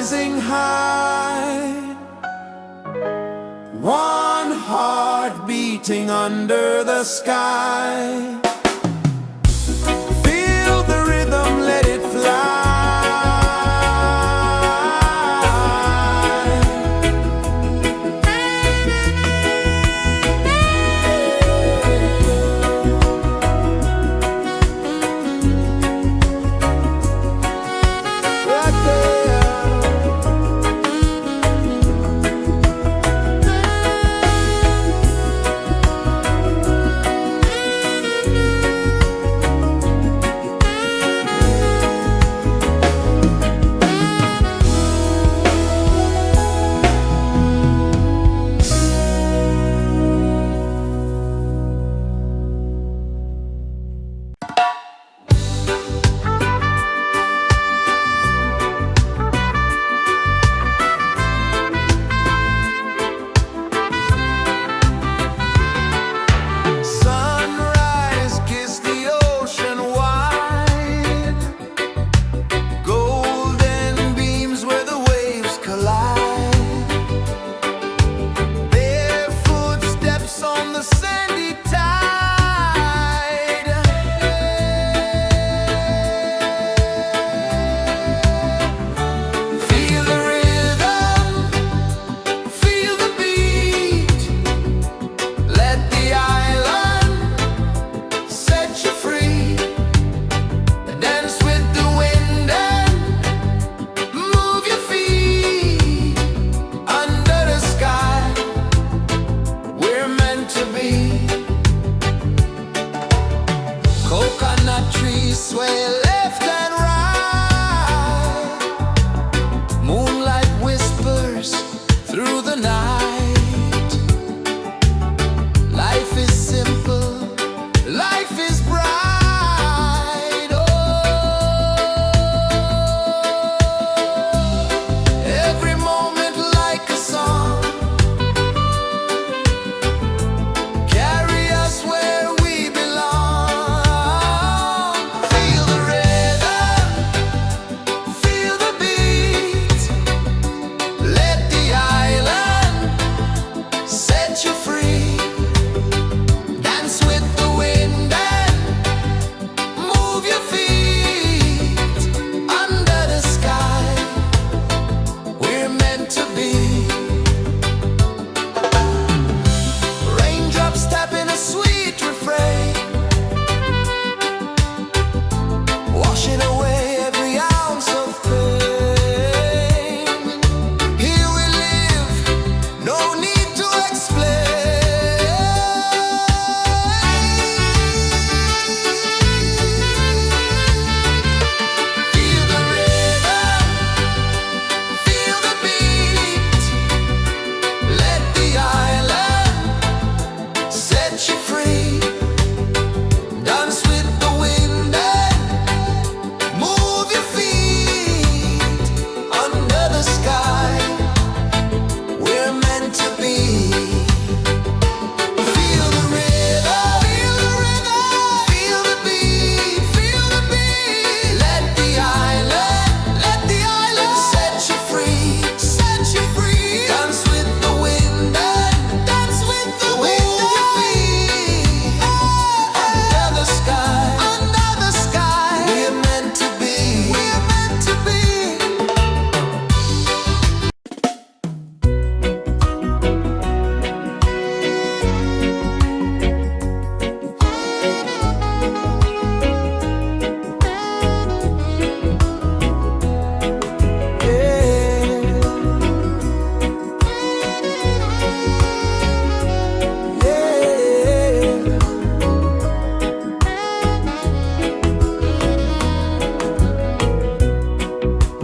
rising high, one heart beating under the sky. Feel the rhythm, let it fly. Coconut trees sway left and right. Moonlight whispers through the night. Life is simple, life is bright. Oh, every moment like a song. Carry us where we belong.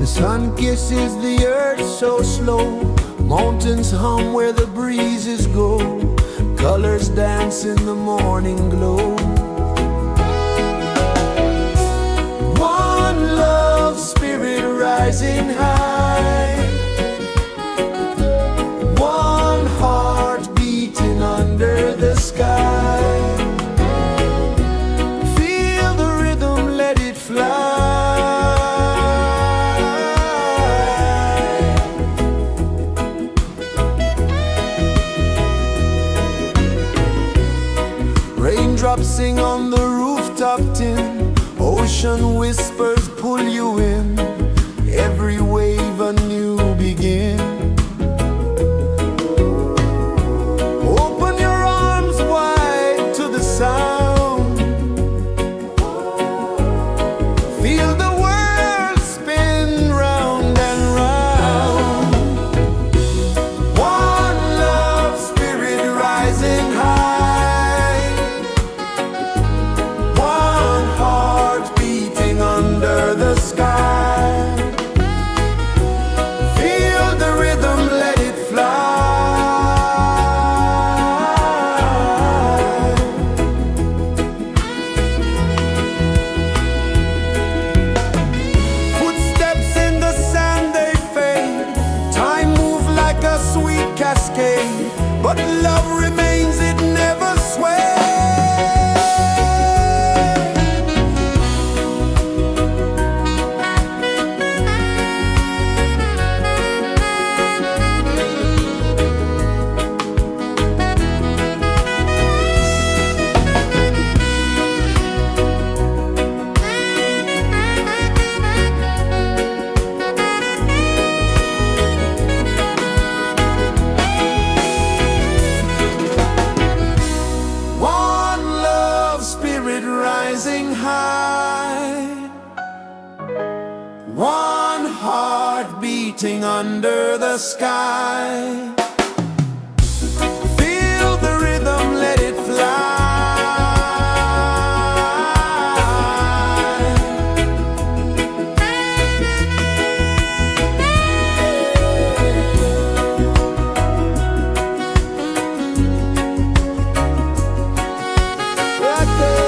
Sun kisses the earth so slow. Mountains hum where the breezes go. Colors dance in the morning glow. One love spirit rising high. One heart beating under the sky. Feel the rhythm, let it fly. ocean whispers pull you in, every wave a new begin. Open your arms wide to the sound, feel the world spin round and round. One love spirit rising high, one heart beating under the sky. Feel the rhythm, let it fly. Footsteps in the sand, they fade. Time moves like a sweet cascade, but love remains, it never sways. One love spirit rising high, one heart beating under the sky. Feel the rhythm, let it fly. Right there.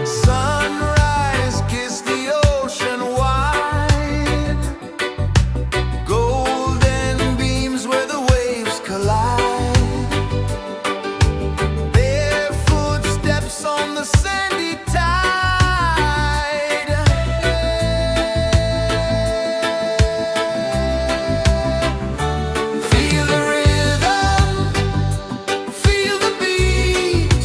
Sunrise, kiss the ocean wide, golden beams where the waves collide, bare footsteps on the sandy tide. Feel the rhythm, feel the beat,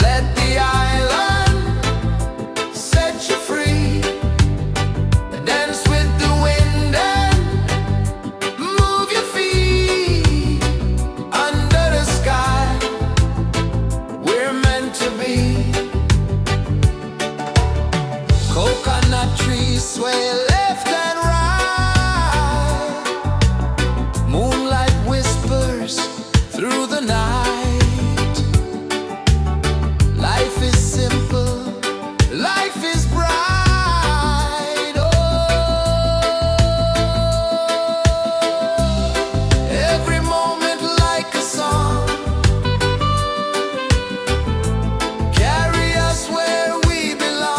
let the island set you free. Dance with the wind and move your feet. Under the sky, we're meant to be. Coconut trees sway left and right, moonlight whispers through the night. Life is simple, life is bright. Oh, every moment like a song, carry us where we belong.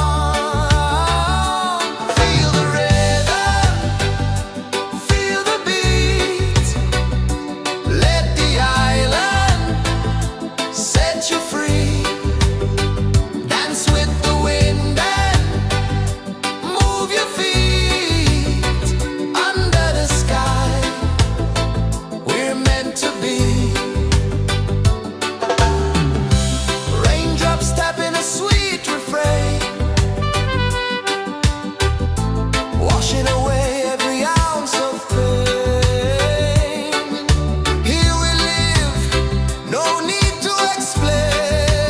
Feel the rhythm, feel the beat, let the island set you free. Dance with the wind and move your feet. Under the sky, we're meant to be. Raindrops tapping a sweet refrain, washing away every ounce of pain. Here we live, no need to explain.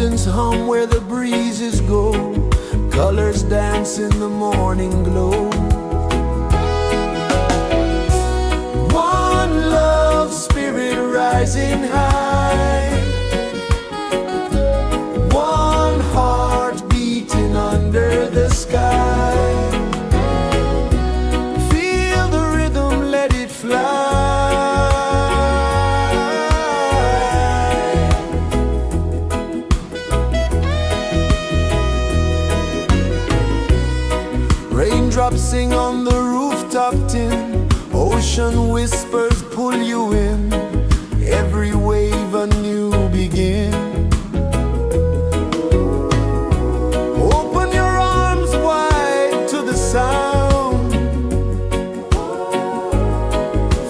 Mountains hum where the breezes go, colors dance in the morning glow. One love spirit rising high, one heart beating under the sky. Feel the rhythm, let it fly. Raindrops sing on the rooftop tin, ocean whispers pull you in, every wave a new begin. Open your arms wide to the sound,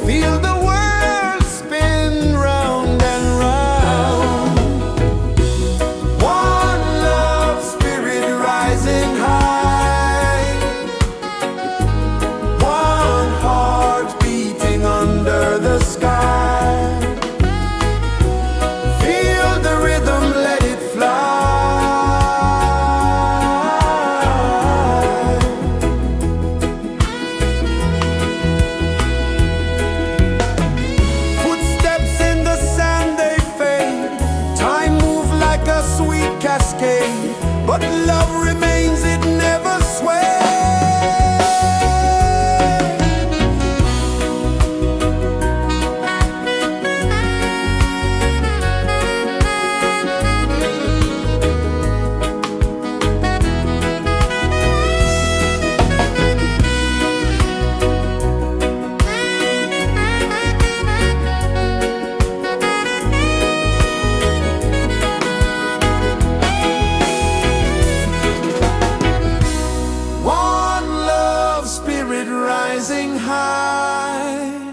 feel the world spin round and round. One love spirit rising high, one heart beating under the sky. Feel the rhythm, let it fly. Footsteps in the sand, they fade. Time moves like a sweet cascade, but love remains, it never sways. One love spirit rising high,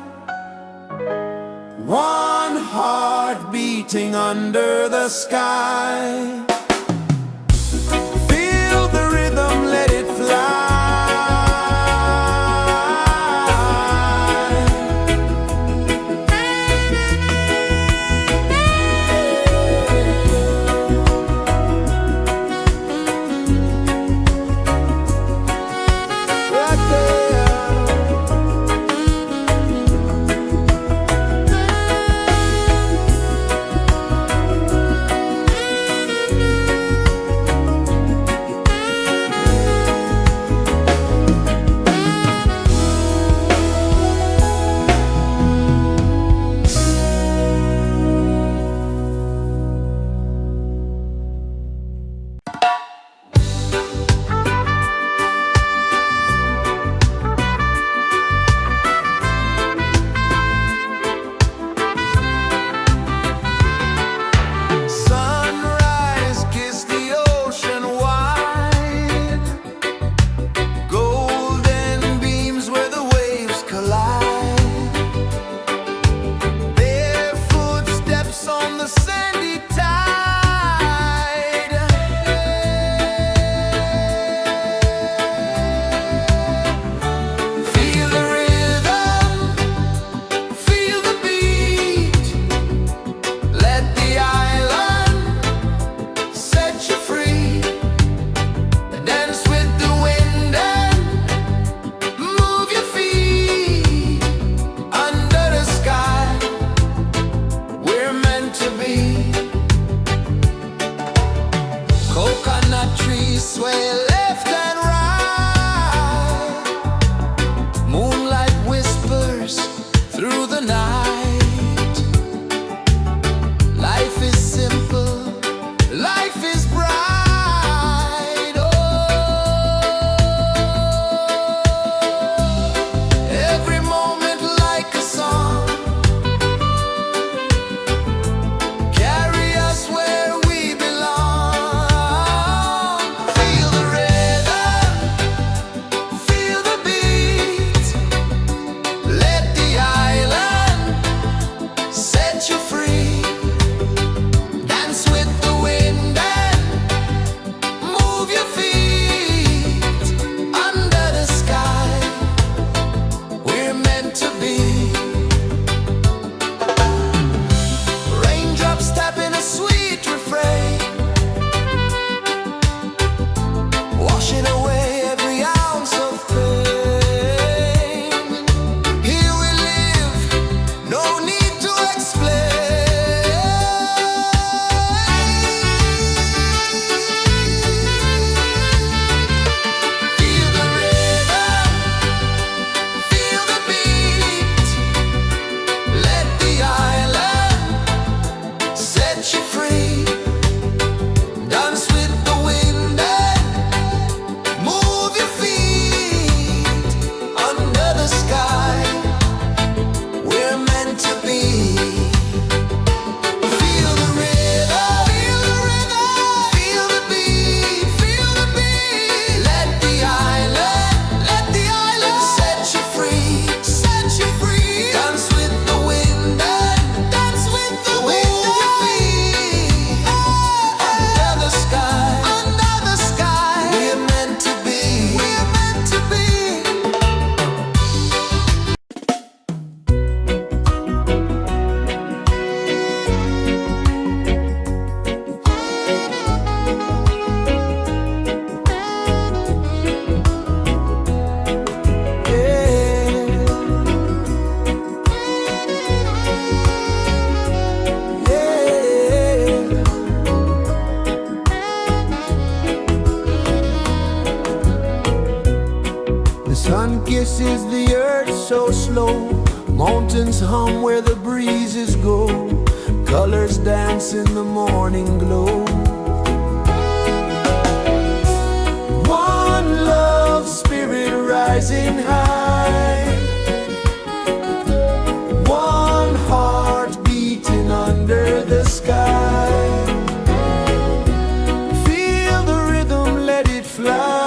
one heart beating under the sky. Feel the rhythm, let it fly. Right there. sun kisses the earth so slow. Mountains hum where the breezes go. Colors dance in the morning glow. One love spirit rising high. One heart beating under the sky. Feel the rhythm, let it fly.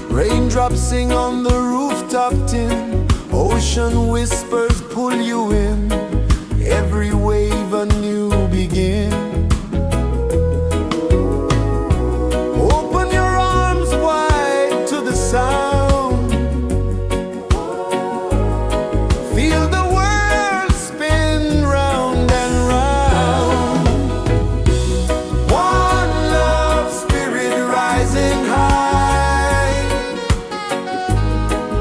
Raindrops sing on the rooftop tin. Ocean whispers pull you in. Every wave a new begin. Open your arms wide to the sound. Feel the world spin round and round. One love spirit rising high.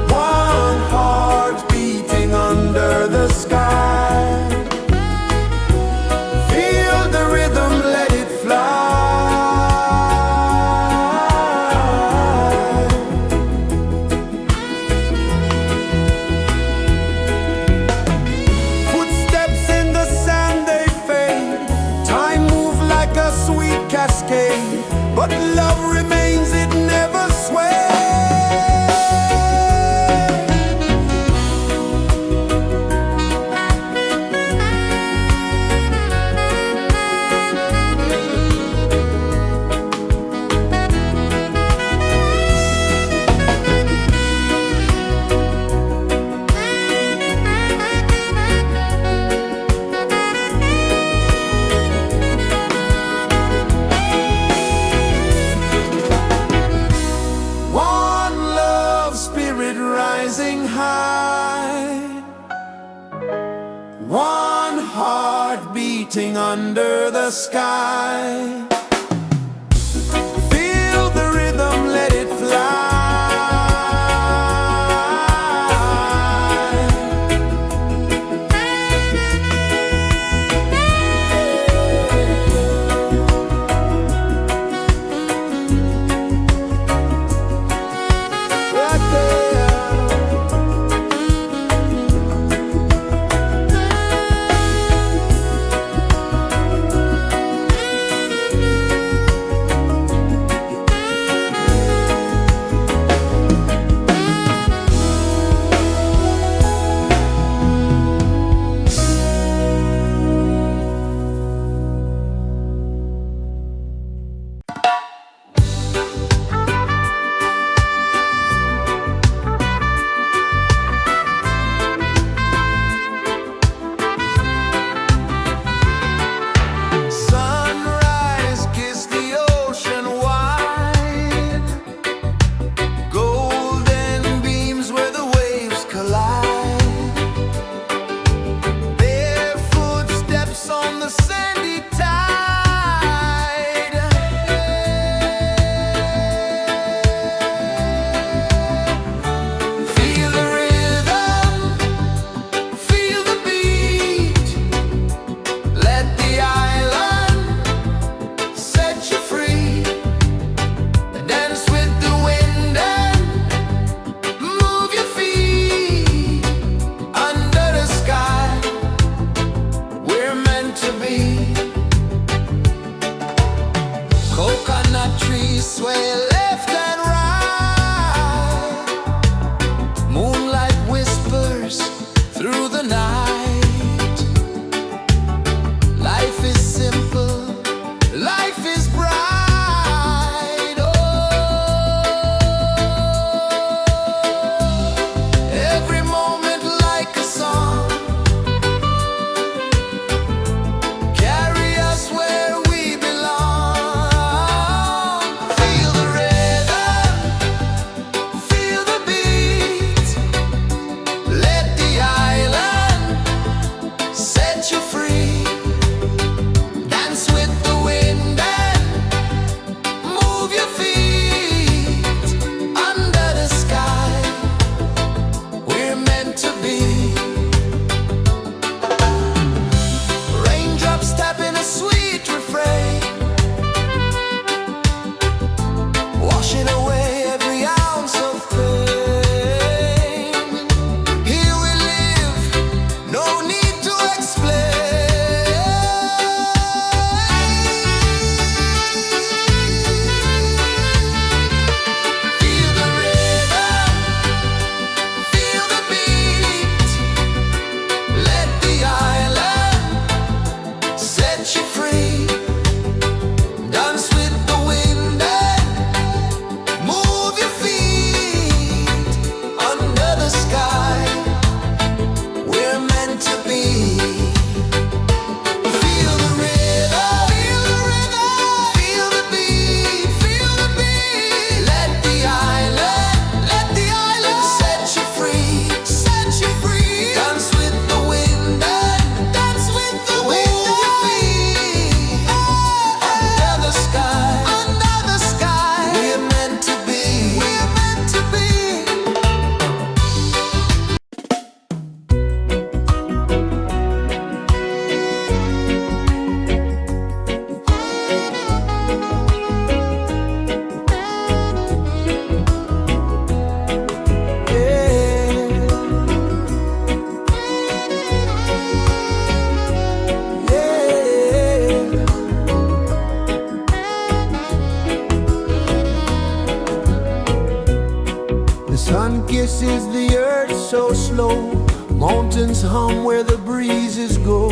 One heart beating under the sky. Feel the rhythm, let it fly. Footsteps in the sand, they fade. Time moves like a sweet cascade, but love remains, it never sways. One love spirit rising high. One heart beating under the sky. Feel the rhythm, let it fly. Right there. kisses the earth so slow. Mountains hum where the breezes go.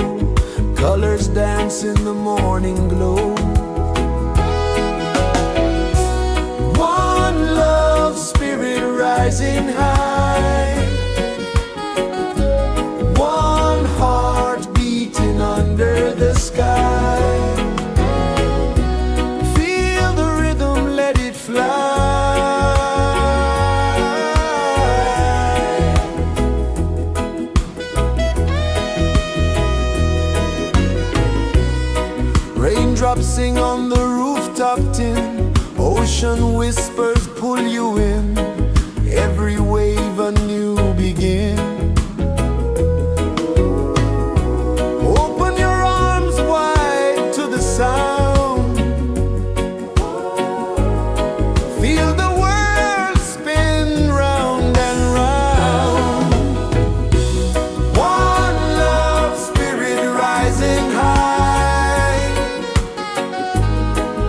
Colors dance in the morning glow. One love spirit rising high. One heart beating under the sky. Feel the rhythm, let it fly. Raindrops sing on the rooftop tin. Ocean whispers pull you in. Every wave a new begin. Open your arms wide to the sound. Feel the world spin round and round. One love spirit rising high.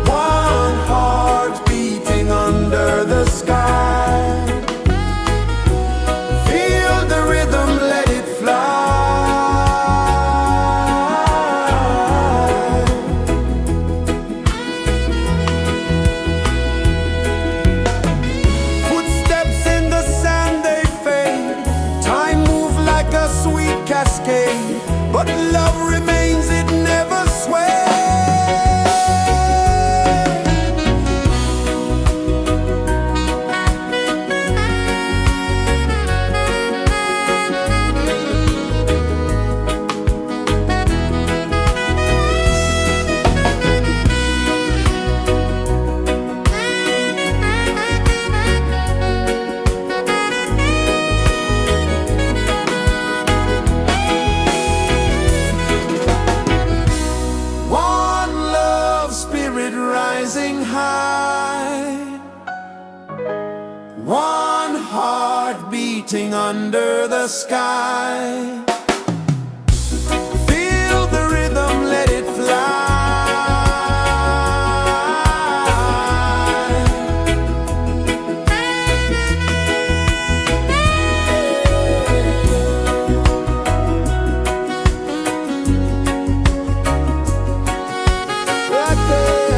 One heart beating under the sky. Feel the rhythm, let it fly. Footsteps in the sand, they fade. Time moves like a sweet cascade, but love remains, it never sways. One love spirit rising high. One heart beating under the sky. Feel the rhythm, let it fly. Right there.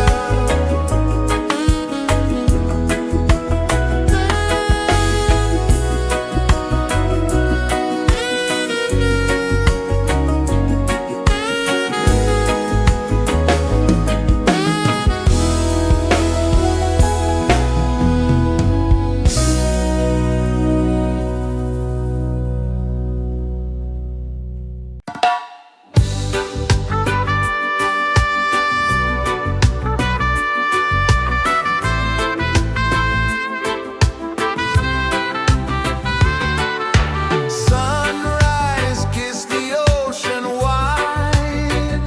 Sunrise, kiss the ocean wide.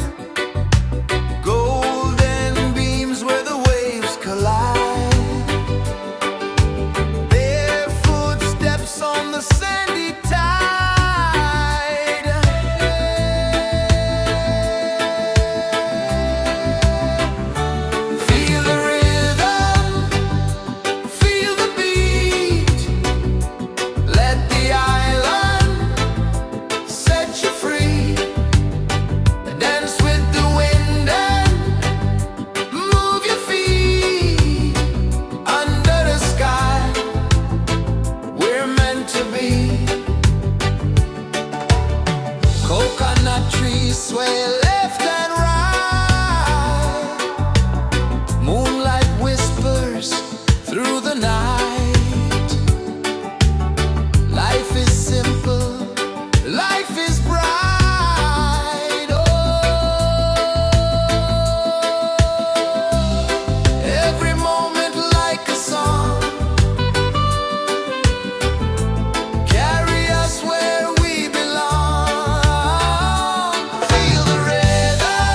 Golden beams where the waves collide. Their footsteps on the sandy tide. Feel the rhythm, feel the beat. Let the island set you free. Dance with the wind and move your feet. Under the sky, we're meant to be. Coconut trees sway left and right. Moonlight whispers through the night. Life is simple, life is bright. Oh, every moment like a song. Carry us where we belong. Feel the rhythm,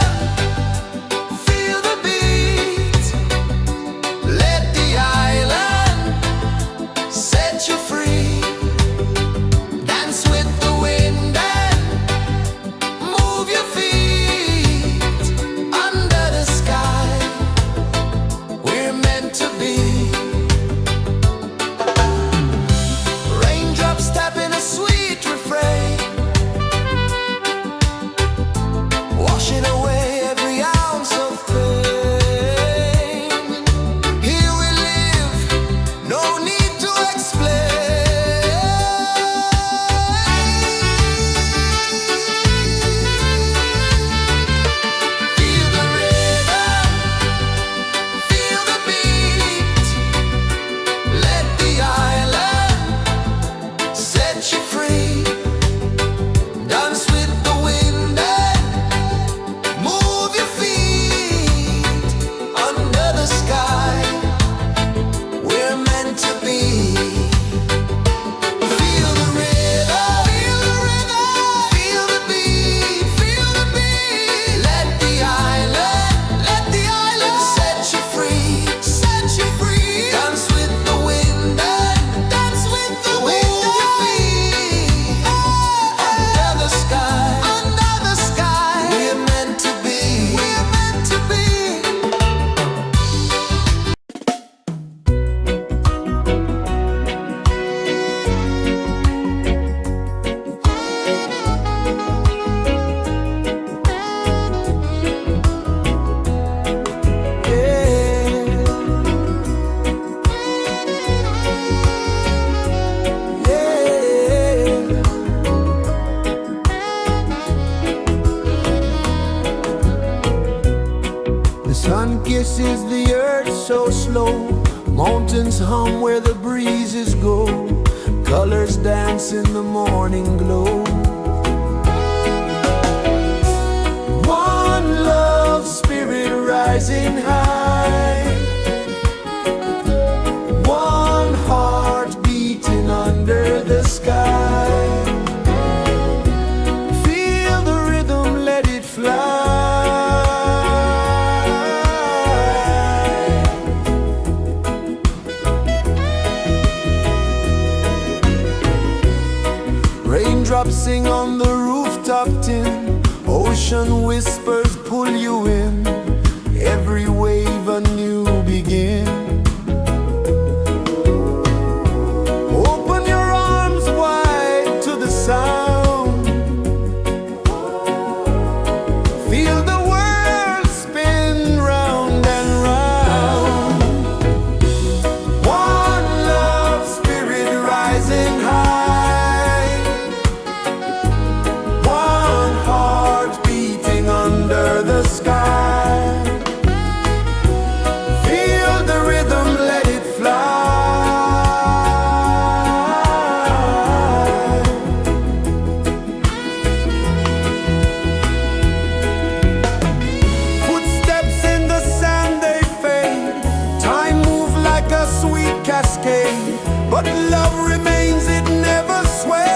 sun kisses the earth so slow. Mountains hum where the breezes go. Colors dance in the morning glow. One love spirit rising high. One heart beating under the sky. Feel the rhythm, let it fly. Raindrops sing on the rooftop tin. Ocean whispers pull you in. Every wave a new begin. Open your arms wide to the sound. Feel the world spin round and round. One love spirit rising high. One heart beating under the sky. Feel the rhythm, let it fly. Footsteps in the sand, they fade. Time moves like a sweet cascade, but love remains, it never sways.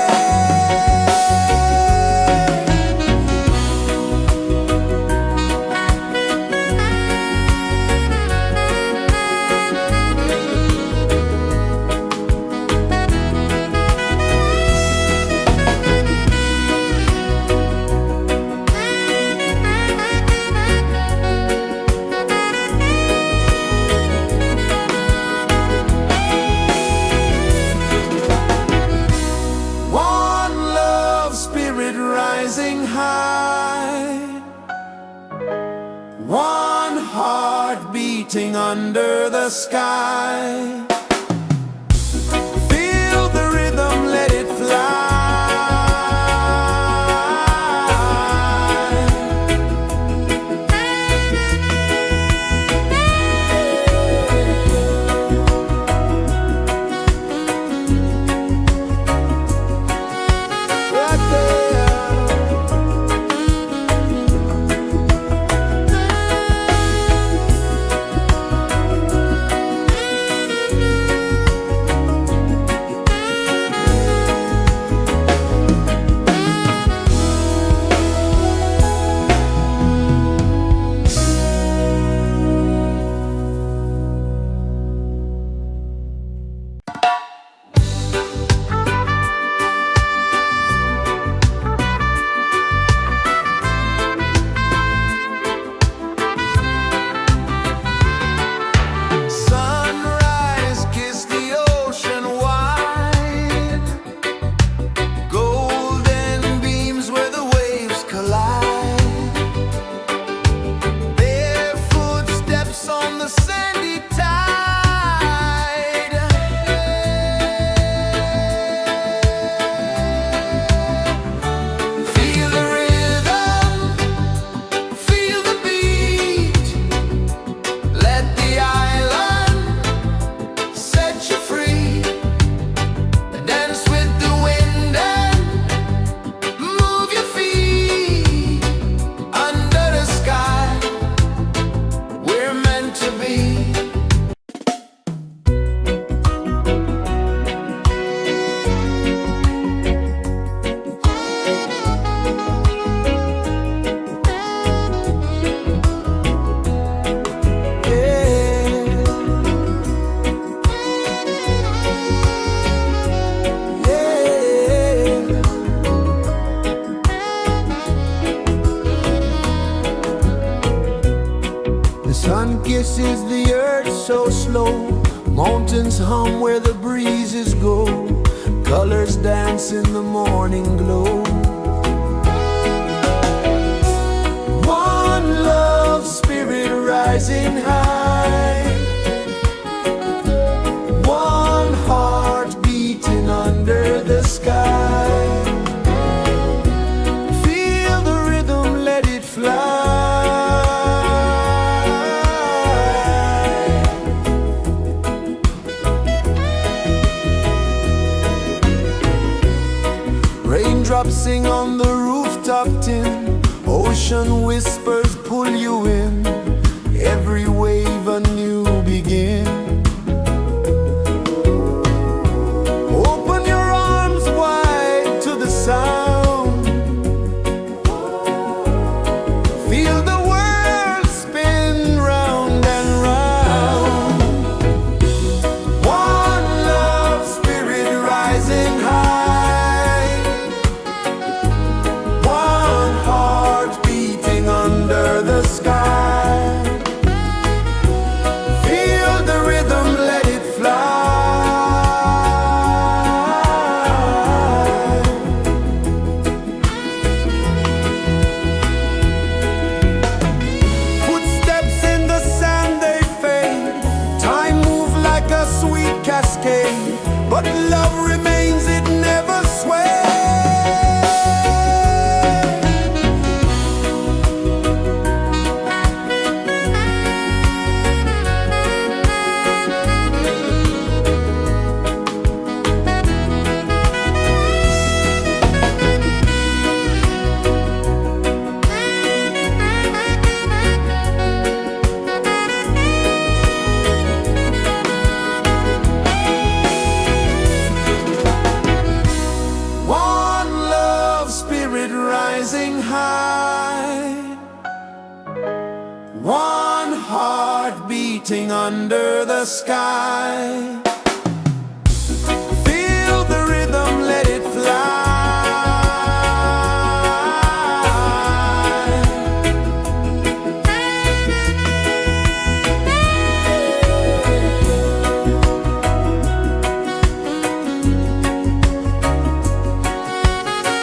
One love spirit rising high. One heart beating under the sky. Feel the rhythm, let it fly. Right there. Sunrise, kiss the ocean wide. Golden beams where the waves collide. Their footsteps on the sandy tide. Feel the rhythm, feel the beat. Let the island set you free. Dance with the wind and move your feet. Under the sky, we're meant to be. The sun kisses the earth so slow. Mountains hum where the breezes go. Colors dance in the morning glow. One love spirit rising high. One heart beating under the sky. Feel the rhythm, let it fly. dancing on the rooftop tin. Ocean whispers pull you in, every wave a new begin. Open your arms wide to the sound, feel the world spin round and round. One love spirit rising high, one heart beating under the sky. Feel the rhythm, let it fly. Footsteps in the sand, they fade. Time moves like a sweet cascade, but love remains, it never sways. One love spirit rising high, one heart beating under the sky. Feel the rhythm, let it fly.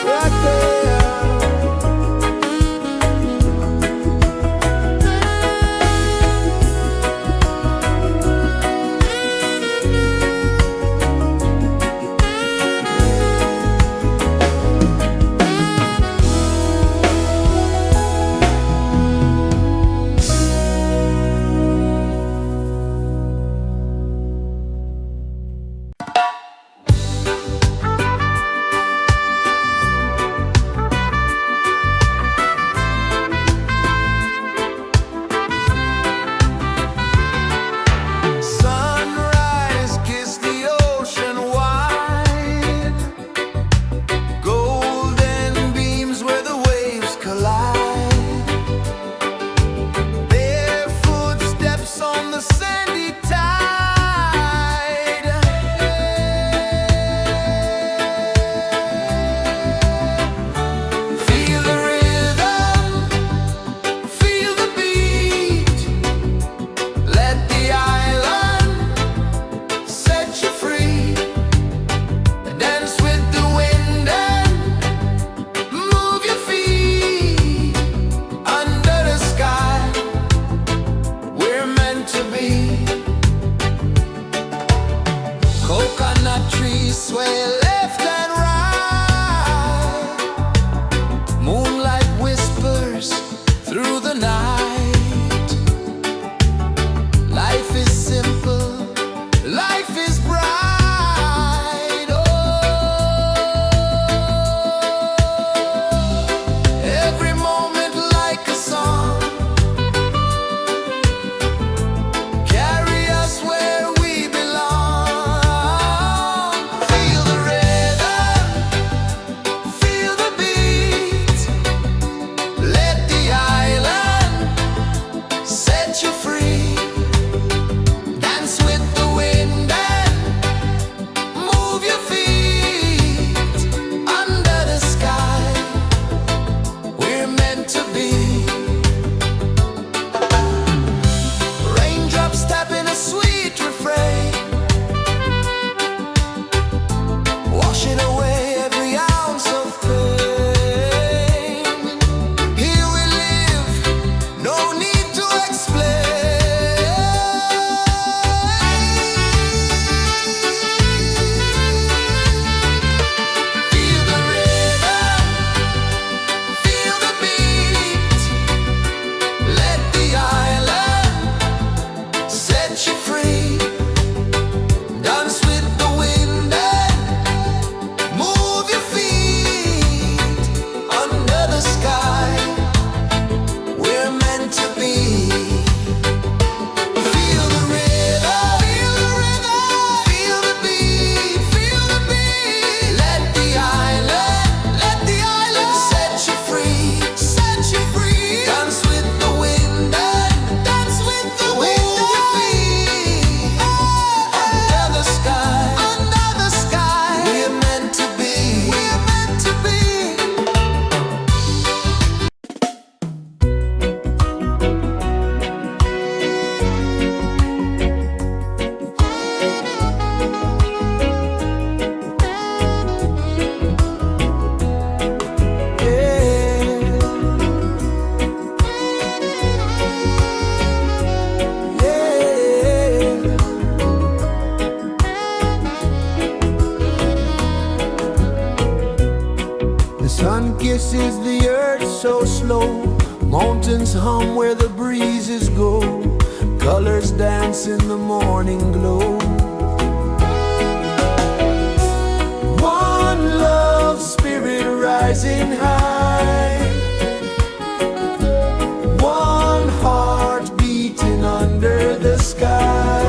Right there. kisses the earth so slow. Mountains hum where the breezes go. Colors dance in the morning glow. One love spirit rising high. One heart beating under the sky.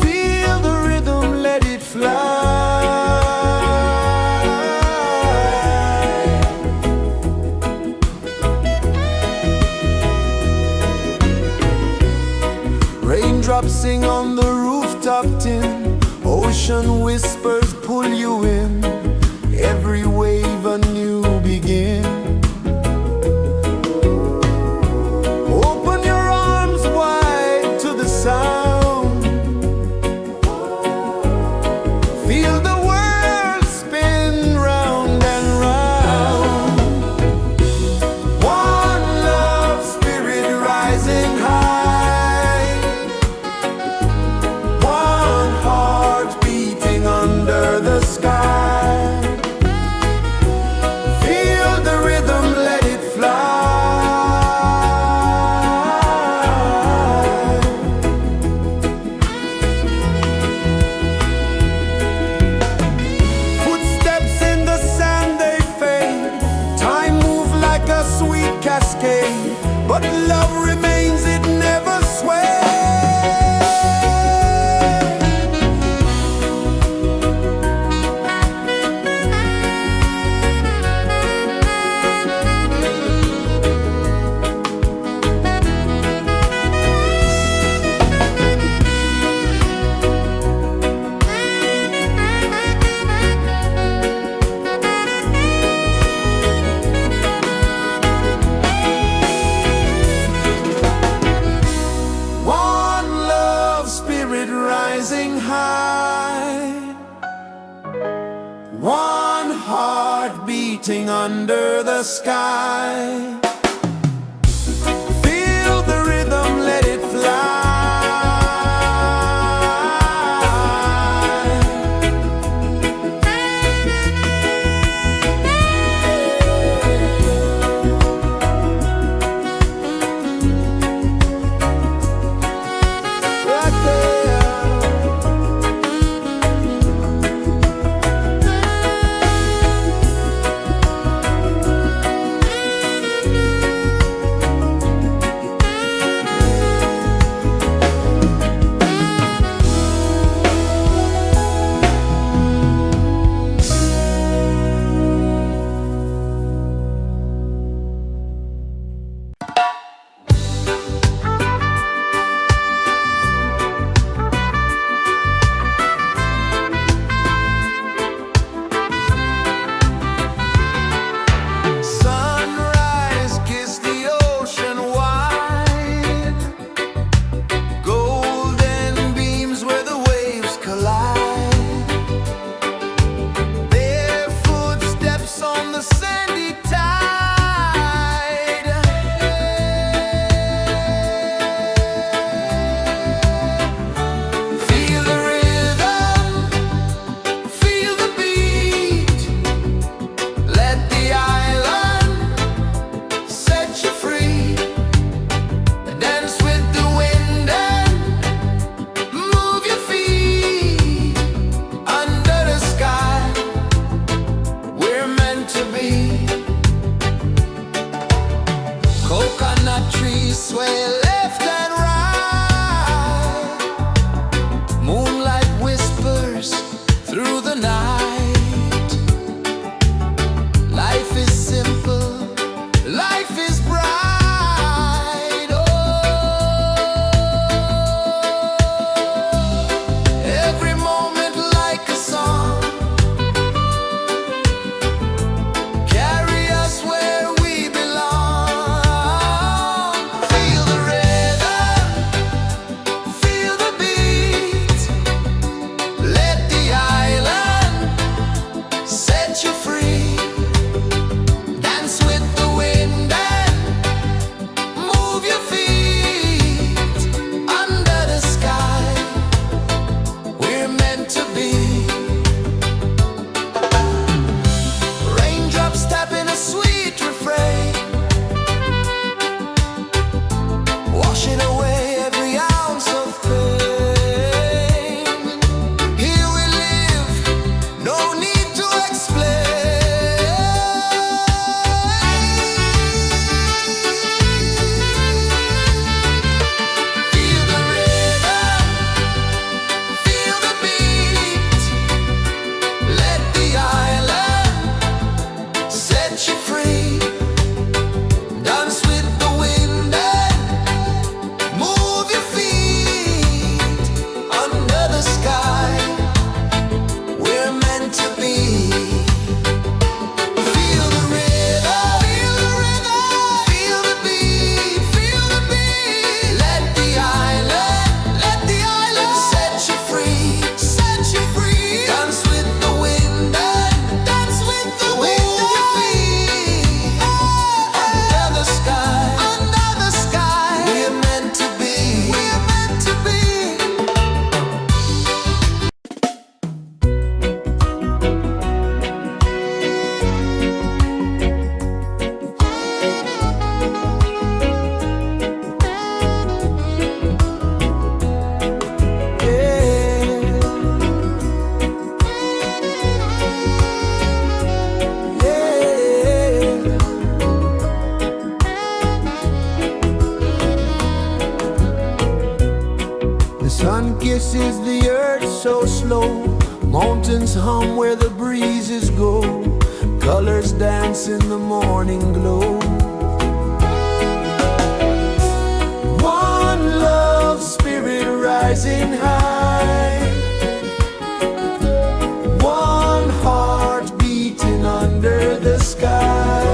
Feel the rhythm, let it fly. Raindrops sing on the rooftop tin. Ocean whispers pull you in. Every wave a new begin. Open your arms wide to the sound. Feel the world spin round and round. One love spirit rising high. One heart beating under the sky. Feel the rhythm, let it fly. Footsteps in the sand, they fade. Time moves like a sweet cascade, but love remains, it never sways. One love spirit rising high. One heart beating under the sky. Feel the rhythm, let it fly. Right there. Sunrise, kiss the ocean wide. Golden beams where the waves collide. Their footsteps on the sandy tide. Feel the rhythm, feel the beat. Let the island set you free. Dance with the wind and move your feet. Under the sky, we're meant to be. Coconut trees sway left and right. Moonlight whispers through the night. Life is simple, life is bright. Oh, every moment like a song. Carry us where we belong. Feel the rhythm. kisses the earth so slow. Mountains hum where the breezes go. Colors dance in the morning glow. One love spirit rising high. One heart beating under the sky.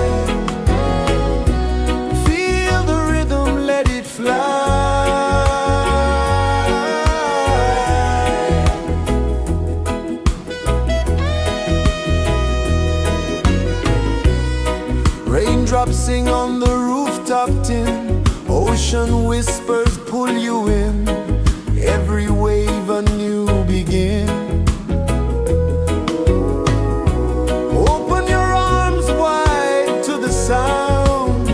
Feel the rhythm, let it fly. Raindrops sing on the rooftop tin. Ocean whispers pull you in. Every wave a new begin. Open your arms wide to the sound.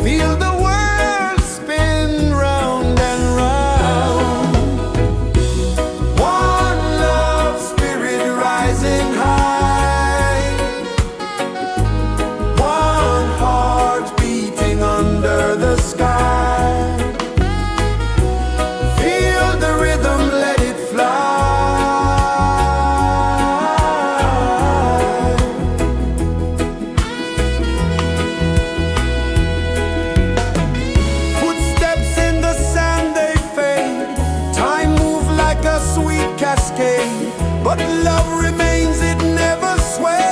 Feel the world spin round and round. One love spirit rising high. One heart beating under the sky. Feel the rhythm, let it fly. Footsteps in the sand, they fade. Time moves like a sweet cascade, but love remains, it never sways.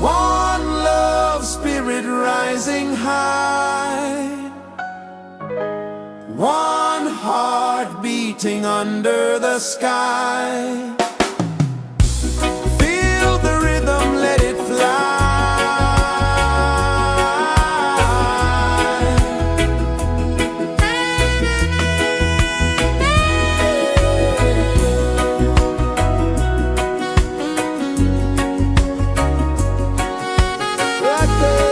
One love spirit rising high. One heart beating under the sky. Feel the rhythm, let it fly. Right there.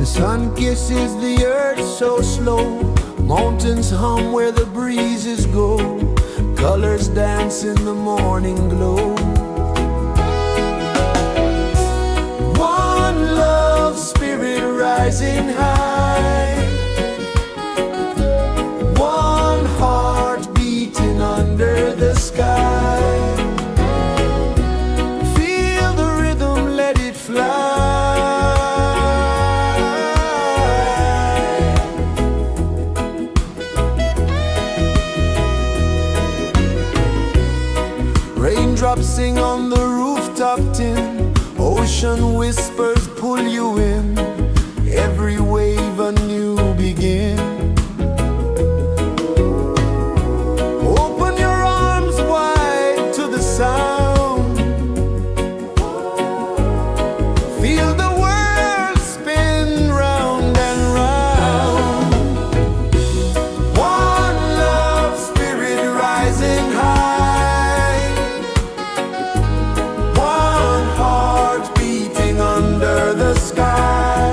The sun kisses the earth so slow. Mountains hum where the breezes go. Colors dance in the morning glow. One love spirit rising high. One heart beating under the sky. Feel the rhythm, let it fly. Raindrops sing on the rooftop tin. Ocean whispers pull you in. Every wave a new begin. Open your arms wide to the sound. Feel the world spin round and round. One love spirit rising high. One heart beating under the sky.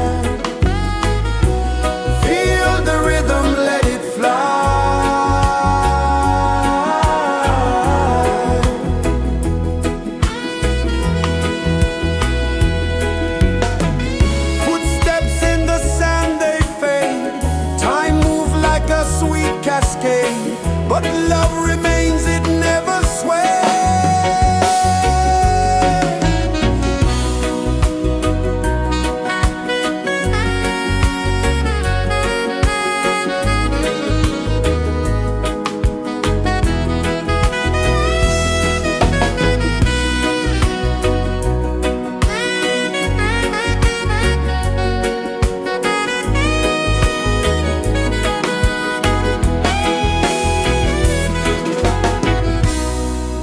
Feel the rhythm, let it fly. Footsteps in the sand, they fade. Time moves like a sweet cascade, but love remains, it never sways.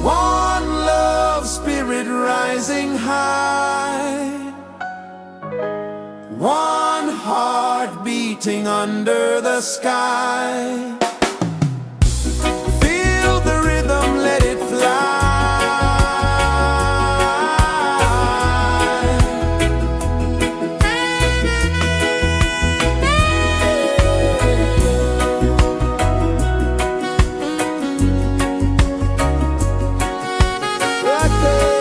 One love spirit rising high. One heart beating under the sky. Feel the rhythm, let it fly. Right there.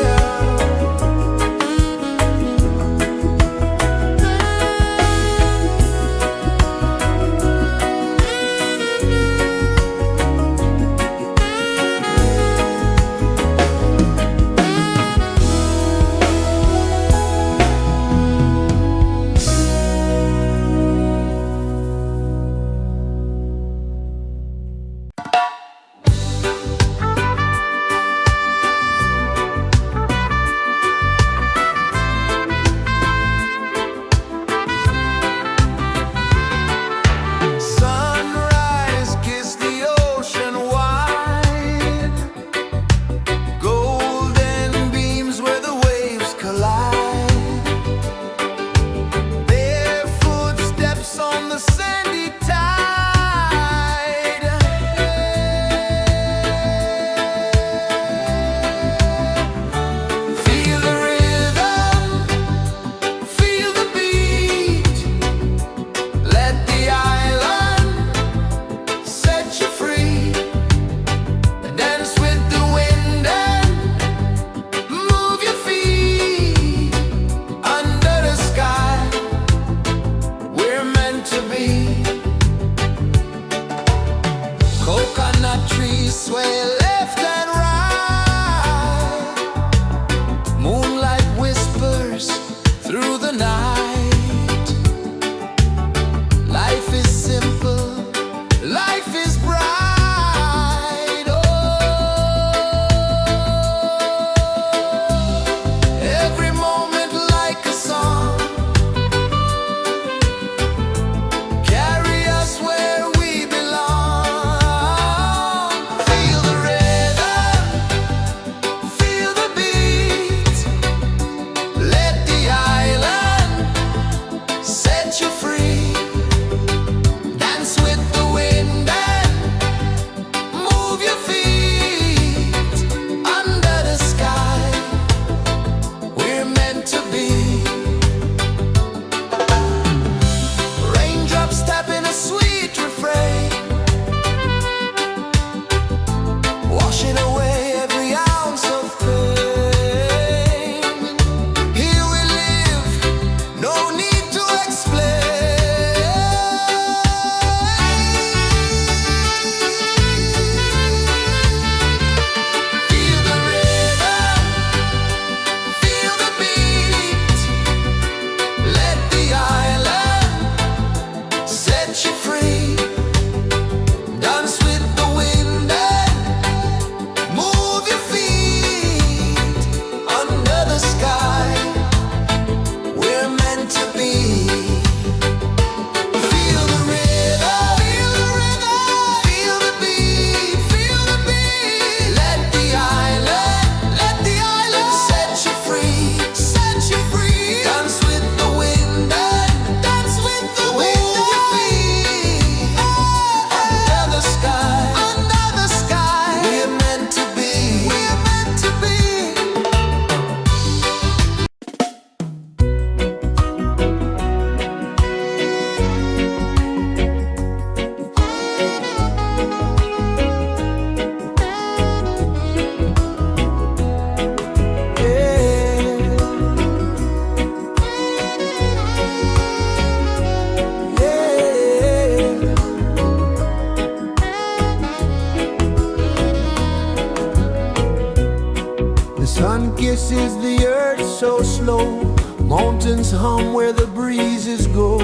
Mountains hum where the breezes go,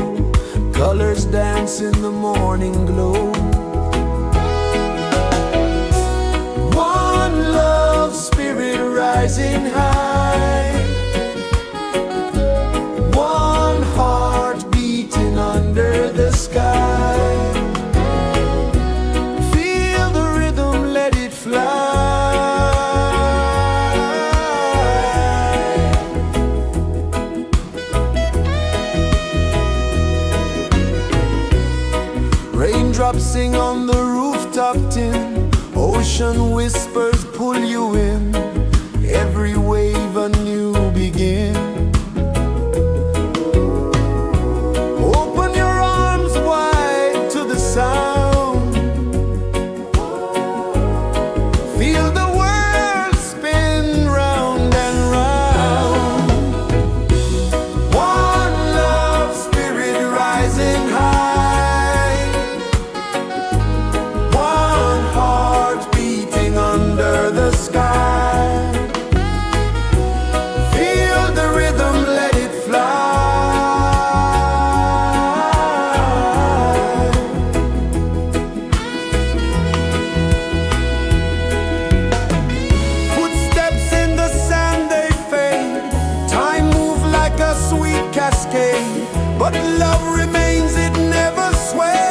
colors dance in the morning glow. One love spirit rising high, one heart beating under the sky. Feel the rhythm, let it fly. Raindrops sing on the rooftop tin, ocean whispers pull you in, every wave a new begin. Open your arms wide to the sound, feel the world spin round and round. One love spirit rising high, one heart beating under the sky. Feel the rhythm, let it fly. Footsteps in the sand, they fade. Time moves like a sweet cascade, but love remains, it never sways.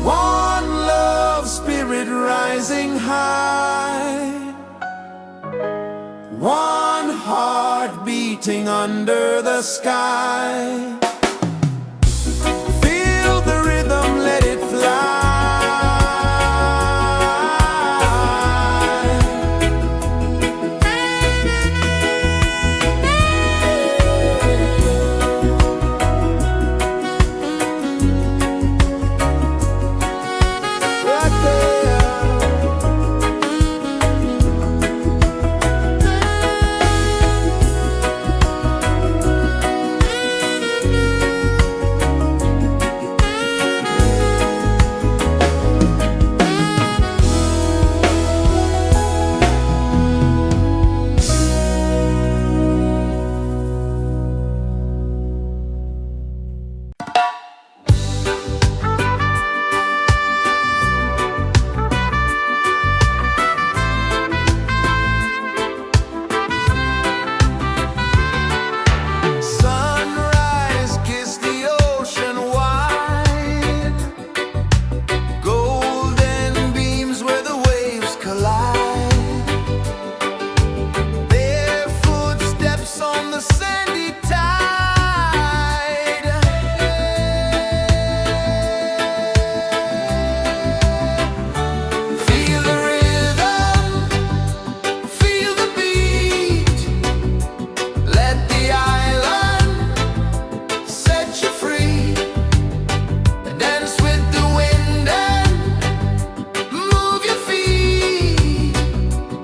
One love spirit rising high, one heart beating under the sky. Feel the rhythm, let it fly. Right there. Sunrise, kiss the ocean wide, golden beams where the waves collide, bare footsteps on the sandy tide. Feel the rhythm, feel the beat, let the island set you free. Dance with the wind and move your feet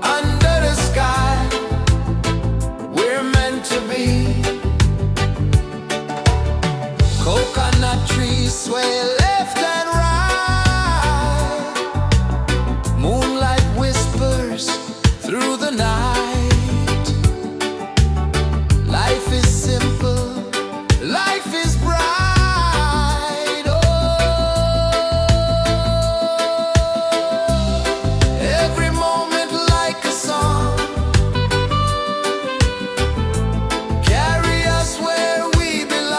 under the sky. We're meant to be. Coconut trees sway left and right, moonlight whispers through the night. Life is simple, life is bright. Oh, every moment like a song, carry us where we belong.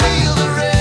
Feel the rhythm.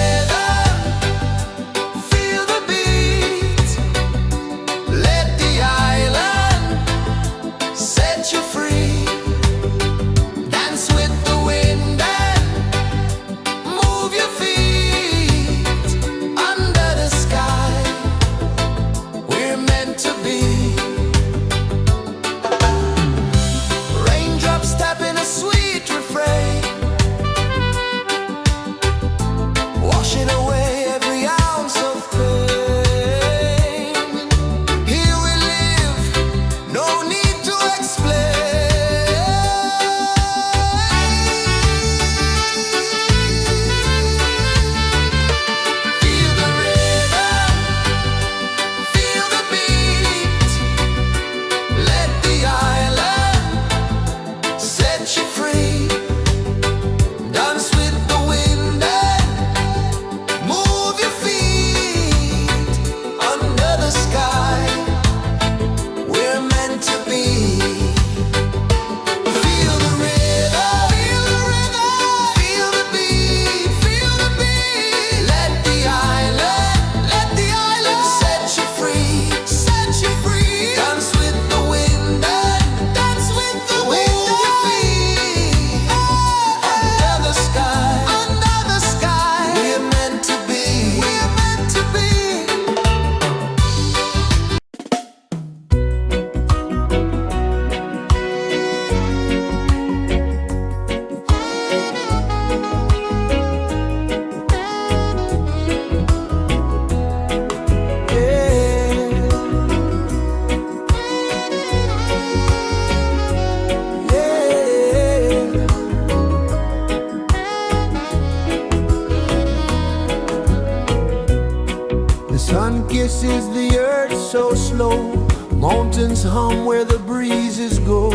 kisses the earth so slow. Mountains hum where the breezes go.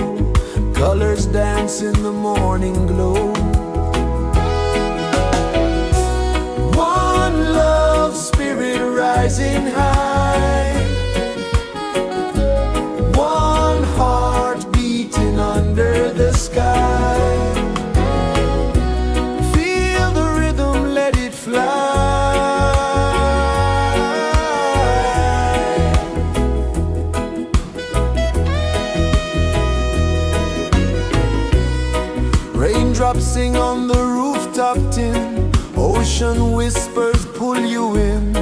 Colors dance in the morning glow. One love spirit rising high. One heart beating under the sky. Feel the rhythm, let it fly. Raindrops sing on the rooftop tin. Ocean whispers pull you in.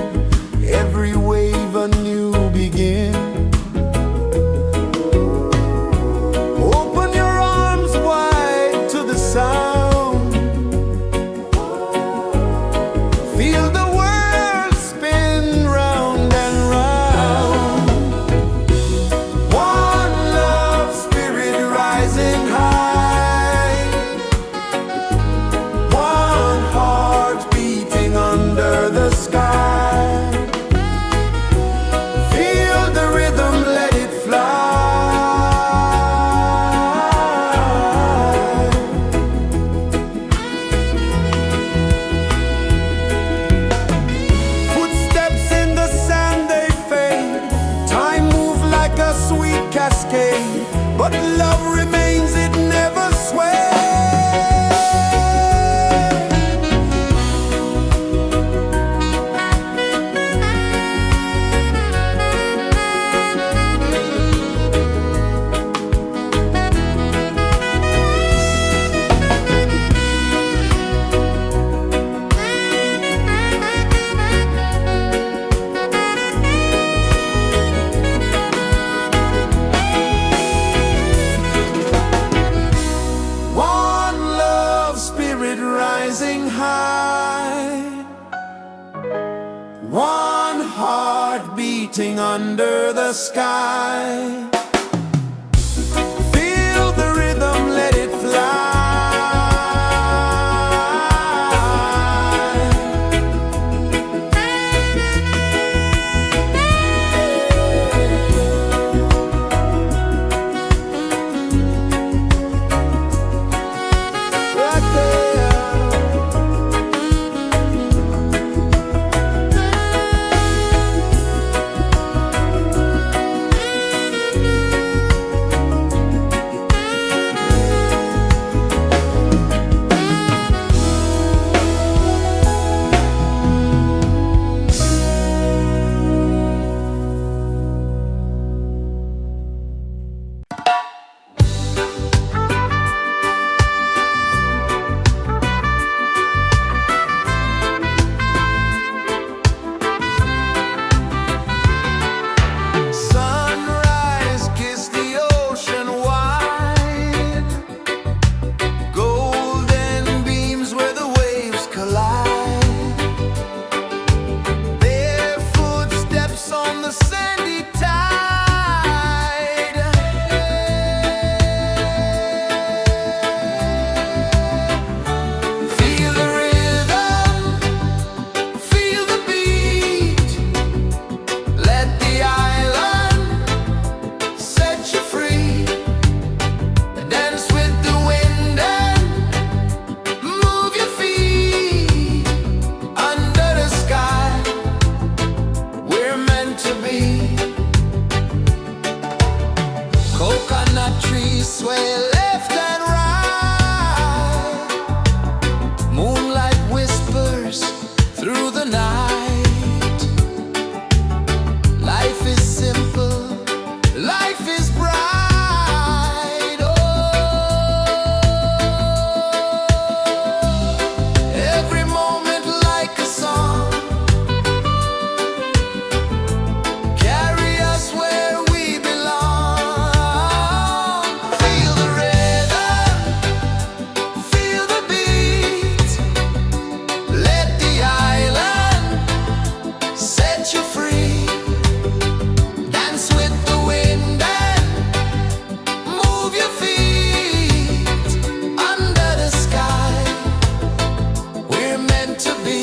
Every wave a new begin. Open your arms wide to the sound. Feel the world spin round and round. One love spirit rising high. One heart beating under the sky. Feel the rhythm, let it fly. Footsteps in the sand, they fade. Time moves like a sweet cascade, but love remains, it never sways. One love spirit rising high. One heart beating under the sky. Feel the rhythm, let it fly. Right there. Sunrise, kiss the ocean wide. Golden beams where the waves collide. Bare footsteps on the sandy tide. Feel the rhythm, feel the beat. Let the island set you free. Dance with the wind and move your feet. Under the sky, we're meant to be. Coconut trees sway left and right. Moonlight whispers through the night. Life is simple, life is bright. Oh, every moment like a song. Carry us where we belong. Feel the rhythm, feel the beat. Let the island set you free. Dance with the wind and move your feet. Under the sky, we're meant to be.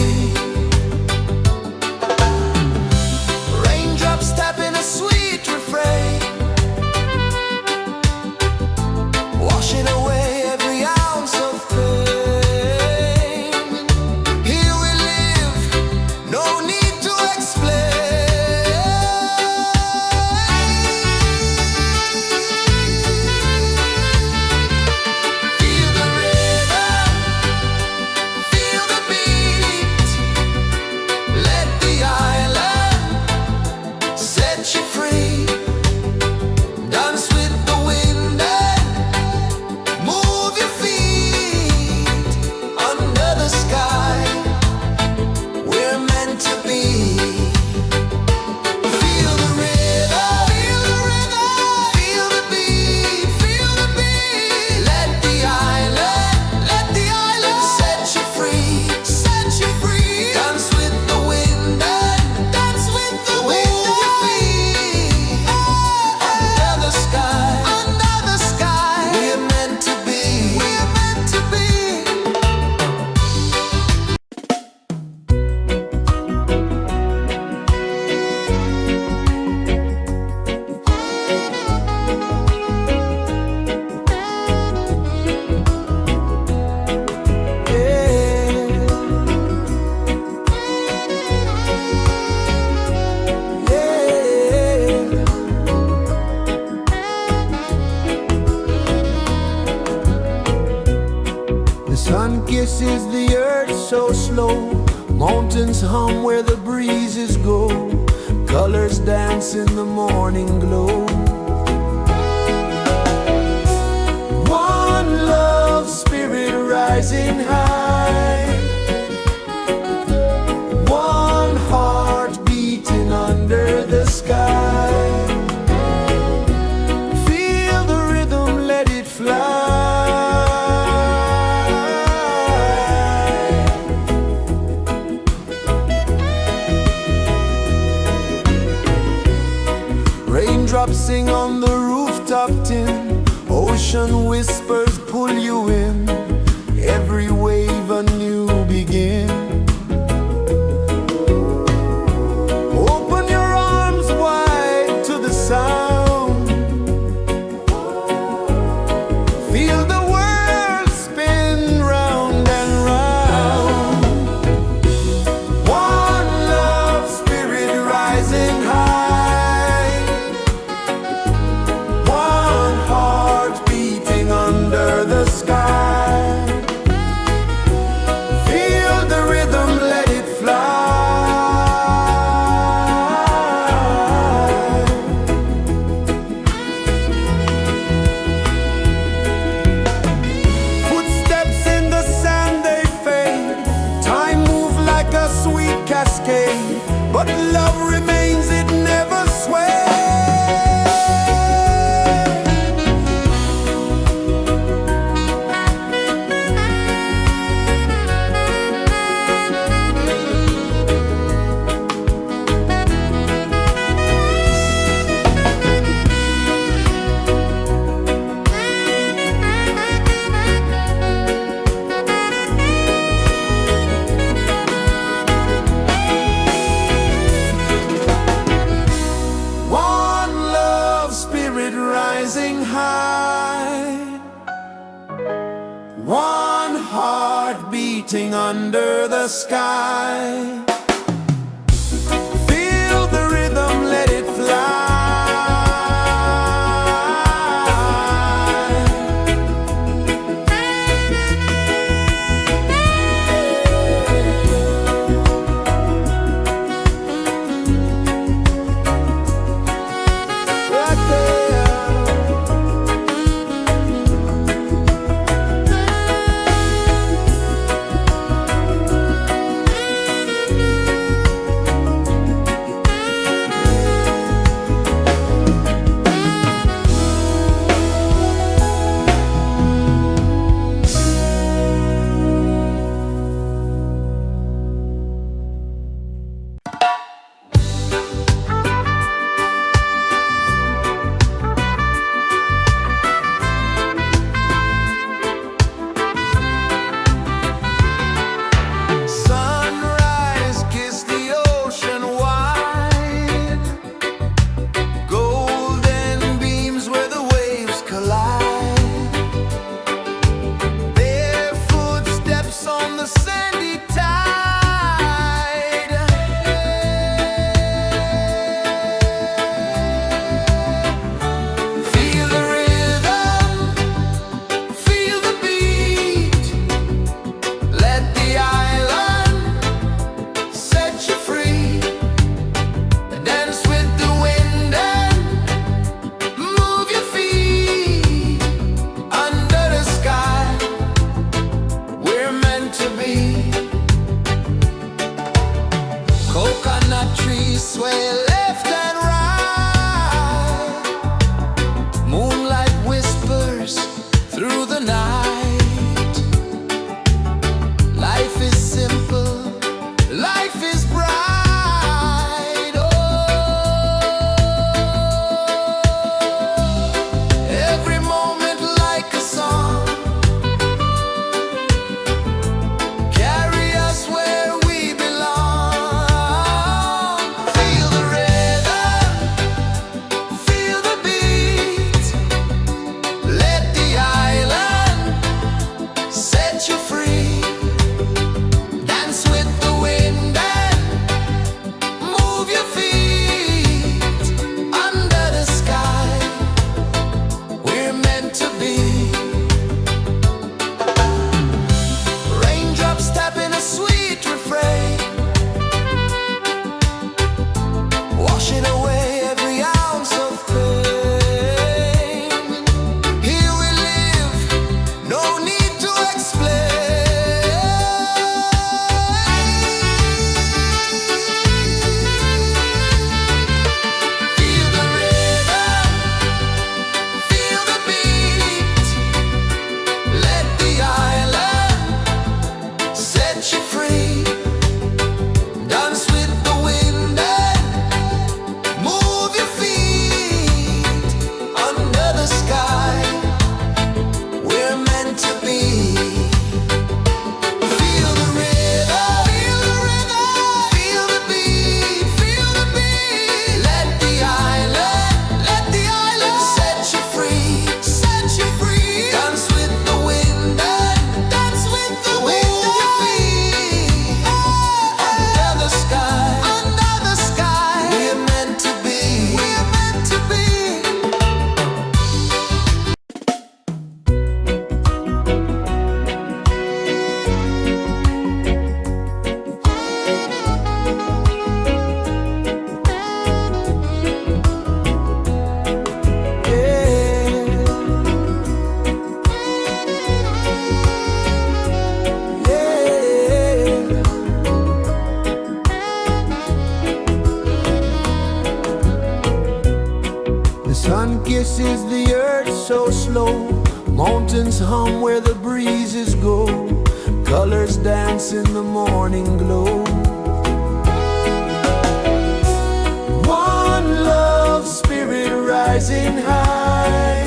so slow. Mountains hum where the breezes go. Colors dance in the morning glow. One love spirit rising high. One heart beating under the sky. Feel the rhythm, let it fly. Raindrops sing on the rooftop tin. Ocean whispers pull you in. Every wave a new begin. Open your arms wide to the sound. Feel the world spin round and round. One love spirit rising high. One heart beating under the sky. Feel the rhythm, let it fly. Footsteps in the sand, they fade. Time moves like a sweet cascade, but love remains, it never sways. One love spirit rising high. One heart beating under the sky. Feel the rhythm, let it fly. Right there. kisses the earth so slow. Mountains hum where the breezes go. Colors dance in the morning glow. One love spirit rising high.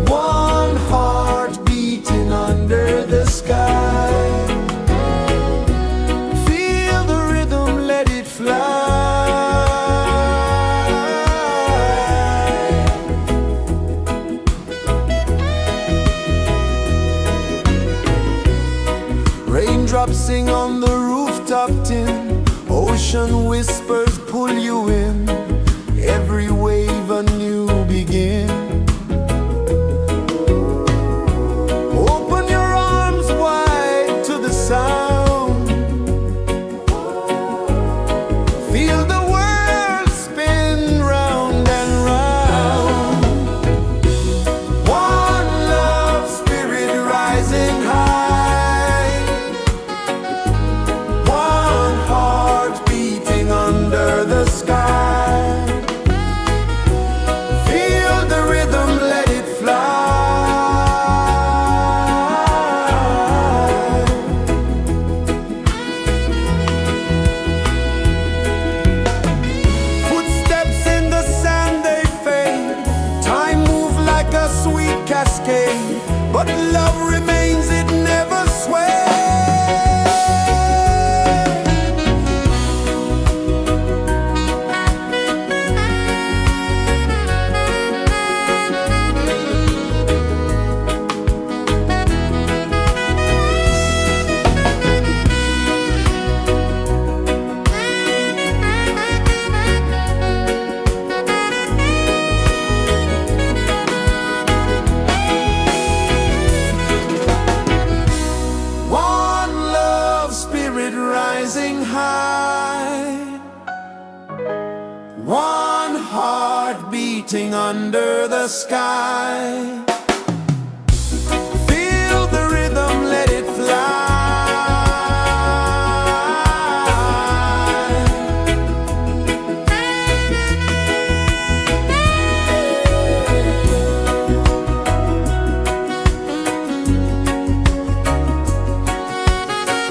One heart beating under the sky. Feel the rhythm, let it fly. Raindrops sing on the rooftop tin. Ocean whispers pull you in. Every wave a new begin. Open your arms wide to the sound. Feel the world spin round and round. One love spirit rising high. One heart beating under the sky. Feel the rhythm, let it fly. Footsteps in the sand, they fade. Time moves like a sweet cascade, but love remains, it never sways. One love spirit rising high. One heart beating under the sky. Feel the rhythm, let it fly.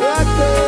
Right there.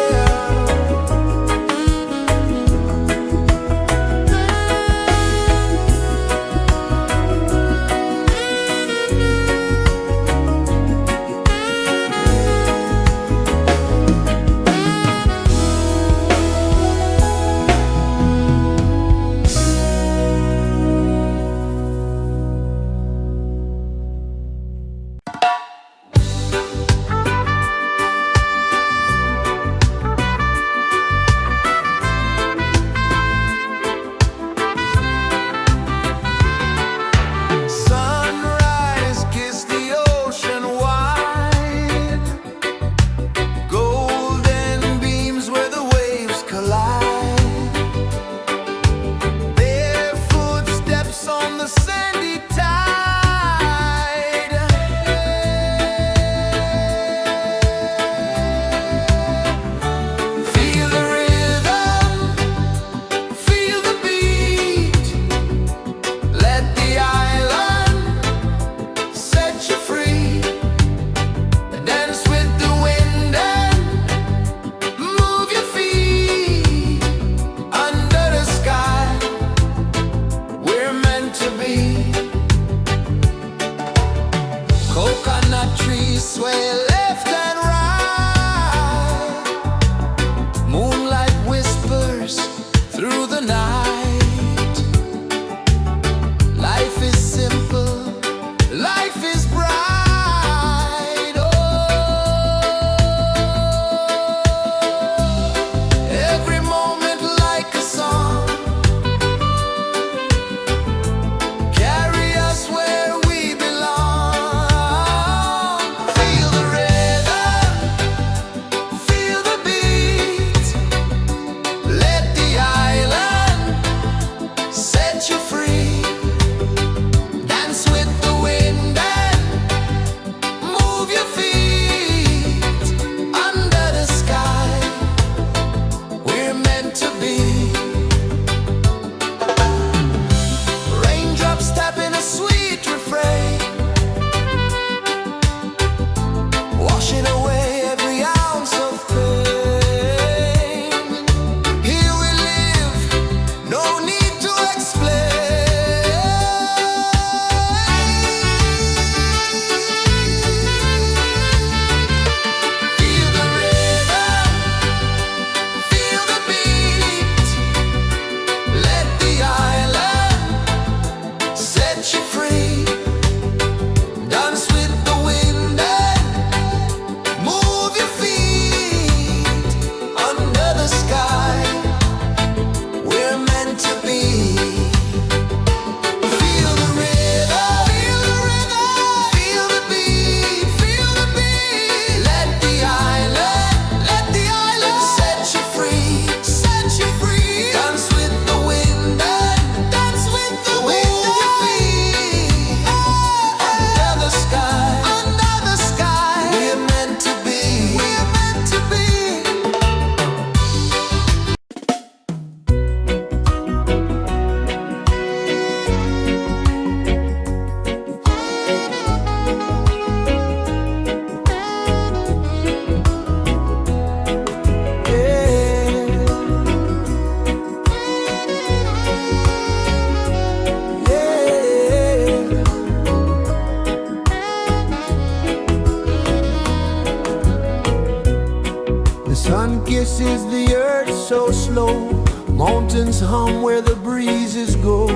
The sun kisses the earth so slow. Mountains hum where the breezes go.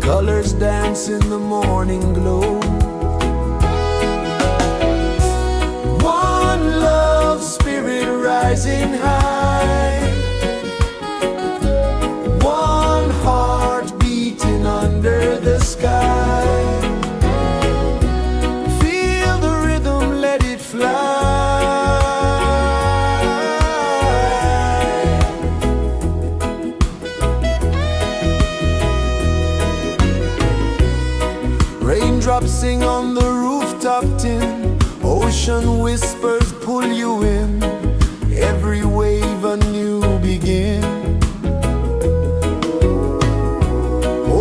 Colors dance in the morning glow. One love spirit rising high. One heart beating under the sky. Feel the rhythm, let it fly. Raindrops sing on the rooftop tin. Ocean whispers pull you in. Every wave a new begin.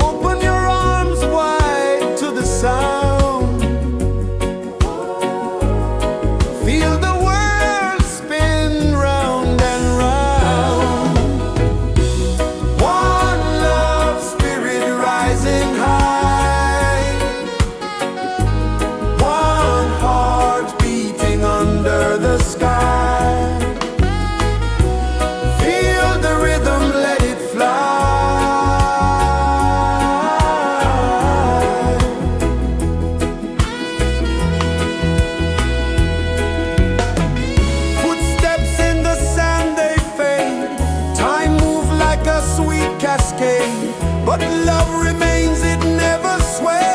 Open your arms wide to the sound. Feel the world spin round and round. One love spirit rising high. One heart beating under the sky. Feel the rhythm, let it fly. Footsteps in the sand, they fade. Time moves like a sweet cascade, but love remains, it never sways.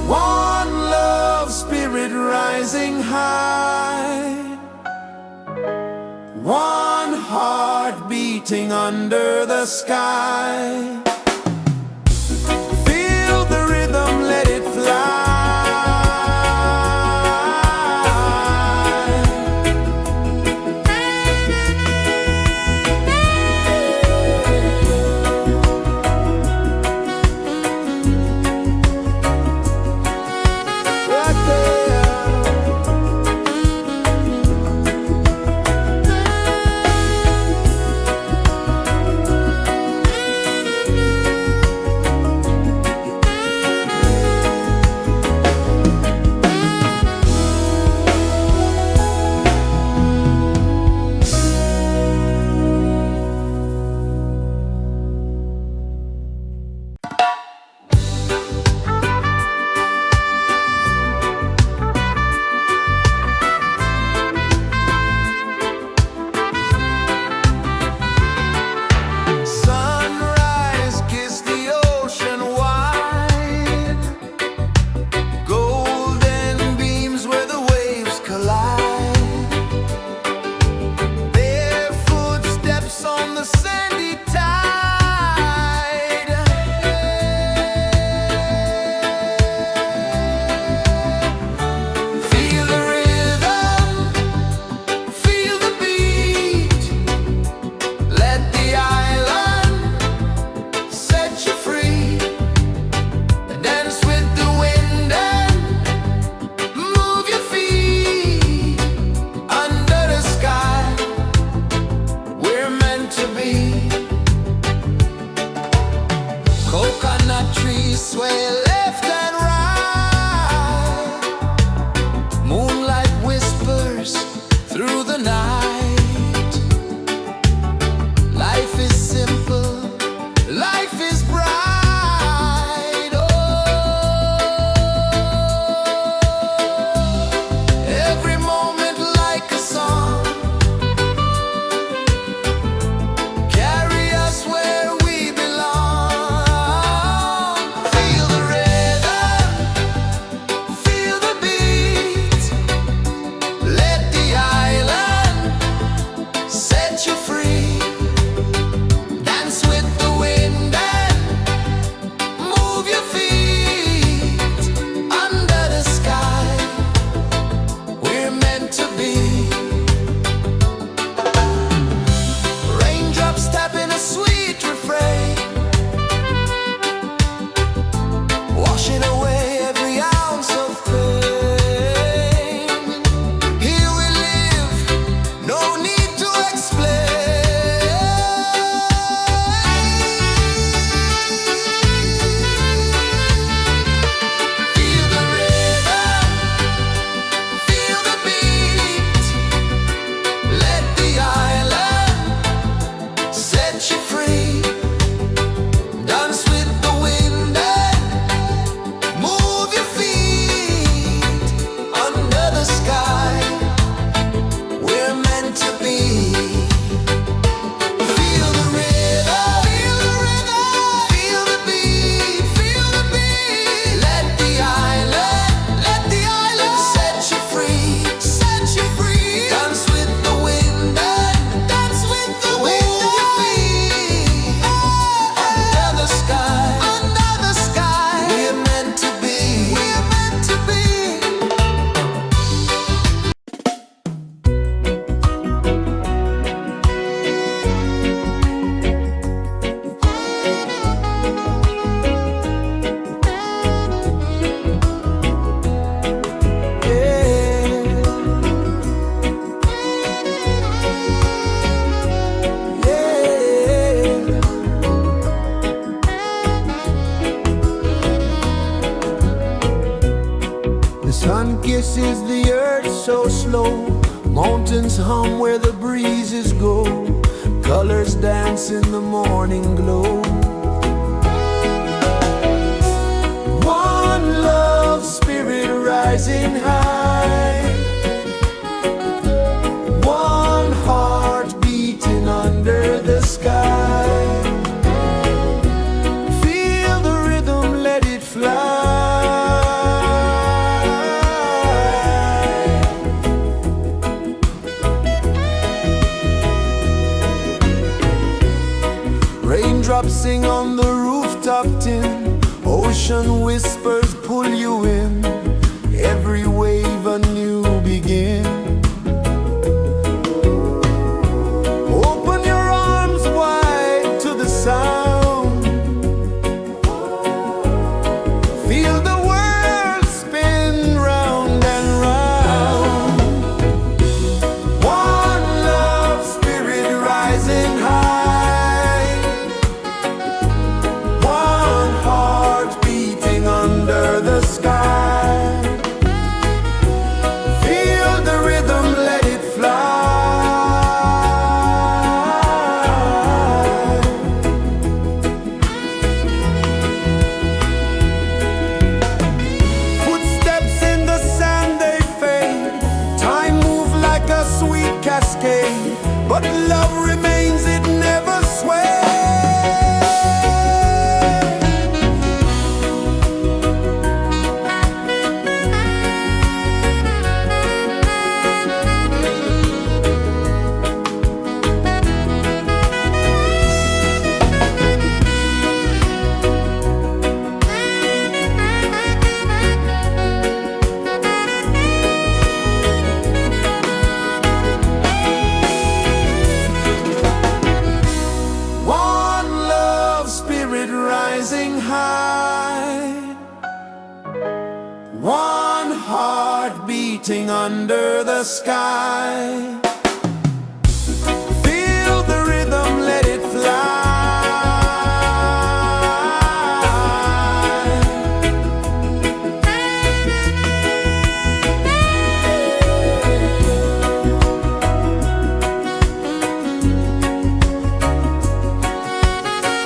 One love spirit rising high. One heart beating under the sky. Feel the rhythm, let it fly. Right there. kisses the earth so slow. Mountains hum where the breezes go. Colors dance in the morning glow. One love spirit rising high. One heart beating under the sky. Feel the rhythm, let it fly. Raindrops sing on the rooftop tin. Ocean whispers pull you in. Every wave a new begin. Open your arms wide to the sound. Feel the world spin round and round. One love spirit rising high. One heart beating under the sky. Feel the rhythm, let it fly. Footsteps in the sand, they fade. Time moves like a sweet cascade, but love remains, it never sways. One love spirit rising high. One heart beating under the sky. Feel the rhythm, let it fly.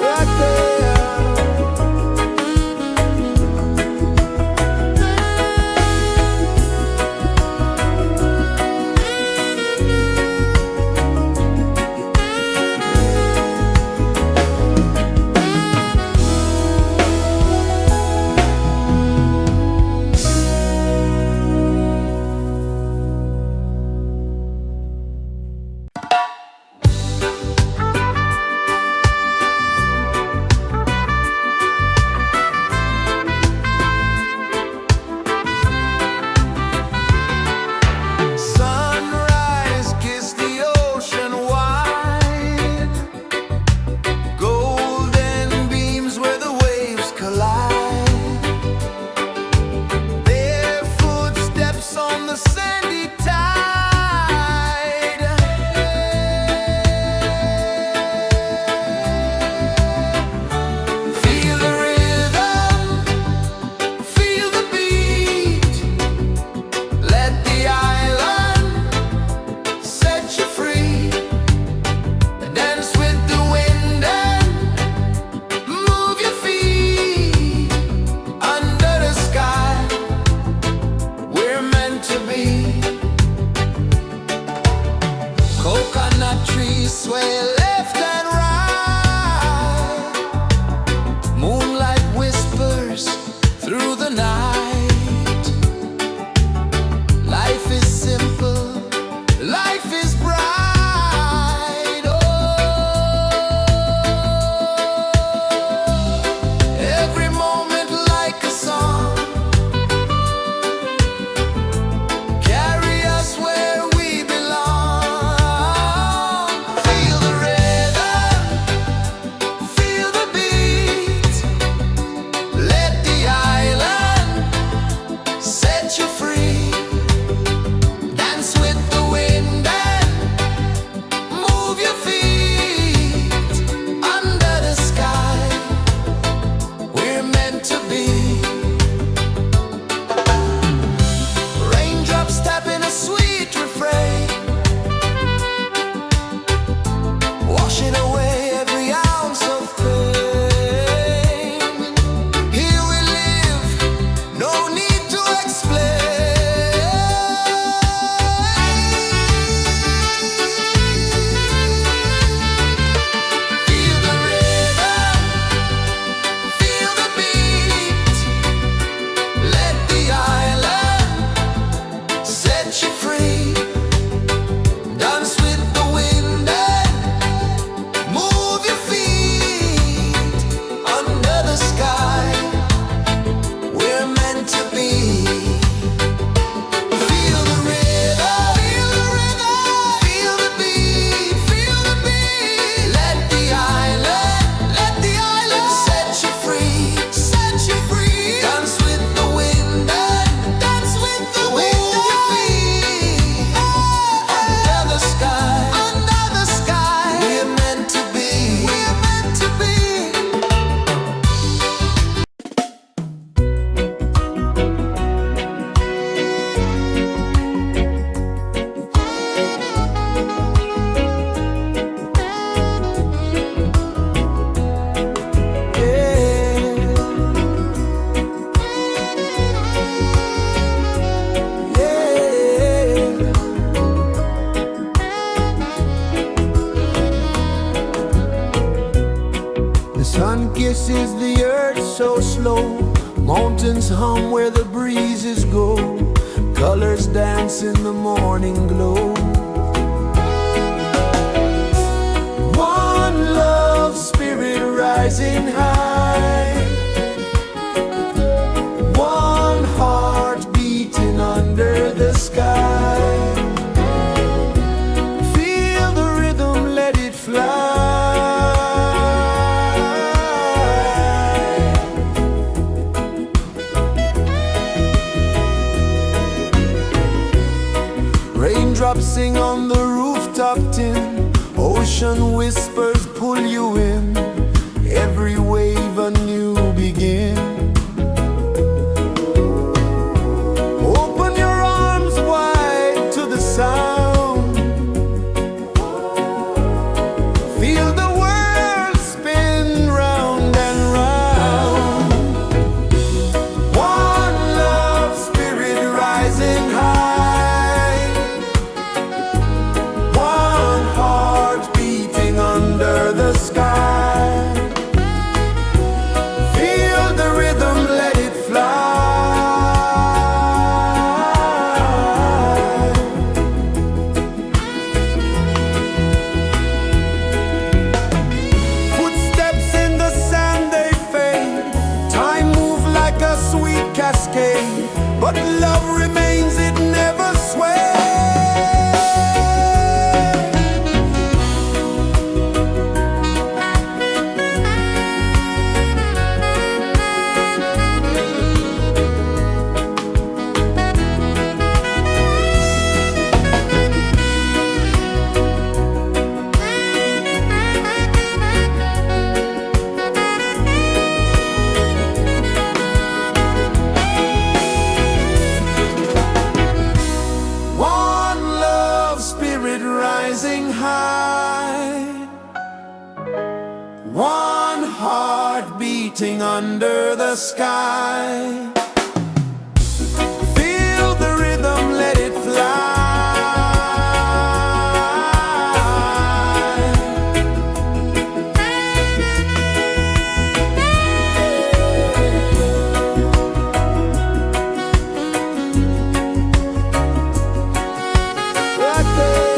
Right there. sun kisses the earth so slow. Mountains hum where the breezes go. Colors dance in the morning glow. One love spirit rising high. One heart beating under the sky. Feel the rhythm, let it fly. Raindrops sing on the rooftop tin. Ocean whispers pull you in. Every wave a new begin. Open your arms wide to the sound. Feel the world spin round and round. One love spirit rising high. One heart beating under the sky. Feel the rhythm, let it fly. Footsteps in the sand, they fade. Time moves like a sweet cascade, but love remains, it never sways. One love spirit rising high. One heart beating under the sky. Feel the rhythm, let it fly. Right there.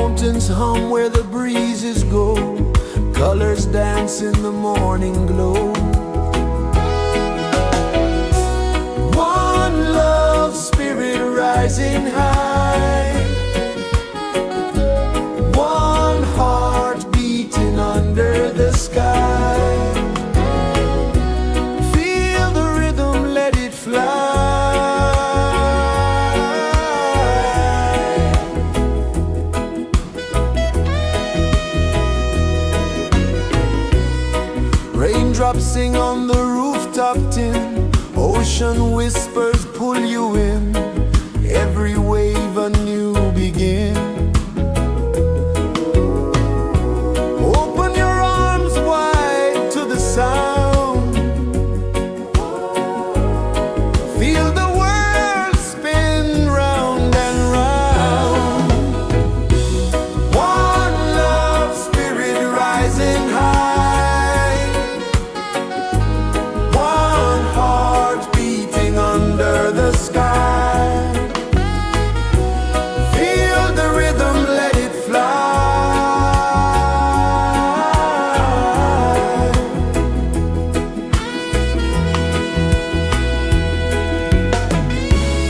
Mountains hum where the breezes go, colors dance in the morning glow. One love spirit rising high, one heart beating under the sky. Feel the rhythm, let it fly. Raindrops sing on the rooftop tin, ocean whispers pull you in, every wave a new begin. Open your arms wide to the sound, feel the world spin round and round. One love spirit rising high, one heart beating under the sky. Feel the rhythm, let it fly.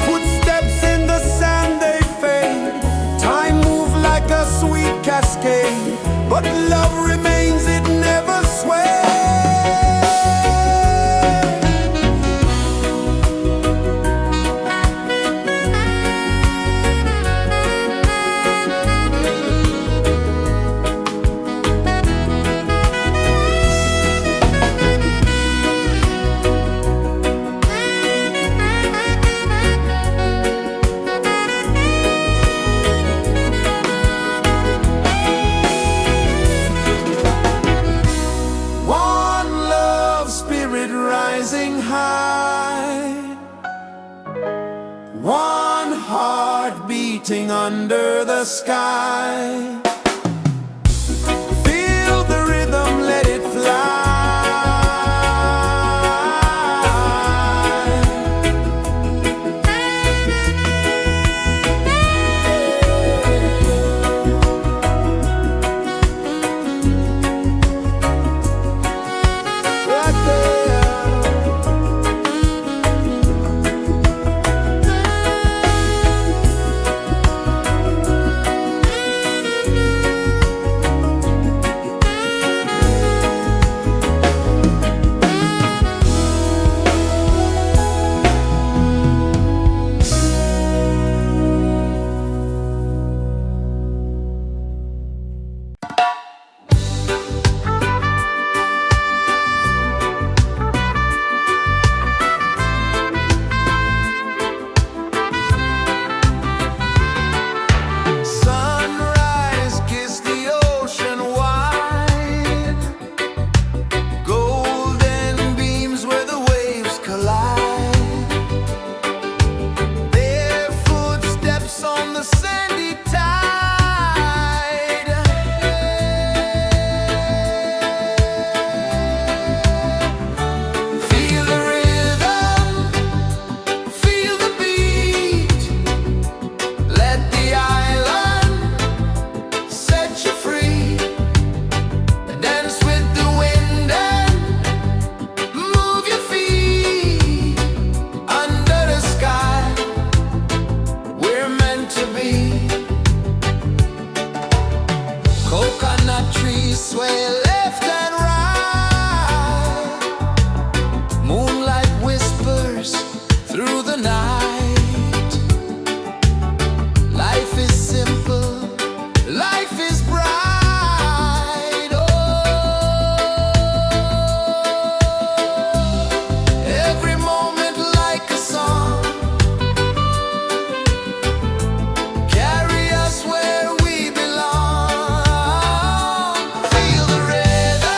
Footsteps in the sand, they fade. Time moves like a sweet cascade, but love remains, it never sways. One love spirit rising high, one heart beating under the sky. Feel the rhythm, let it fly. Right there. Sunrise, kiss the ocean wide, golden beams where the waves collide, their footsteps on the sandy tide. Feel the rhythm, feel the beat, let the island set you free. Dance with the wind and move your feet under the sky. We're meant to be. Coconut trees sway left and right, moonlight whispers through the night. Life is simple, life is bright. Oh, every moment like a song, carry us where we belong. Feel the rhythm,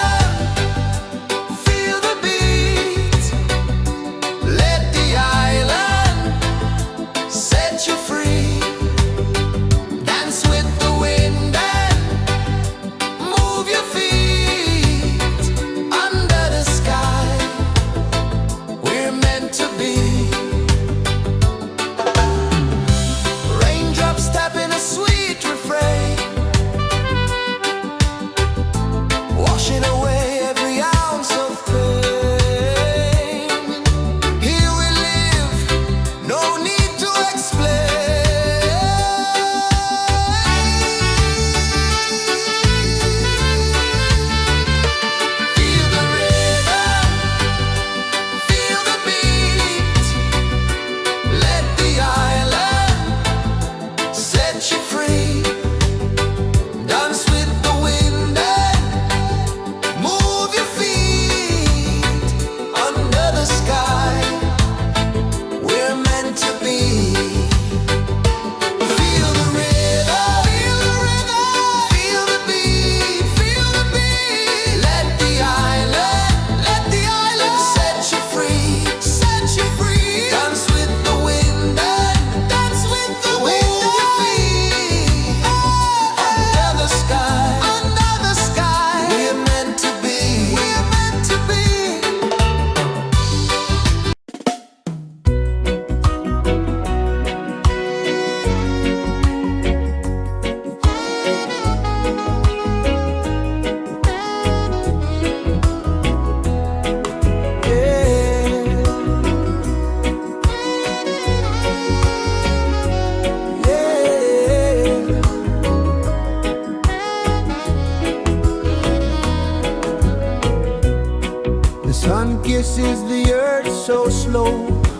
kisses the earth so slow.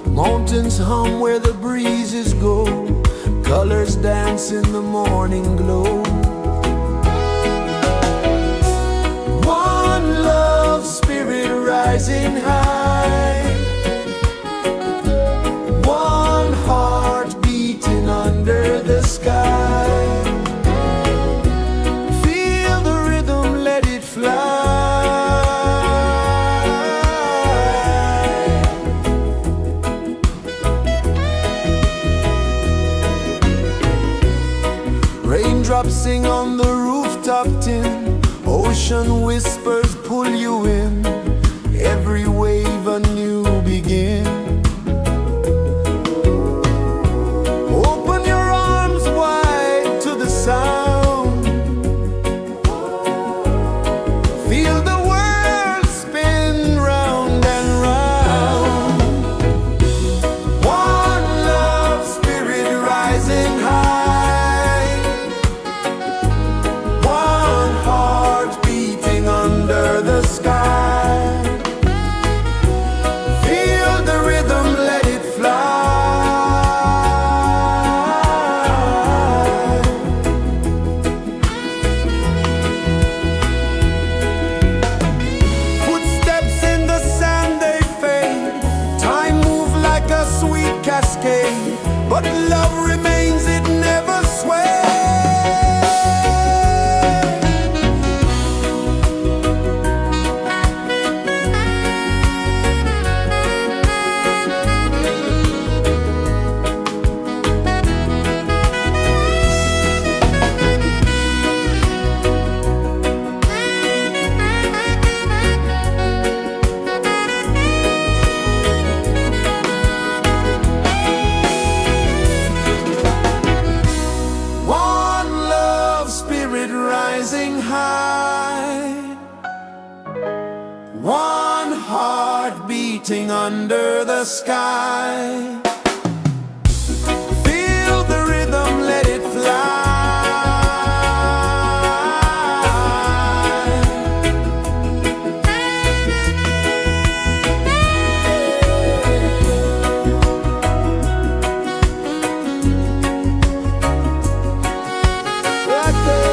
Mountains hum where the breezes go. Colors dance in the morning glow. One love spirit rising high. One heart beating under the sky. Feel the rhythm, let it fly. Raindrops sing on the rooftop tin. Ocean whispers pull you in. Every wave a new begin. Open your arms wide to the sound. Feel the world spin round and round. One love spirit rising high. One heart beating under the sky. Feel the rhythm, let it fly. Footsteps in the sand, they fade. Time moves like a sweet cascade, but love remains, it never sways. One love spirit rising high. One heart beating under the sky. Feel the rhythm, let it fly. Right there.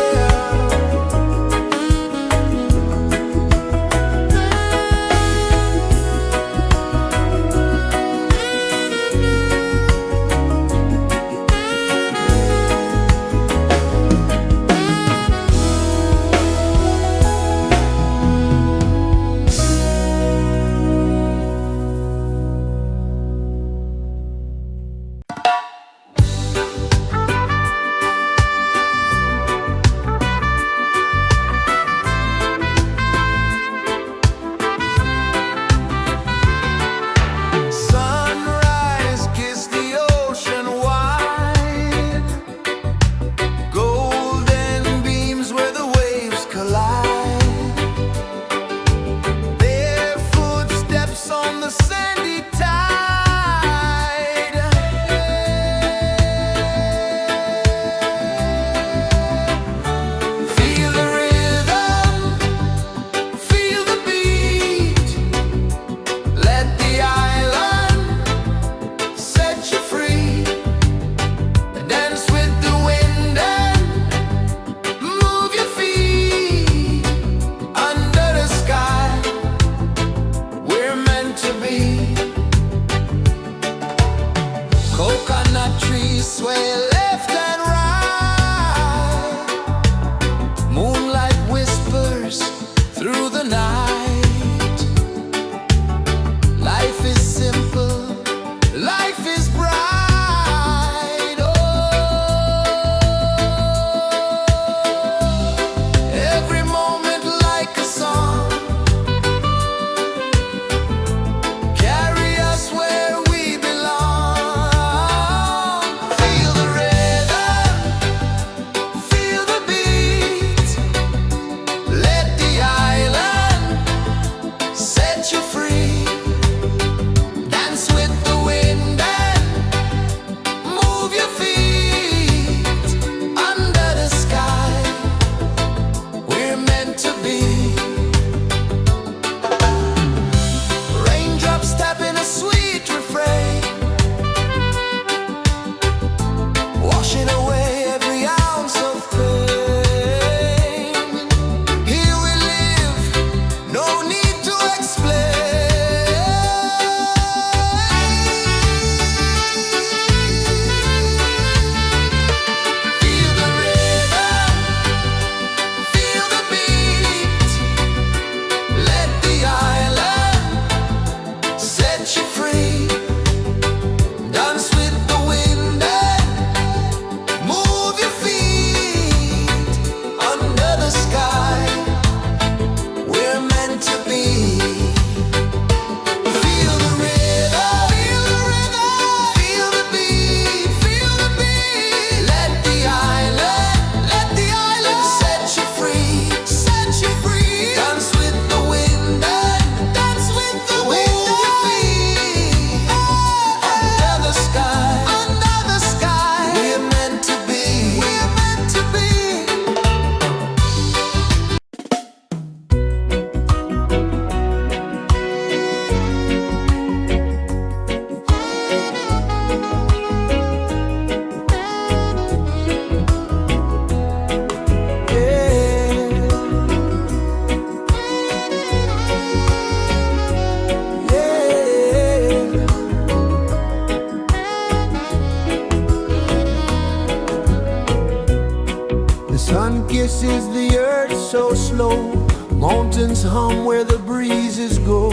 the earth so slow. Mountains hum where the breezes go.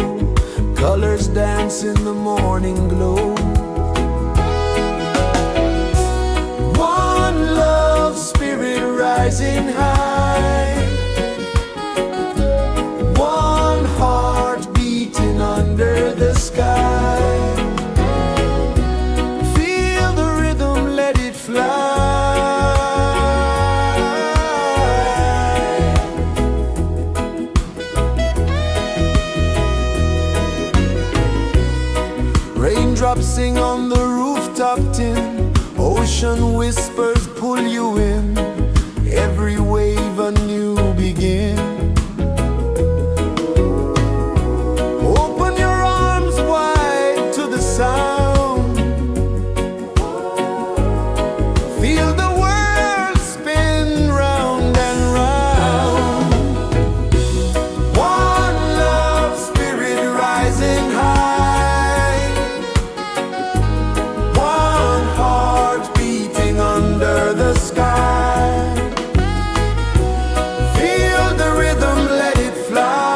Colors dance in the morning glow. One love spirit rising high. One heart beating under the sky. Feel the rhythm, let it fly. Raindrops sing on the rooftop tin. Ocean whispers pull you in. Every wave a new begin. Open your arms wide to the sound. Feel the world spin round and round. One love spirit rising high. One heart beating under the sky. Feel the rhythm, let it fly.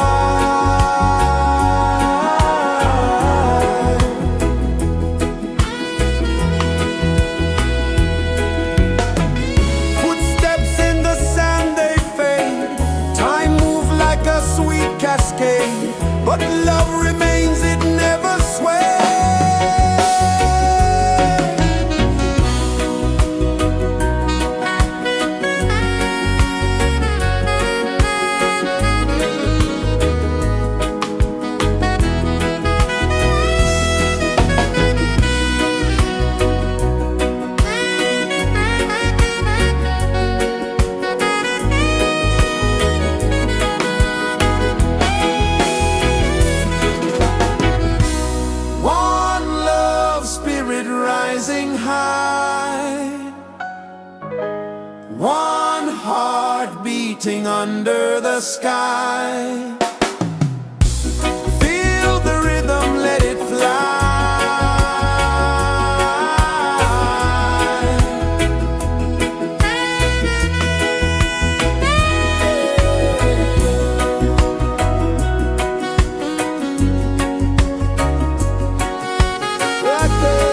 Footsteps in the sand, they fade. Time moves like a sweet cascade, but love remains, it never sways. Rising high, one heart beating under the sky. Feel the rhythm, let it fly. Right there.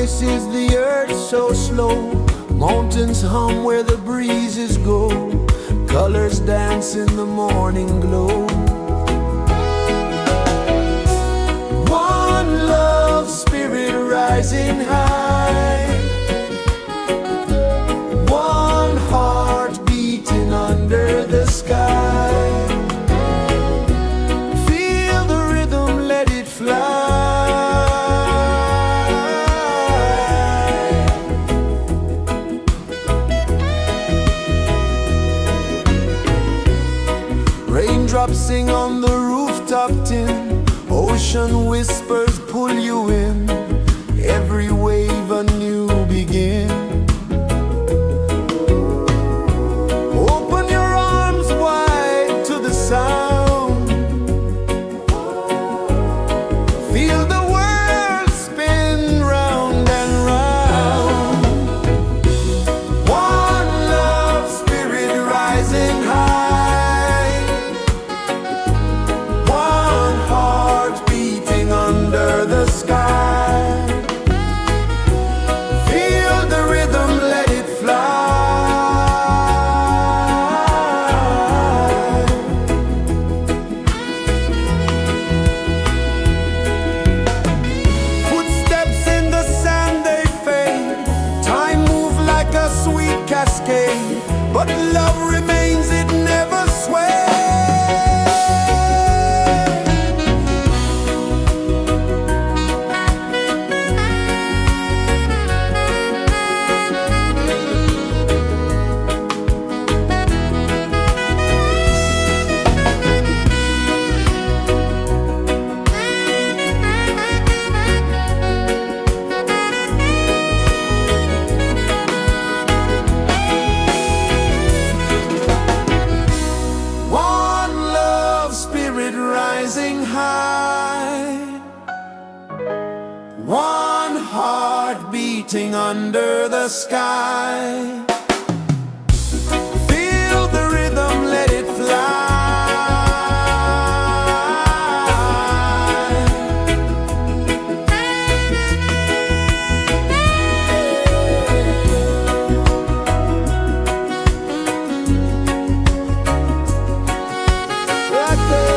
kisses the earth so slow. Mountains hum where the breezes go. Colors dance in the morning glow. One love spirit rising high. One heart beating under the sky. Feel the rhythm, let it fly. Raindrops sing on the rooftop tin. Ocean whispers pull you in. Every wave a new begin. Open your arms wide to the sound. Feel the world spin round and round. One love spirit rising high. One heart beating under the sky. Feel the rhythm, let it fly. Footsteps in the sand, they fade. Time moves like a sweet cascade, but love remains, it never sways. One love spirit rising high. One heart beating under the sky. Feel the rhythm, let it fly. Right there.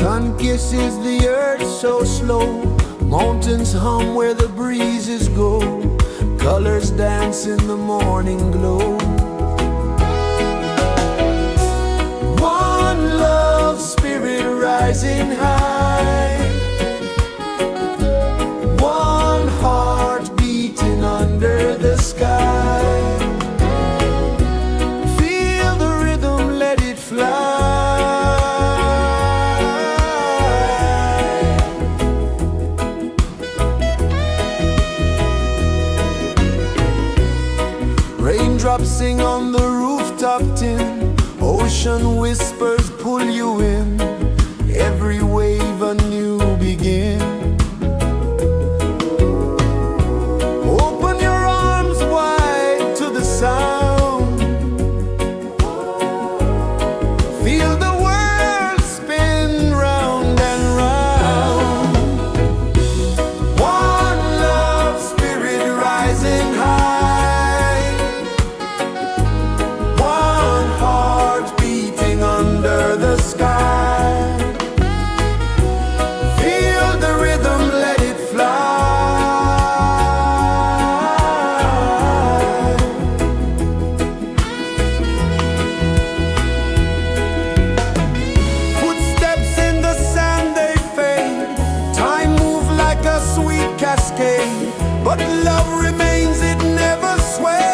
sun kisses the earth so slow. Mountains hum where the breezes go. Colors dance in the morning glow. One love spirit rising high. One heart beating under the sky. Feel the rhythm, let it fly. Raindrops sing on the rooftop tin. Ocean whispers pull you in. Every wave a new begin. Open your arms wide to the sound. Feel the world spin round and round. One love spirit rising high. One heart beating under the sky. Feel the rhythm, let it fly. Footsteps in the sand, they fade. Time moves like a sweet cascade, but love remains, it never sways.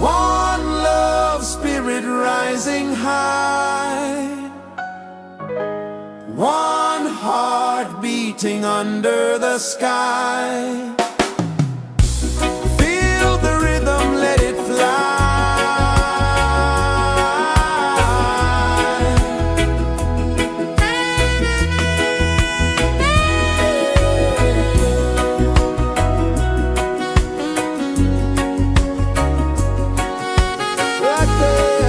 One love spirit rising high. One heart beating under the sky. Feel the rhythm, let it fly. Right there.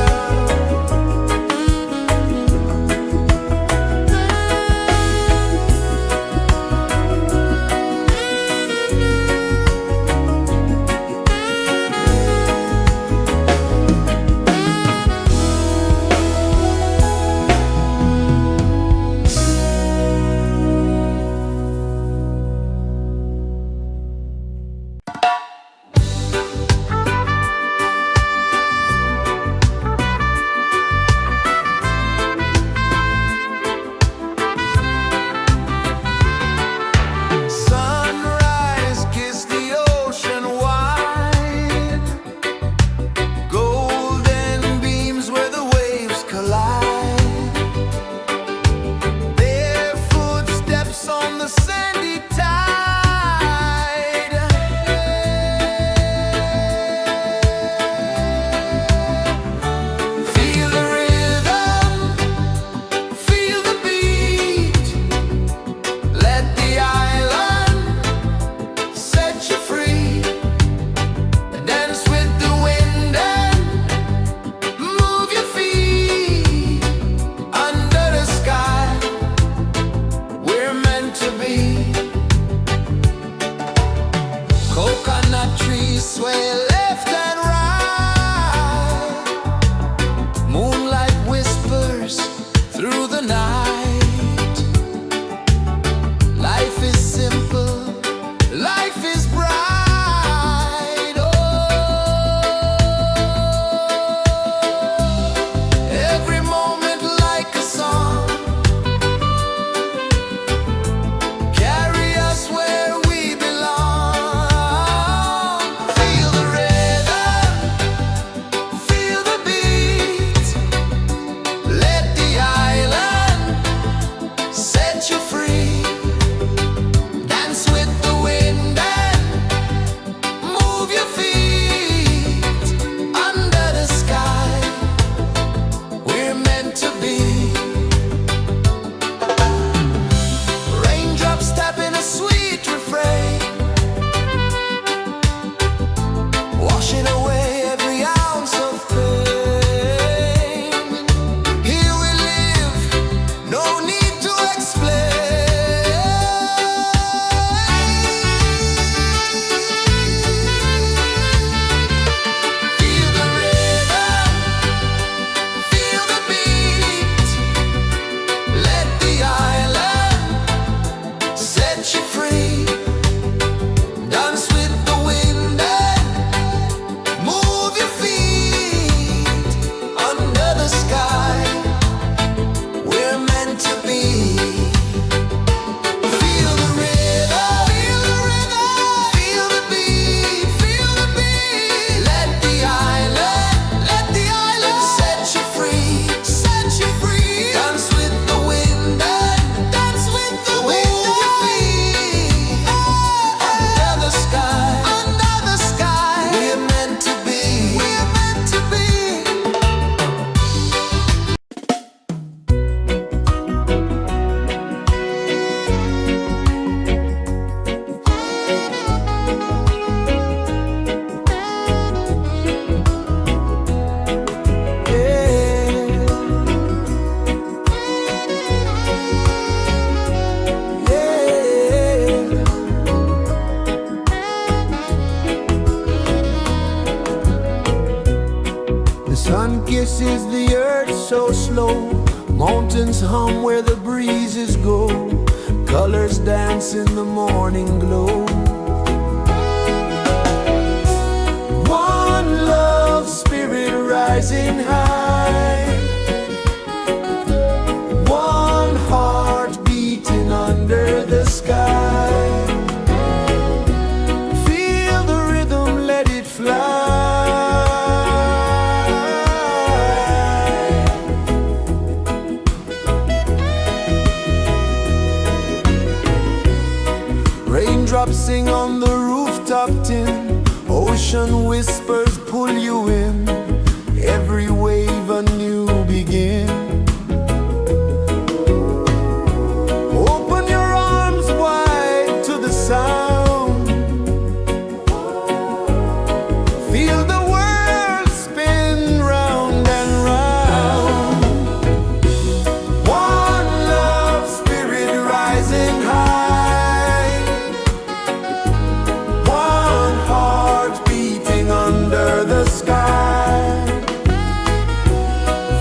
kisses the earth so slow. Mountains hum where the breezes go. Colors dance in the morning glow. One love spirit rising high. One heart beating under the sky. Feel the rhythm, let it fly. Raindrops sing on the rooftop tin. Ocean whispers pull you in. Every wave a new begin. Open your arms wide to the sound. Feel the world spin round and round. One love spirit rising high. One heart beating under the sky.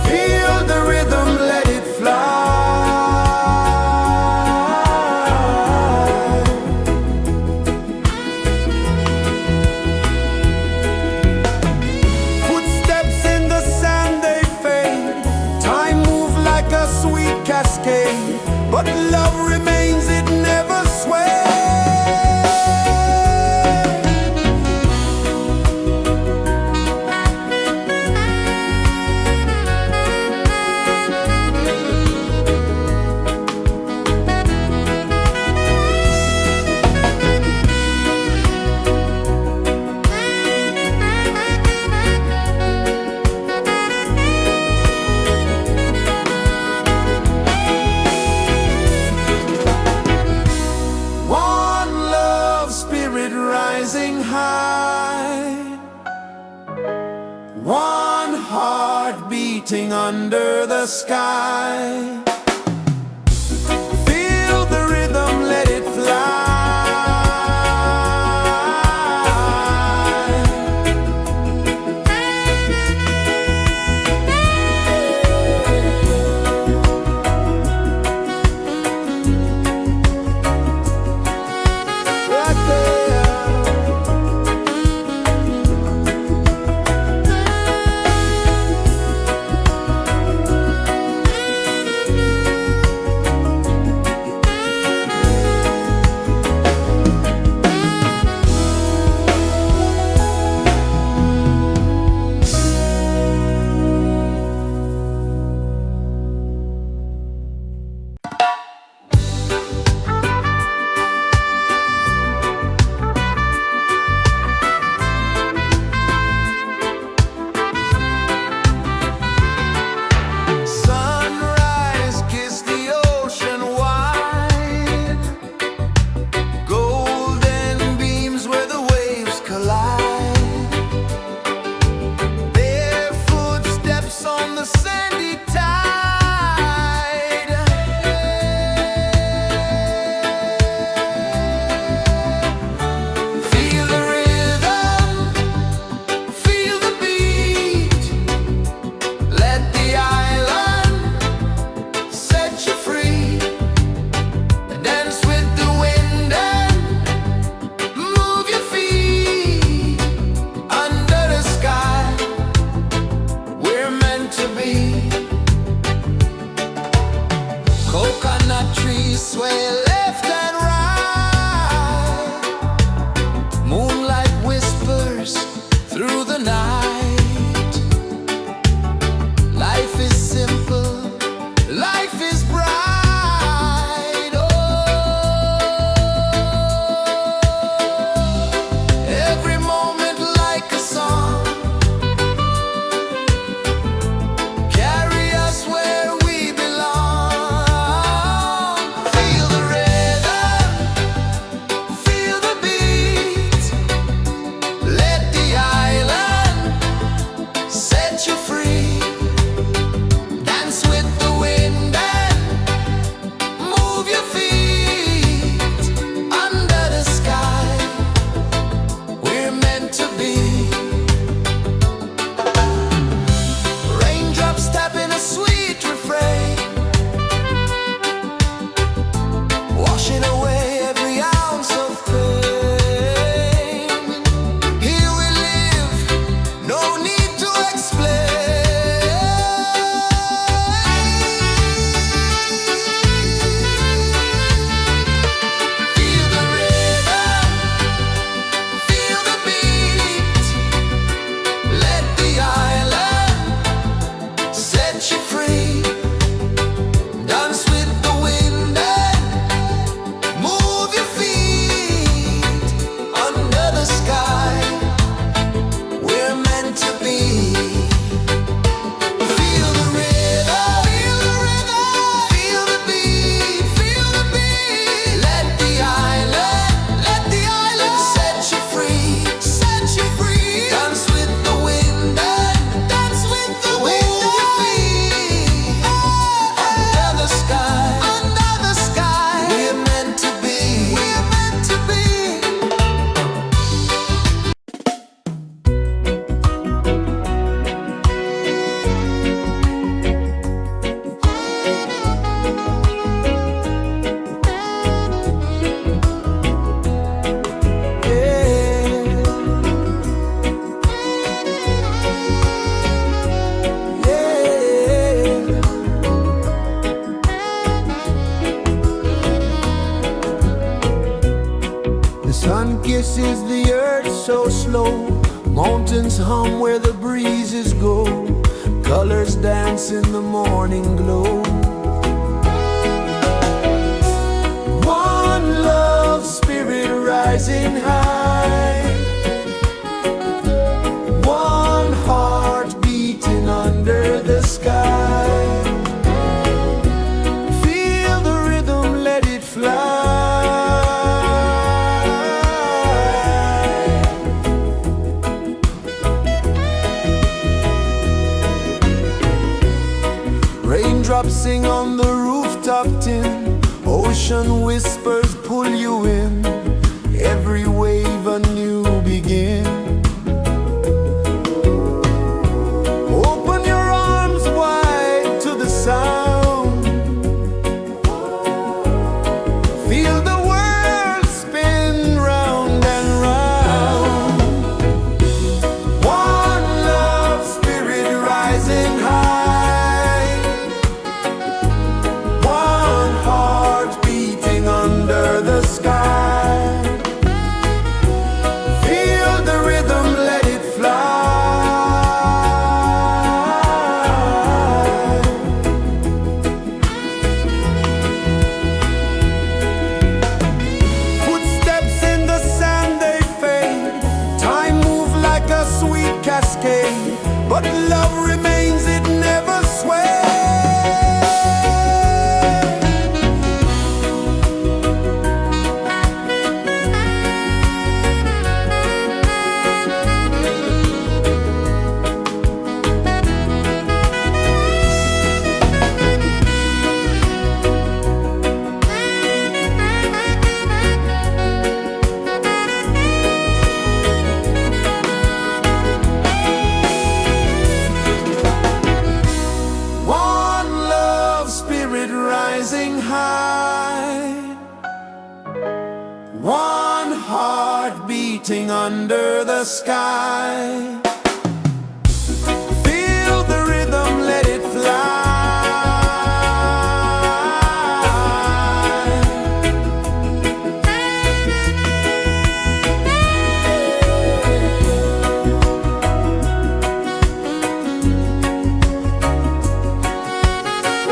Feel the rhythm, let it fly. Footsteps in the sand, they fade. Time moves like a sweet cascade, but love remains, it never sways. One love spirit rising high. One heart beating under the sky. Feel the rhythm, let it fly. Right there. Sunrise, kiss the ocean wide. Golden beams where the waves collide. Their footsteps on the sandy tide. Feel the rhythm, feel the beat. Let the island set you free. Dance with the wind and move your feet. Under the sky, we're meant to be. Coconut trees sway left and right. Moonlight whispers through the night. Life is simple, life is bright. Oh, every moment like a song. Carry us where we belong. Feel the rhythm, sun kisses the earth so slow. Mountains hum where the breezes go. Colors dance in the morning glow. One love spirit rising high. One heart beating under the sky. Feel the rhythm, let it fly. Raindrops sing on the rooftop tin. Ocean whispers pull you in. Every wave a new begin. Open your arms wide to the sound. Feel the world spin round and round. One love spirit rising high. One heart beating under the sky. Feel the rhythm, let it fly. Footsteps in the sand, they fade. Time moves like a sweet cascade, but love remains, it never sways. One love spirit rising high. One heart beating under the sky. Feel the rhythm, let it fly.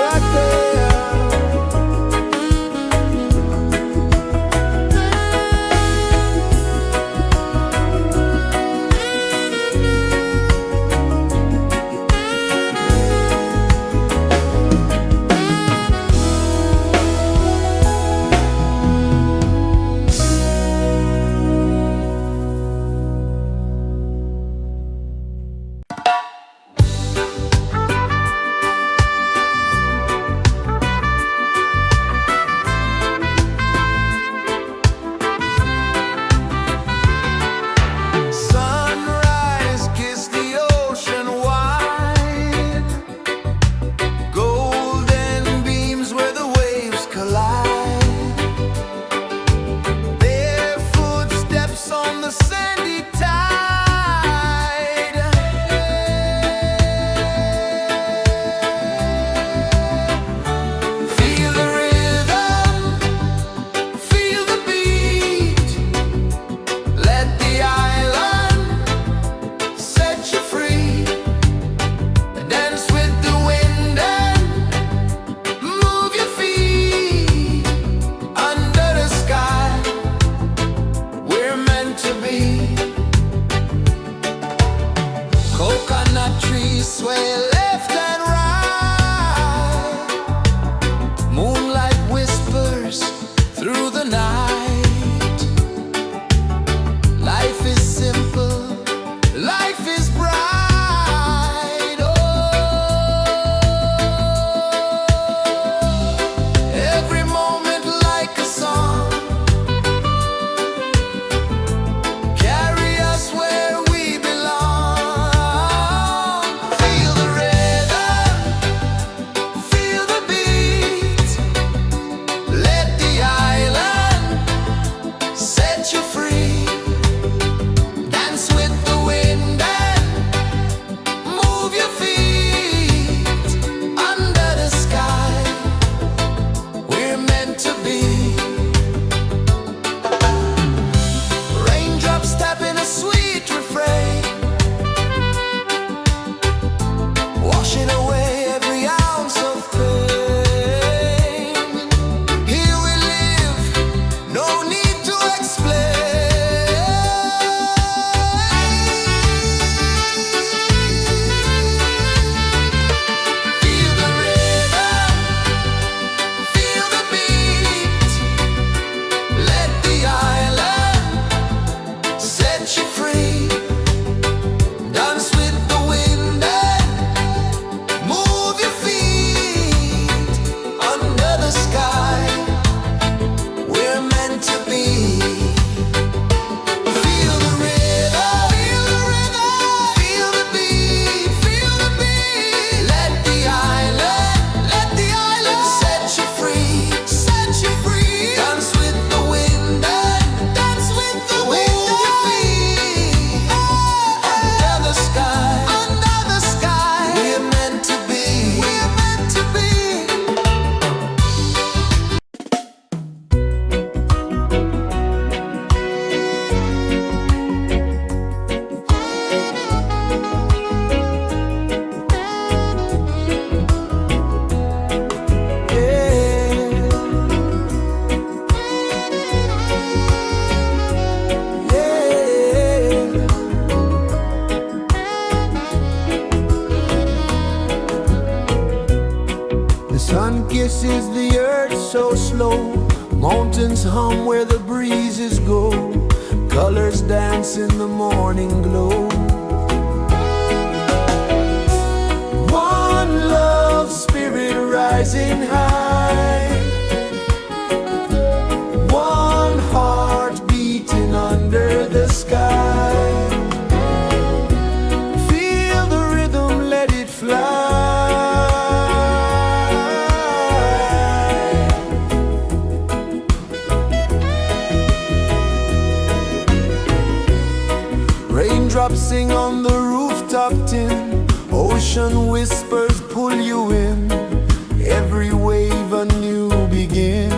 Right there. the earth so slow. Mountains hum where the breezes go. Colors dance in the morning glow. One love spirit rising high. One heart beating under the sky. Feel the rhythm, let it fly. Raindrops sing on the rooftop tin. Ocean whispers pull you in. Every wave a new begin.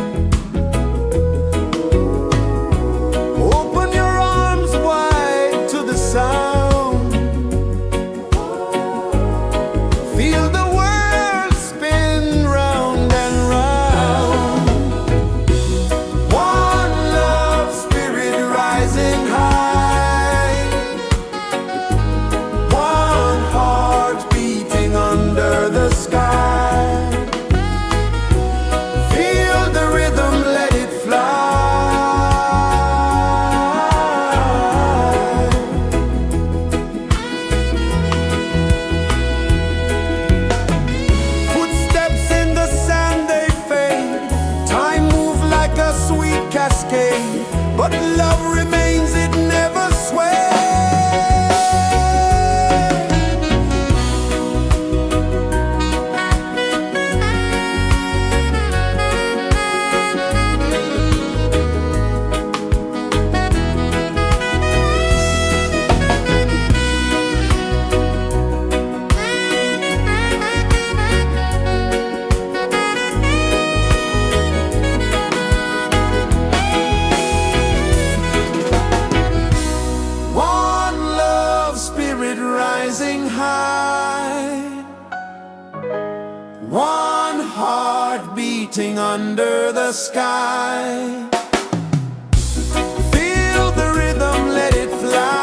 Open your arms wide to the sound. Feel the world spin round and round. One love spirit rising high. One heart beating under the sky. Feel the rhythm, let it fly. Footsteps in the sand, they fade. Time moves like a sweet cascade, but love remains, it never sways. Rising high, one heart beating under the sky. Feel the rhythm, let it fly.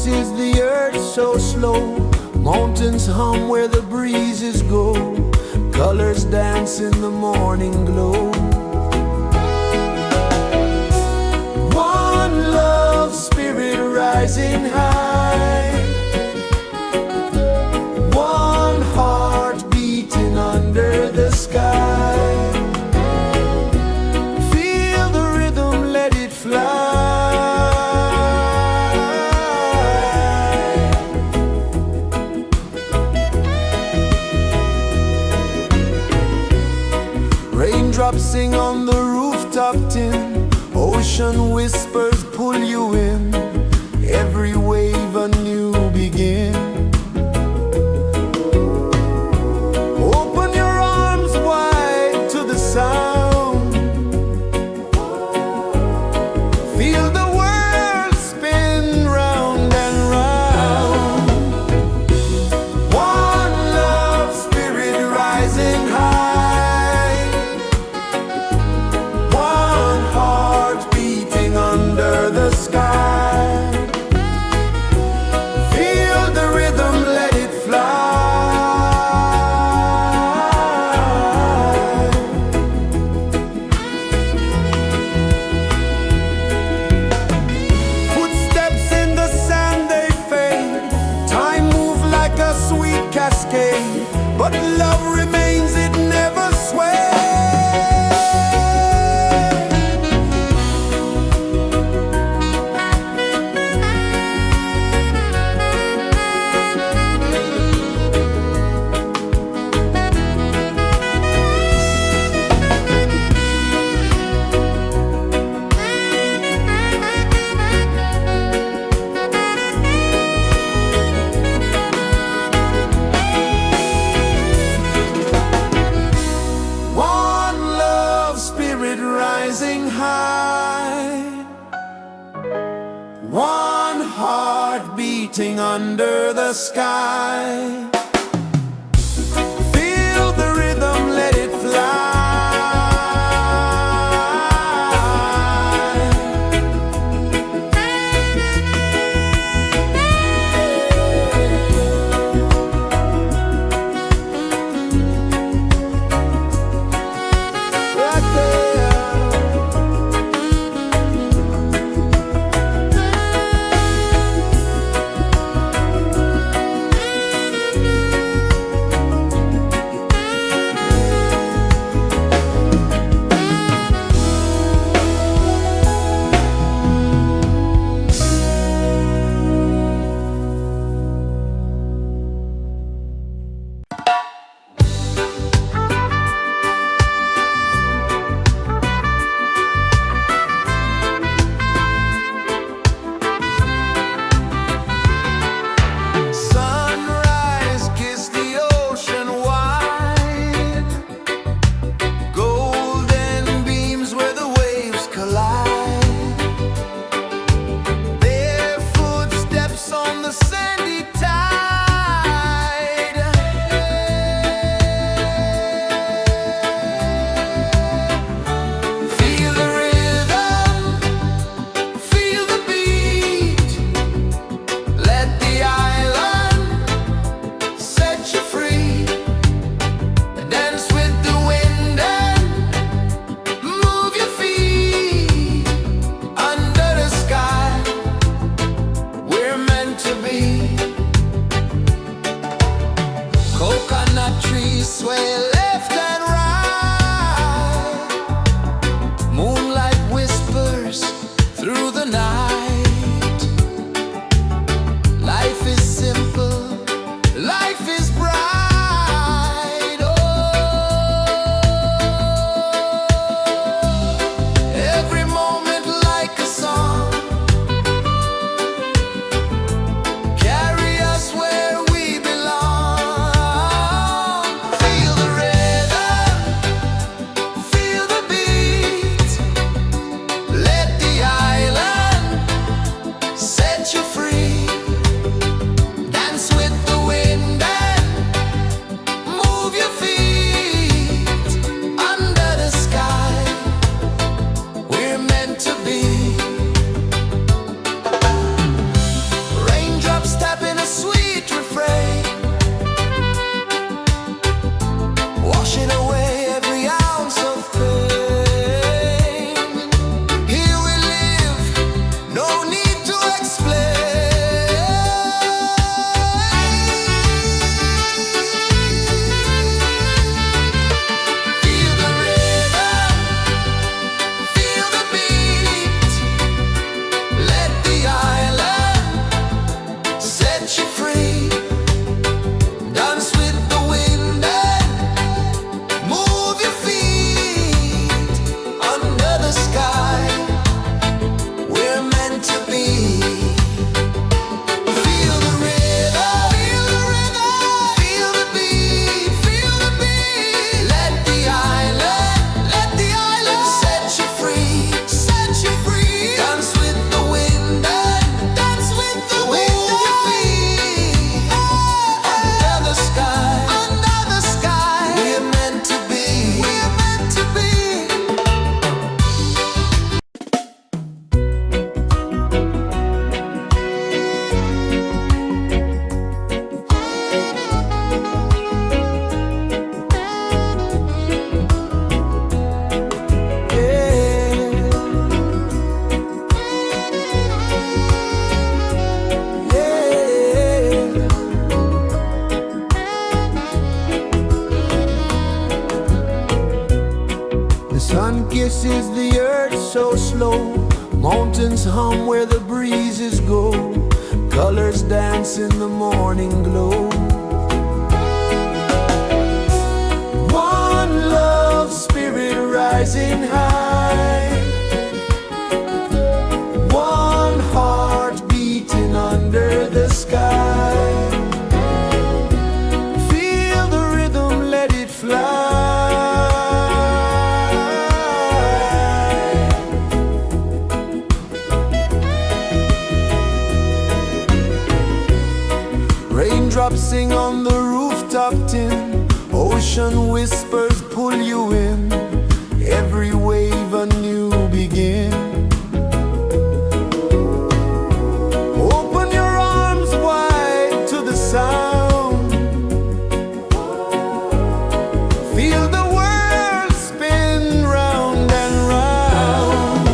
kisses the earth so slow. Mountains hum where the breezes go. Colors dance in the morning glow. One love spirit rising high. One heart beating under the sky. Feel the rhythm, let it fly. Raindrops sing on the rooftop tin. Ocean whispers pull you in. Every wave a new begin. Open your arms wide to the sound. Feel the world spin round and round. One love spirit rising high. One heart beating under the sky. Feel the rhythm, let it fly. Footsteps in the sand, they fade. Time moves like a sweet cascade, but love remains, it never sways. One love spirit rising high. One heart beating under the sky. Feel the rhythm, let it fly. Right there. sun kisses the earth so slow. Mountains hum where the breezes go. Colors dance in the morning glow. One love spirit rising high. One heart beating under the sky. Feel the rhythm, let it fly. Raindrops sing on the rooftop tin. Ocean whispers pull you in. Every wave a new begin. Open your arms wide to the sound. Feel the world spin round and round.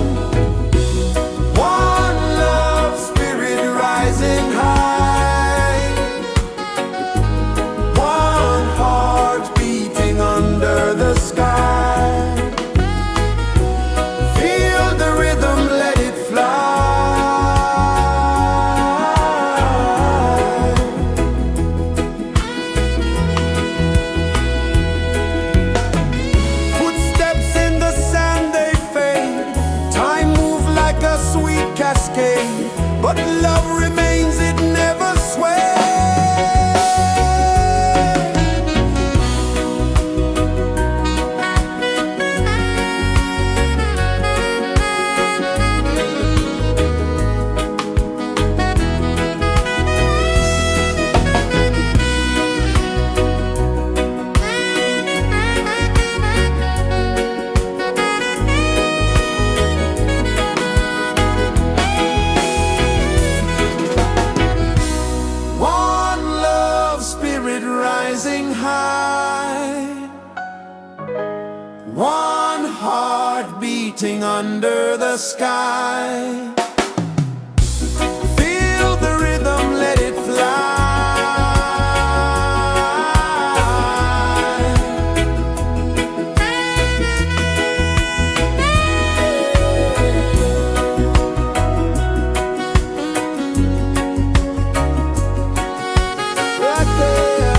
One love spirit rising high. One heart beating under the sky. Feel the rhythm, let it fly. Footsteps in the sand, they fade. Time moves like a sweet cascade, but love remains, it never sways. One love spirit rising high. One heart beating under the sky. Feel the rhythm, let it fly. Right there.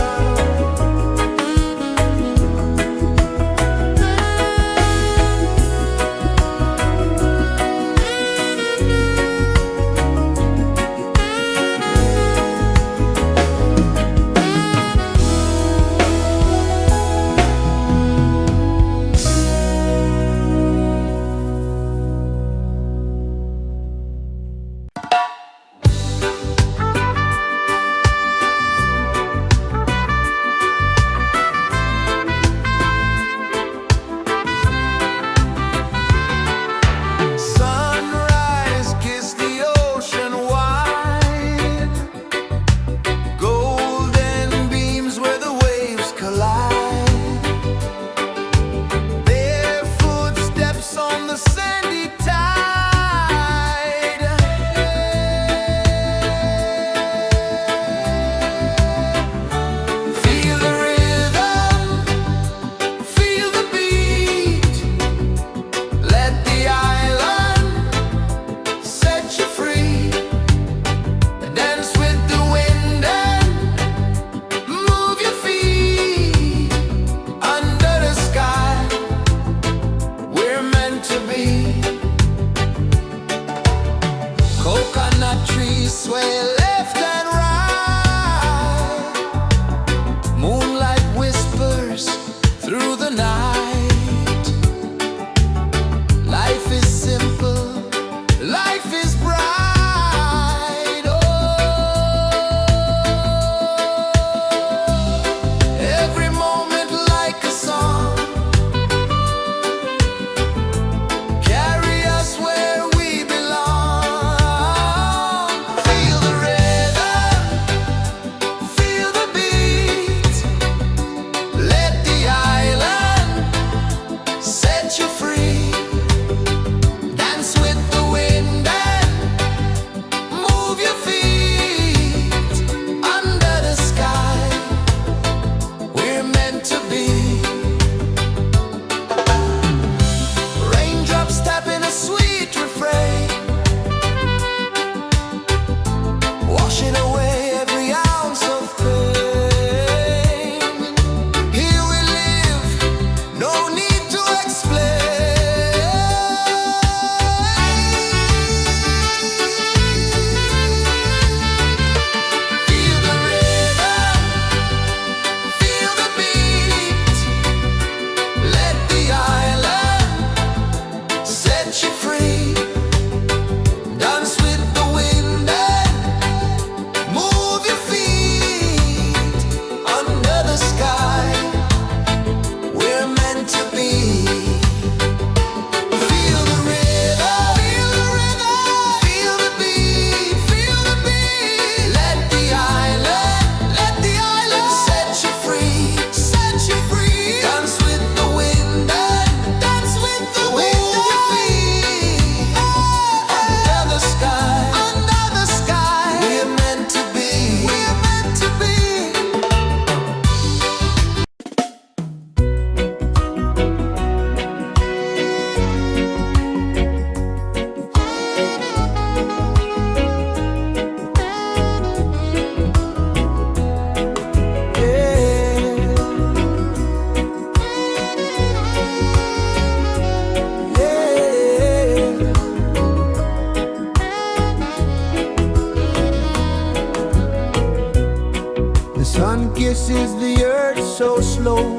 kisses the earth so slow.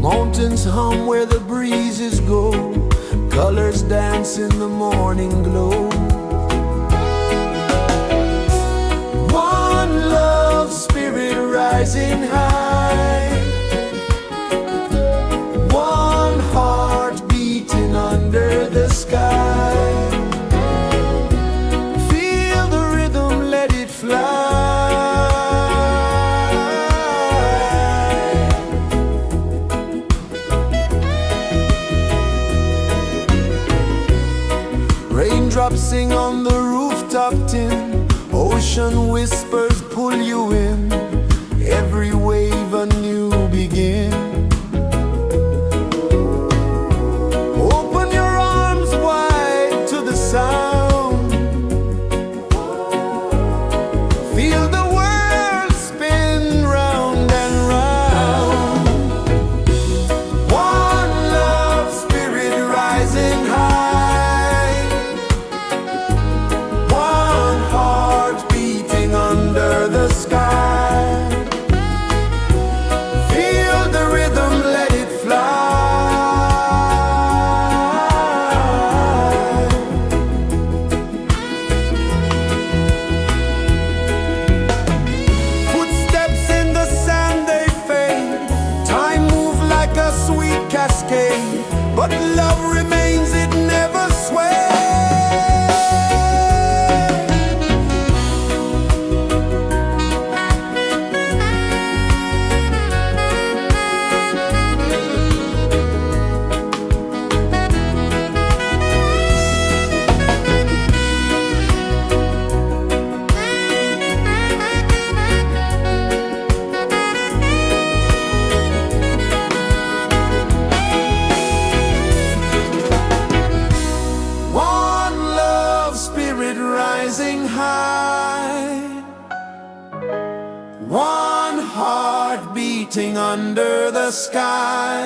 Mountains hum where the breezes go. Colors dance in the morning glow. One love spirit rising high. One heart beating under the sky. Feel the rhythm, let it fly. Raindrops sing on the rooftop tin. Ocean whispers pull you in. Every wave a new begin. Open your arms wide to the sound. Feel the world spin round and round. One love spirit rising high. One heart beating under the sky. Feel the rhythm, let it fly. Footsteps in the sand, they fade. Time moves like a sweet cascade, but love remains, it never sways. One love spirit rising high. One heart beating under the sky.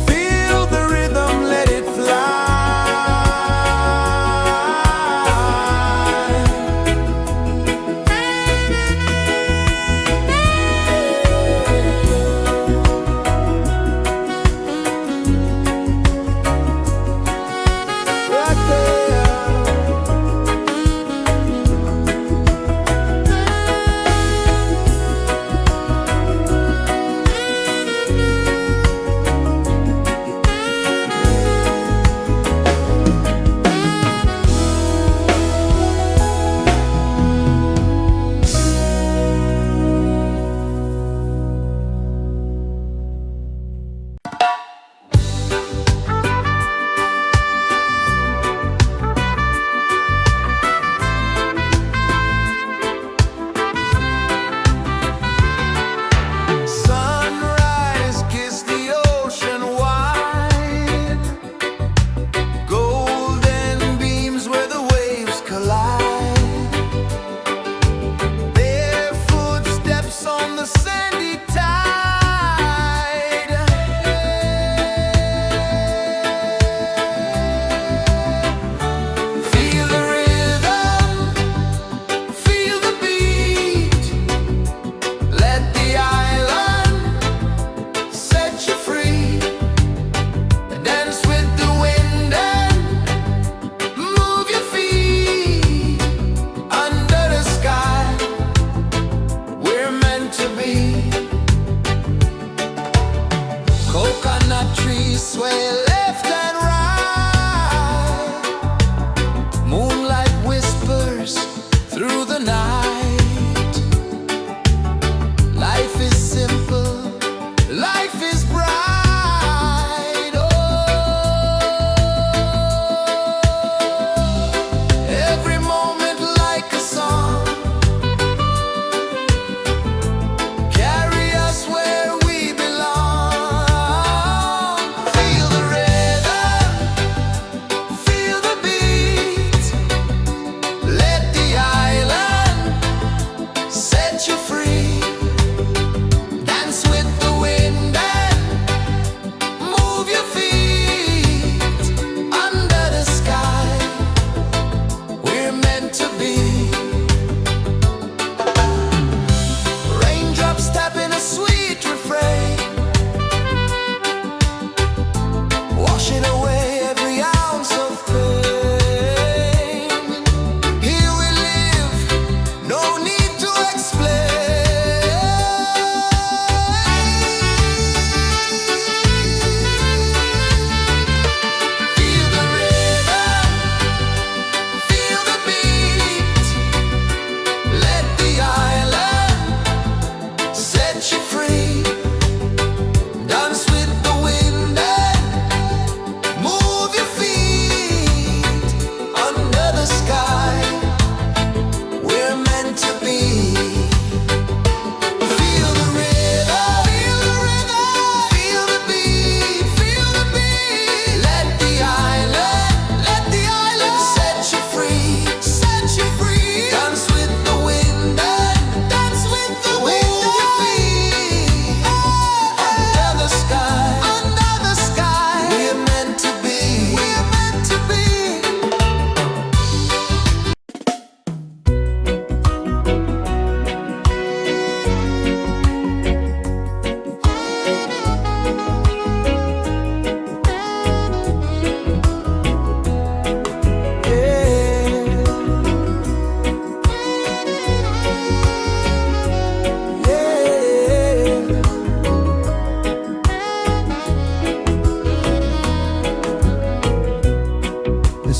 Feel the rhythm, let it fly. Right there. Sunrise, kiss the ocean wide. Golden beams where the waves collide. Their footsteps on the sandy tide. Feel the rhythm, feel the beat. Let the island set you free. Dance with the wind and move your feet. Under the sky, we're meant to be. Coconut trees sway left and right. Moonlight whispers through the night. Life is simple, life is bright. Oh, every moment like a song. Carry us where we belong. Feel the rhythm.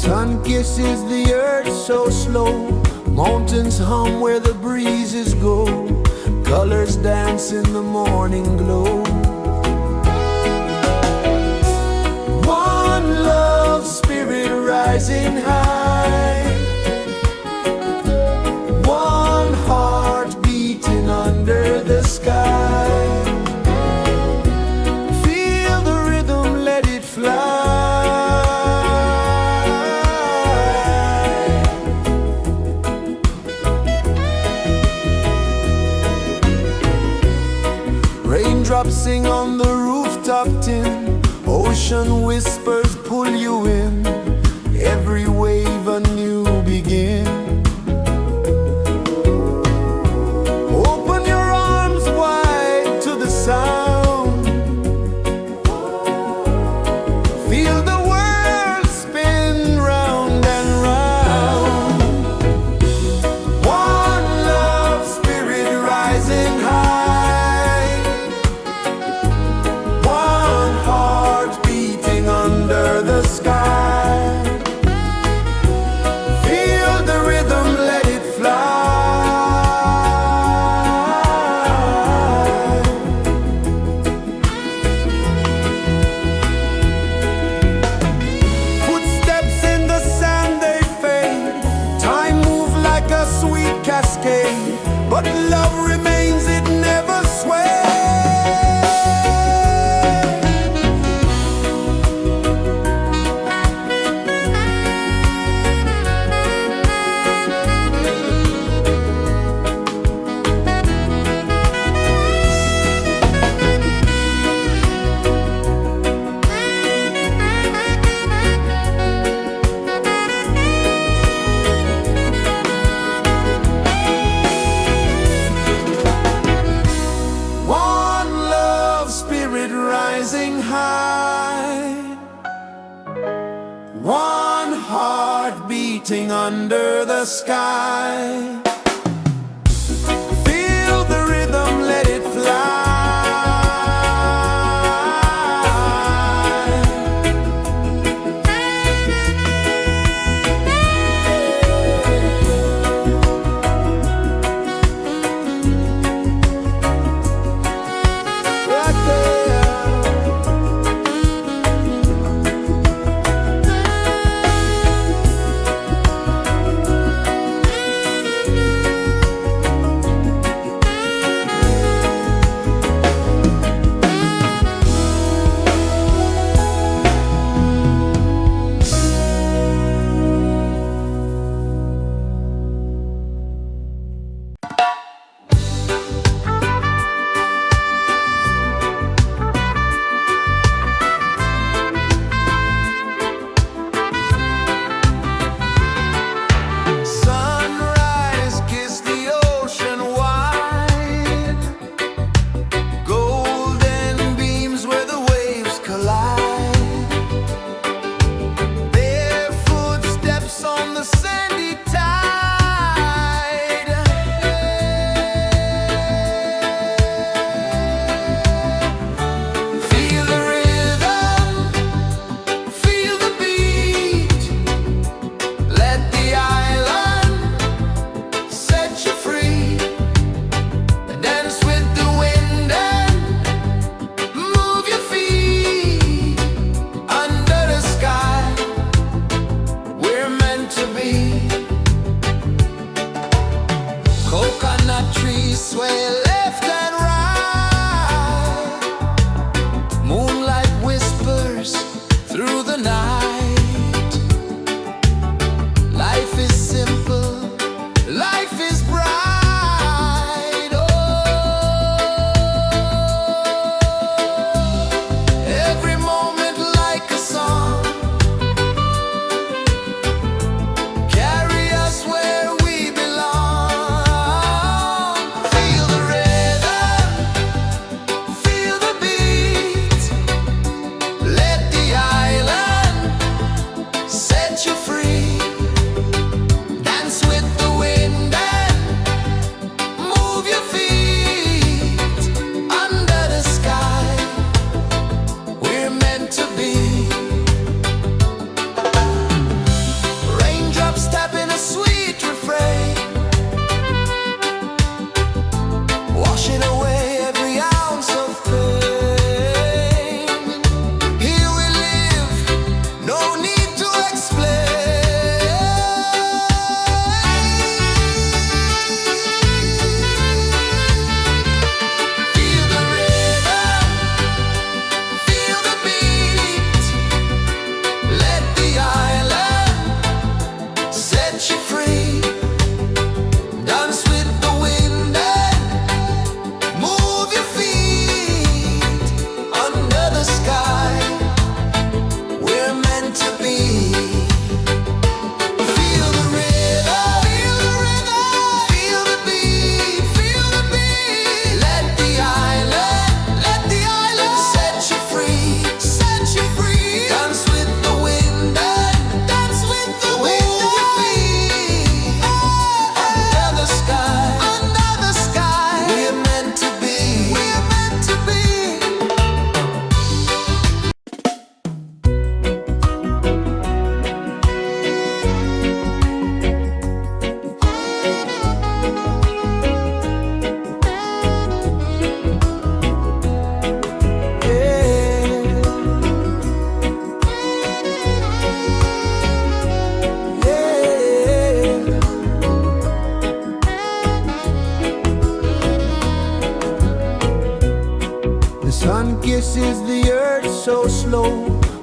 sun kisses the earth so slow. Mountains hum where the breezes go. Colors dance in the morning glow. One love spirit rising high. One heart beating under the sky. Feel the rhythm, let it fly. Raindrops sing on the rooftop tin. Ocean whispers pull you in. Every wave a new begin. Open your arms wide to the sound. Feel the world spin round and round. One love spirit rising high. One heart beating under the sky. Feel the rhythm, let it fly. Footsteps in the sand, they fade. Time moves like a sweet cascade, but love remains, it never sways. One love spirit rising high. One heart beating under the sky. Feel the rhythm, let it fly. Right there.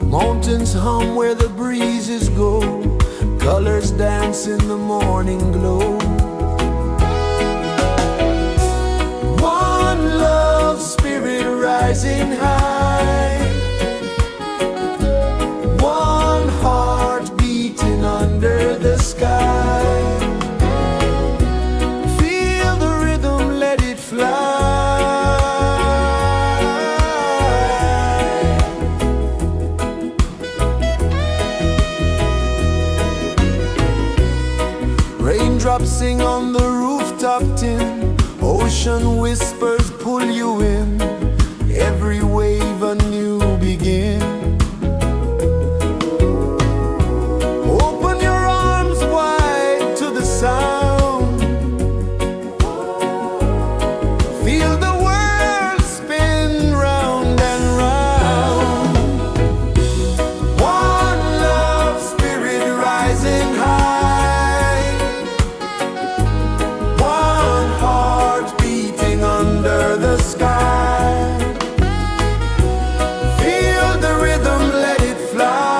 Mountains hum where the breezes go, colors dance in the morning glow. One love spirit rising high, one heart beating under the sky. Feel the rhythm, let it fly. Raindrops sing on the rooftop tin, ocean whispers pull you in, every wave a new begin. Open your arms wide to the sound, feel the world spin round and round. One love spirit rising high, one heart beating under the sky. Feel the rhythm, let it fly.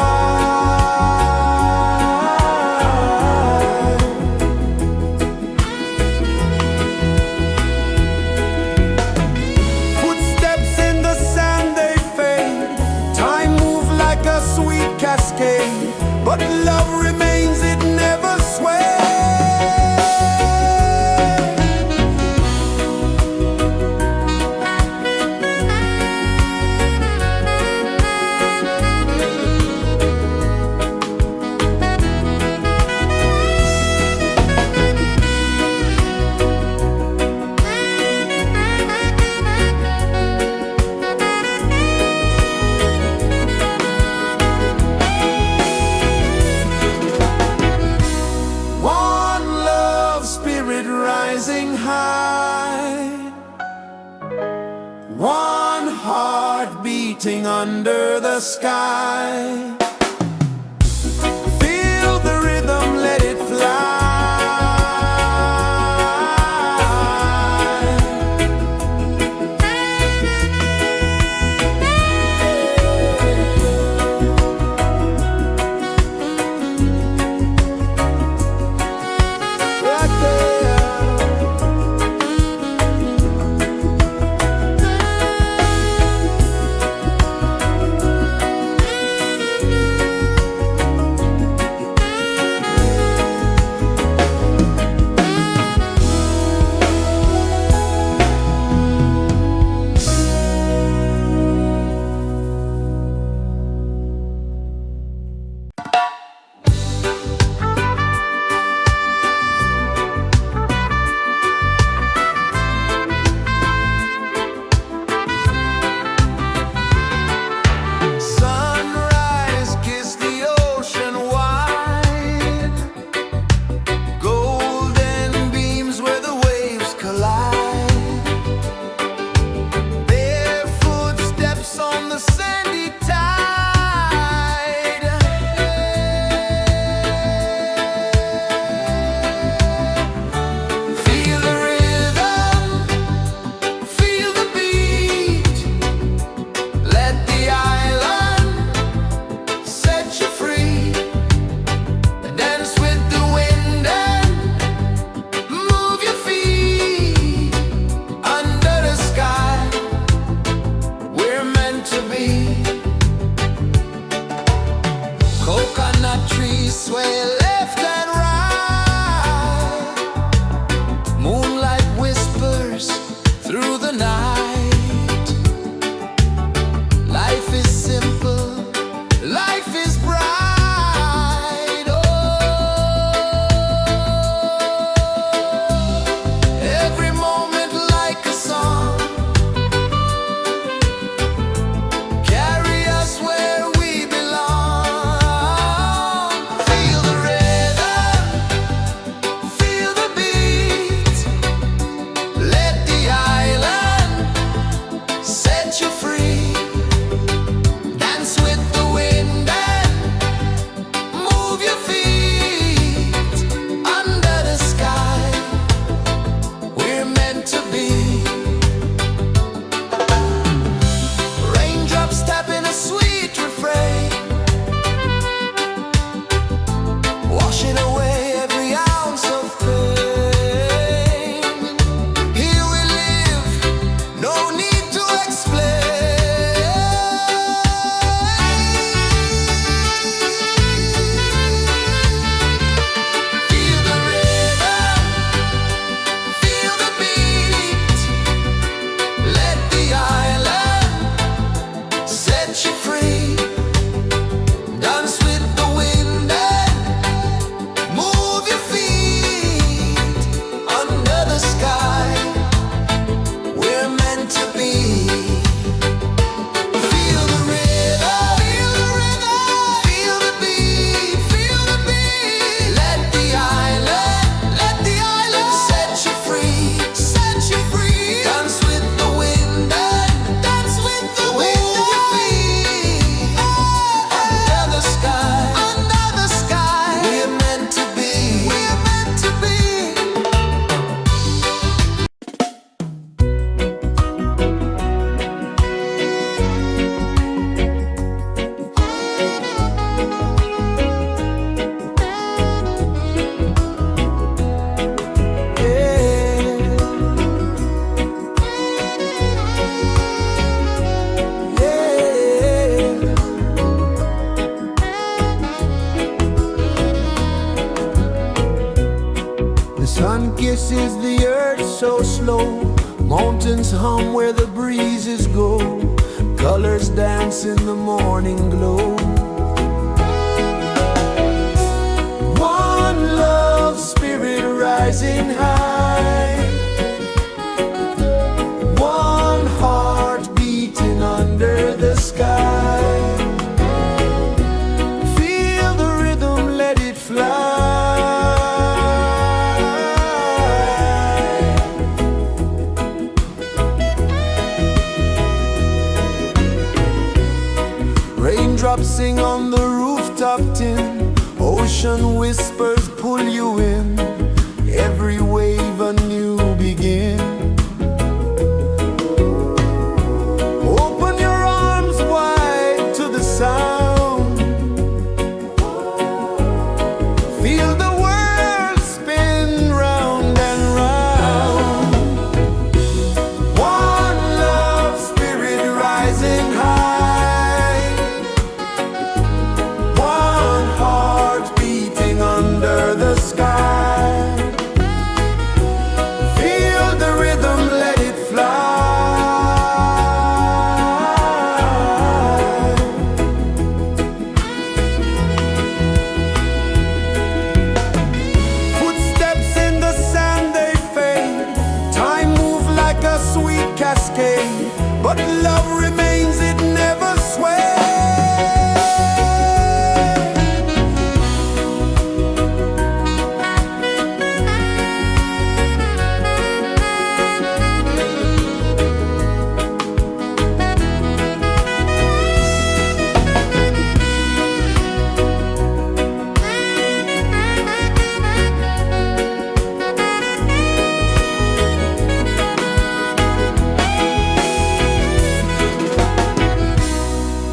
Footsteps in the sand, they fade. Time moves like a sweet cascade, but love remains, it never sways. One love spirit rising high, one heart beating under the sky. Feel the rhythm, let it fly. Right there. Sunrise, kiss the ocean wide, golden beams where the waves collide, barefoot steps on the sandy tide. Feel the rhythm, feel the beat, let the island set you free. Dance with the wind and move your feet under the sky. We're meant to be. Coconut trees sway left and right, moonlight whispers through the night. Life is simple, life is bright. Oh, every moment like a song, carry us where we belong. Feel the rhythm. kisses the earth so slow. Mountains hum where the breezes go. Colors dance in the morning glow. One love spirit rising high. One heart beating under the sky. Feel the rhythm, let it fly. Raindrops sing on the rooftop tin. Ocean whispers pull you in. Every wave a new begin. Open your arms wide to the sound. Feel the world spin round and round. One love spirit rising high. One heart beating under the sky. Feel the rhythm, let it fly. Footsteps in the sand, they fade. Time moves like a sweet cascade, but love remains, it never sways.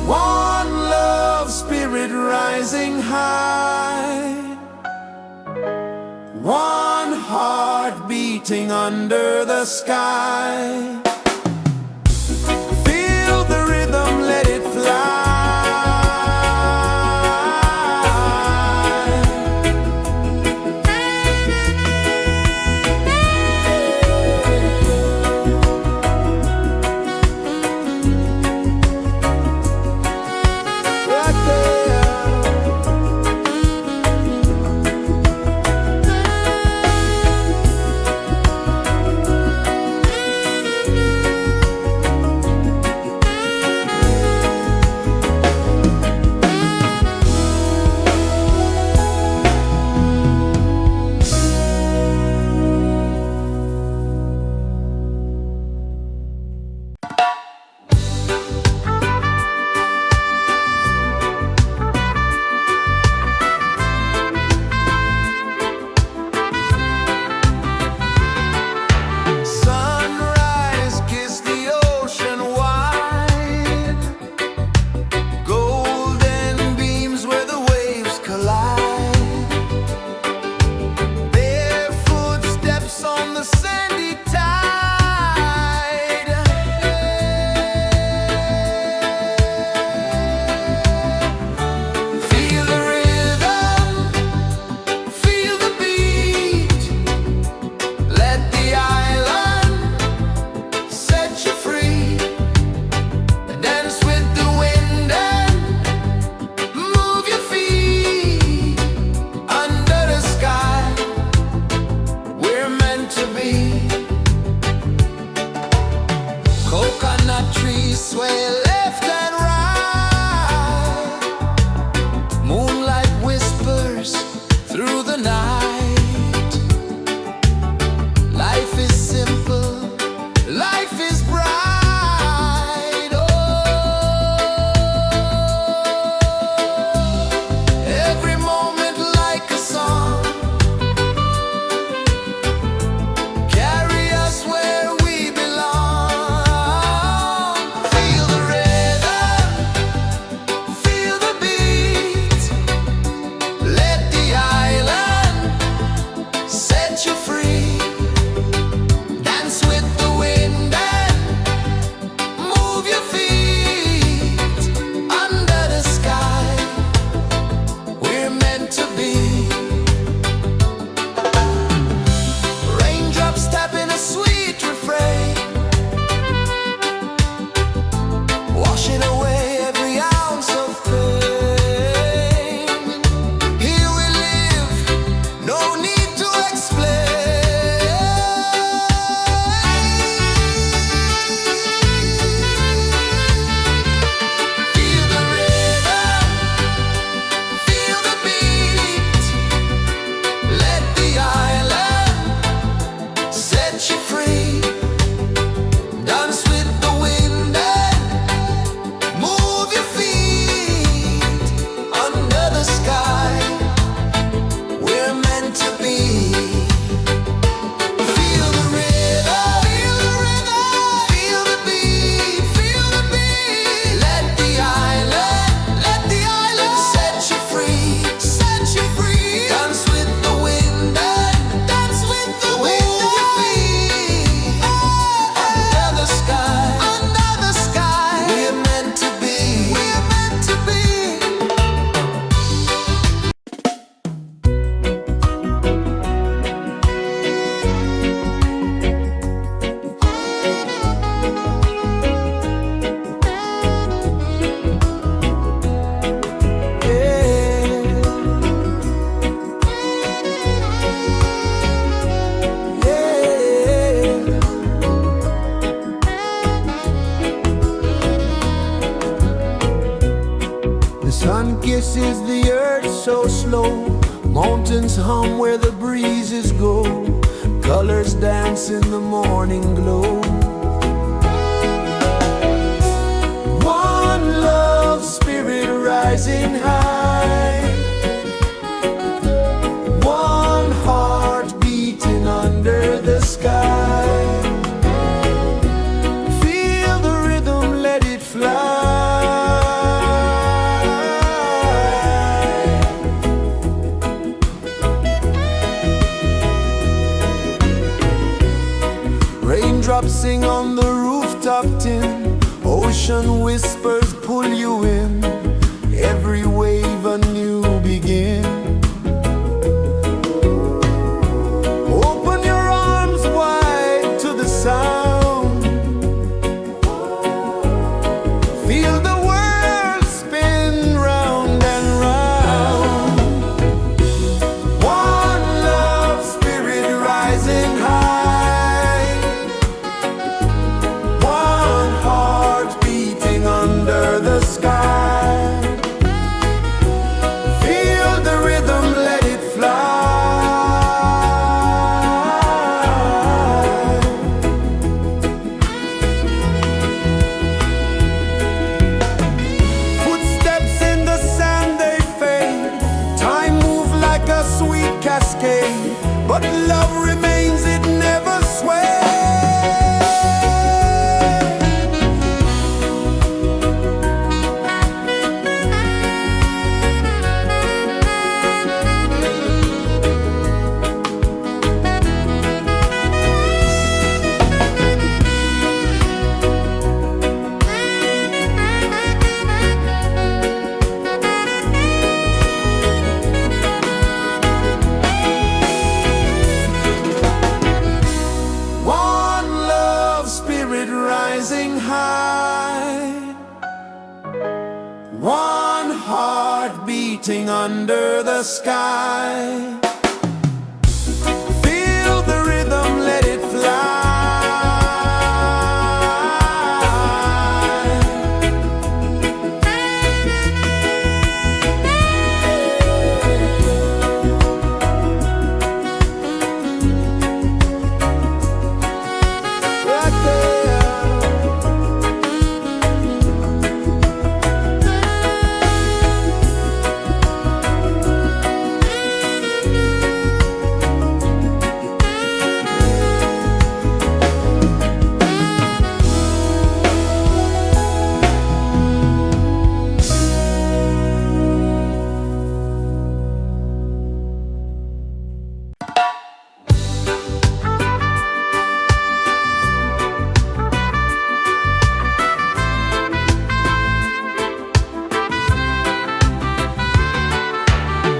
One love spirit rising high. One heart beating under the sky. Feel the rhythm, let it fly. kisses the earth so slow. Mountains hum where the breezes go. Colors dance in the morning glow. One love spirit rising high. One heart beating under the sky. Feel the rhythm, let it fly. Raindrops sing on the rooftop tin. Ocean whispers pull you in. Every wave a new begin. Open your arms wide to the sound. Feel the world spin round and round. One love spirit rising high. One heart beating under the sky. Feel the rhythm, let it fly. Footsteps in the sand, they fade. Time moves like a sweet cascade, but love remains, it never sways. One love spirit rising high. One heart beating under the sky. Feel the rhythm, let it fly. Right there.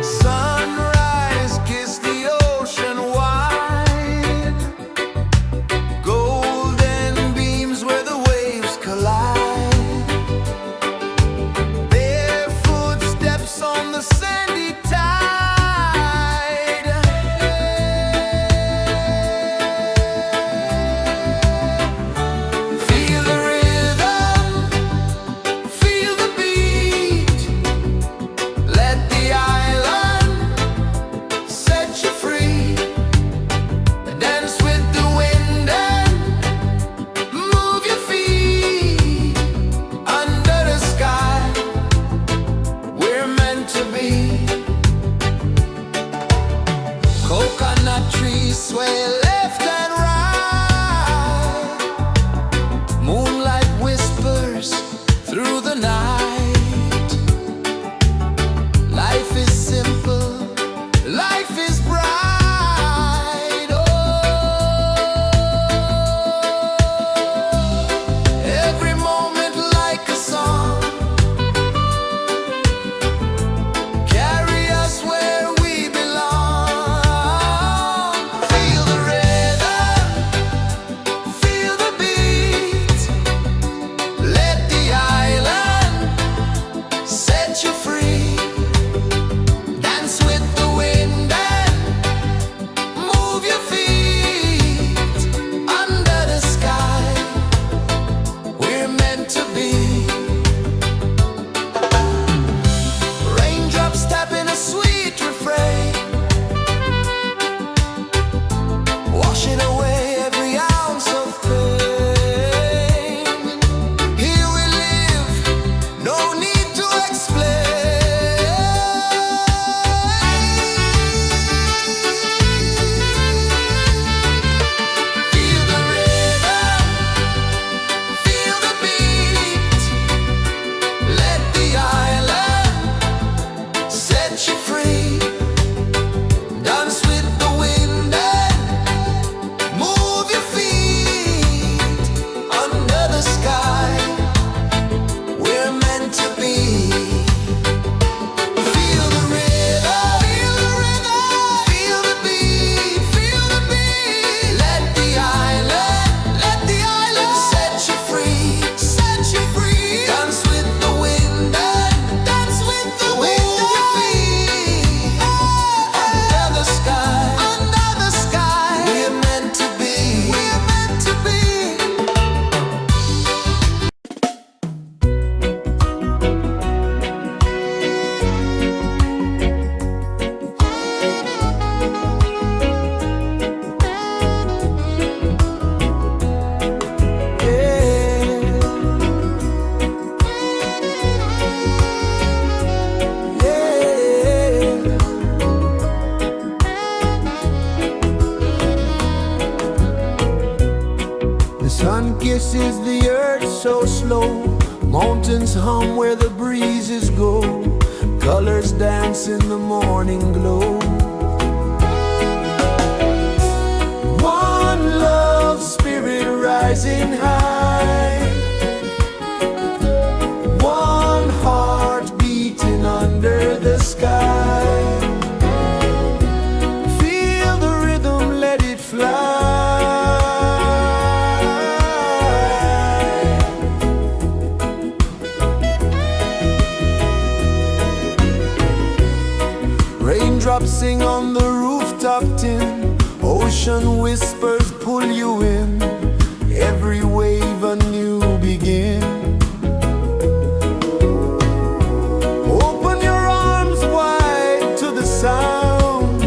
Sunrise, kiss the ocean wide. Golden beams where the waves collide. Barefoot steps on the sandy tide. Feel the rhythm, feel the beat. Let the island set you free. Dance with the wind and move your feet. Under the sky, we're meant to be. Coconut trees sway left and right. Moonlight whispers through the night. Life is simple, life is bright. Oh, every moment like a song. Carry us where we belong. Feel the rhythm. Mountains hum where the breezes go, colors dance in the morning glow. One love spirit rising high, one heart beating under the sky. Feel the rhythm, let it fly. Raindrops sing on the rooftop tin, ocean whispers pull you in, every wave a new begin. Open your arms wide to the sound,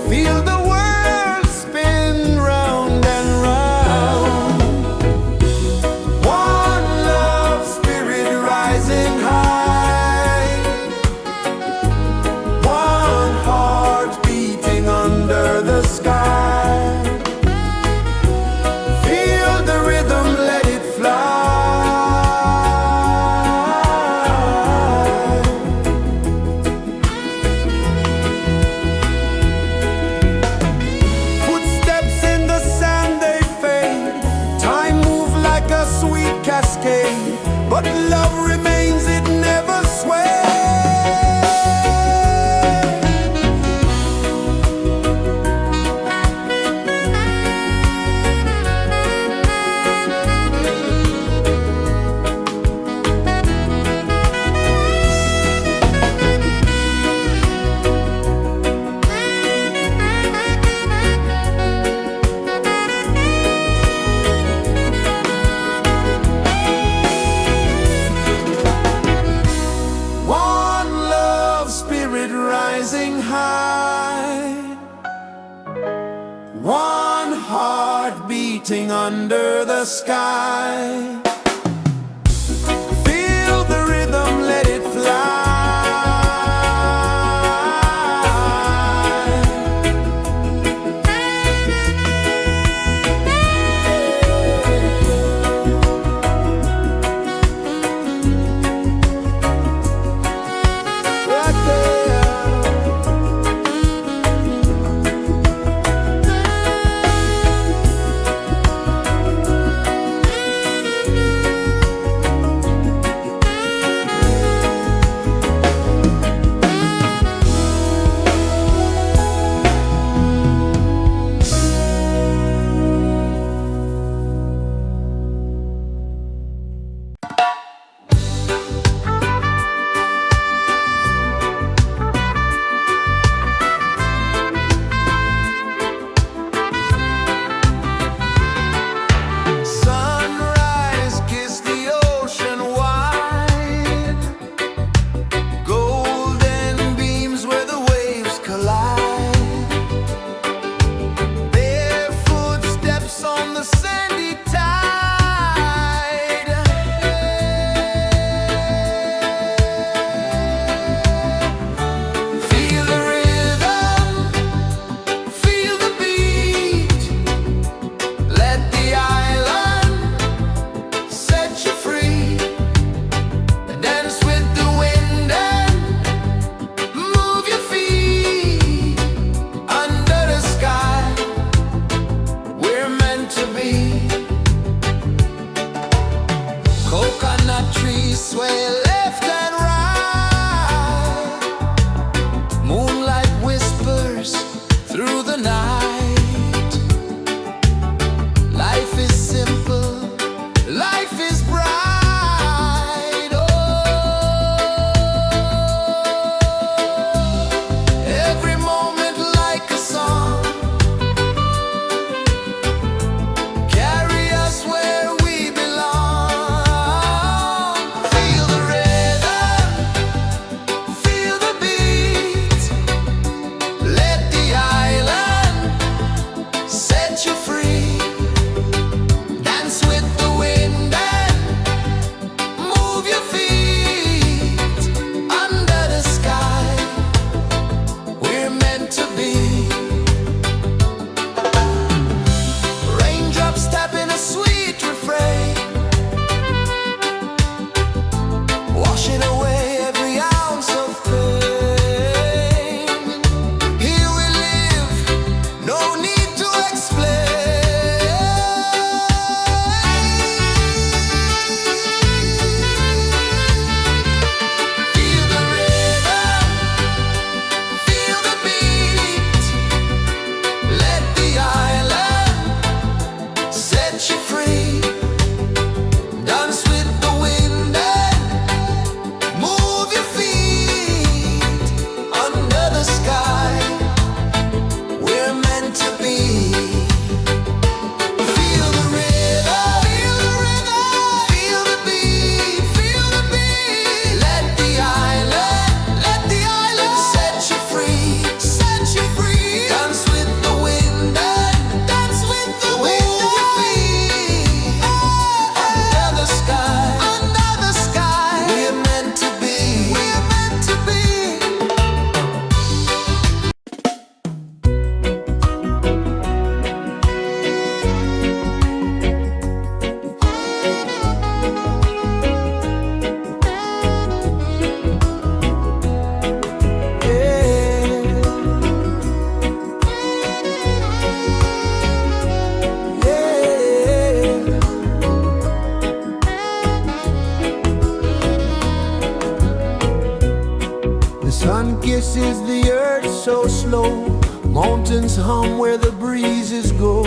feel the world spin round and round. One love spirit rising high, one heart beating under the sky. Feel the rhythm, let it fly. Footsteps in the sand, they fade. Time moves like a sweet cascade, but love remains, it never sways. One love spirit rising high, one heart beating under the sky. Feel the rhythm, let it fly. Right there. sun kisses the earth so slow. Mountains hum where the breezes go.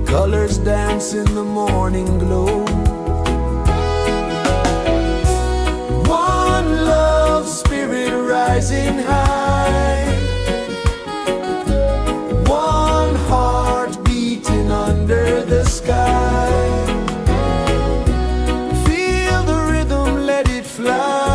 Colors dance in the morning glow. One love spirit rising high. One heart beating under the sky. Feel the rhythm, let it fly.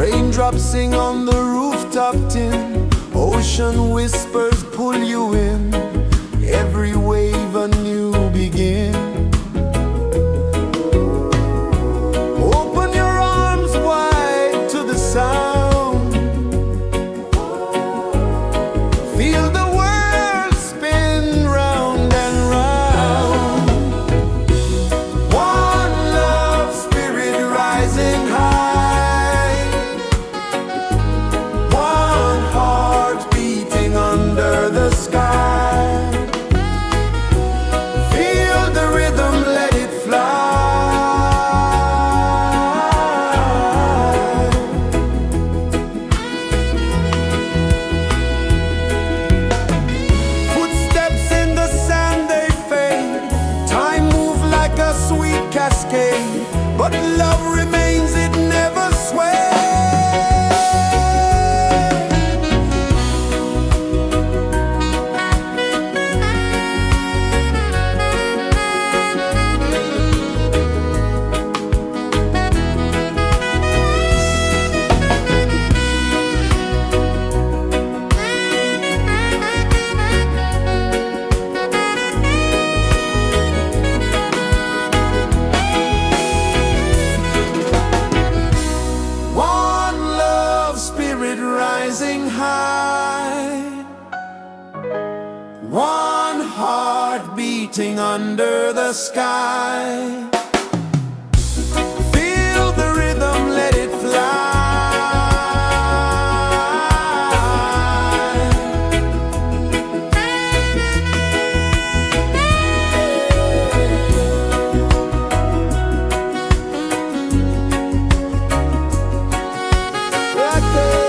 Raindrops sing on the rooftop tin. Ocean whispers pull you in. Every wave a new begin. Open your arms wide to the sound. Feel the world spin round and round. One love spirit rising high. One heart beating under the sky. Feel the rhythm, let it fly. Footsteps in the sand, they fade. Time moves like a sweet cascade, but love remains, it never sways. One love spirit rising high. One heart beating under the sky. Feel the rhythm, let it fly. Right there.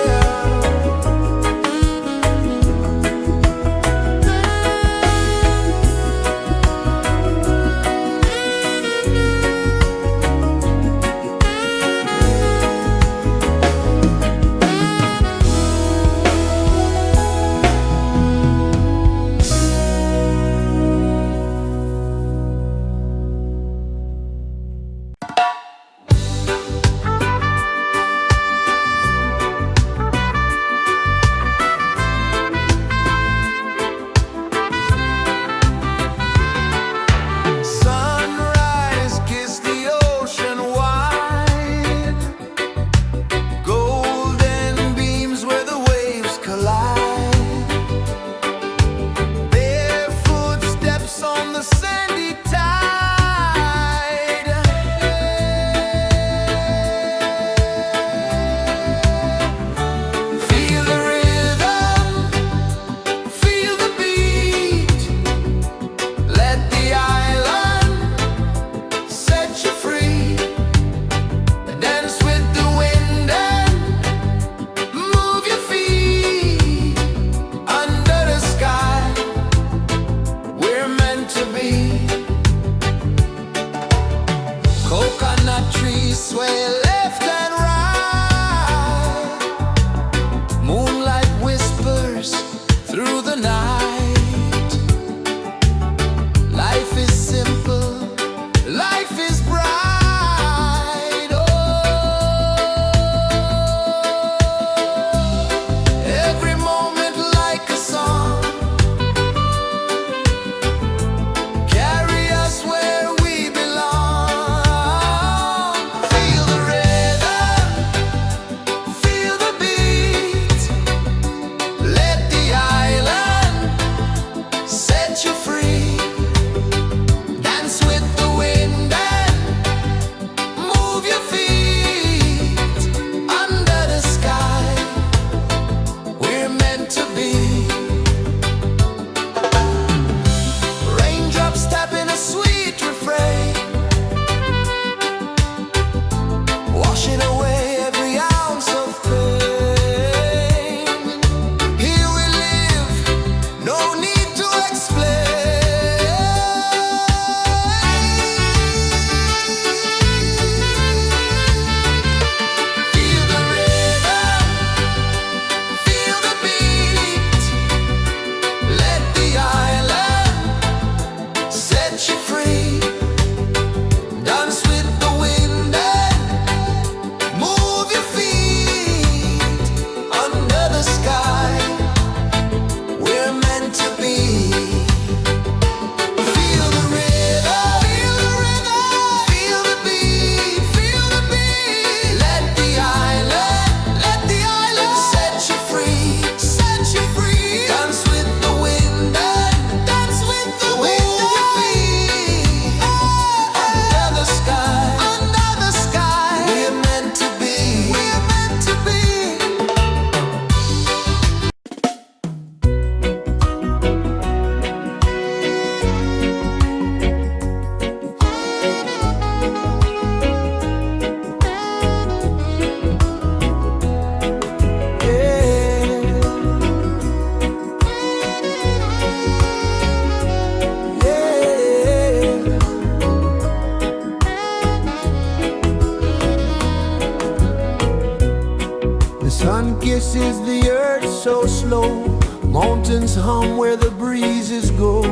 kisses the earth so slow. Mountains hum where the breezes go.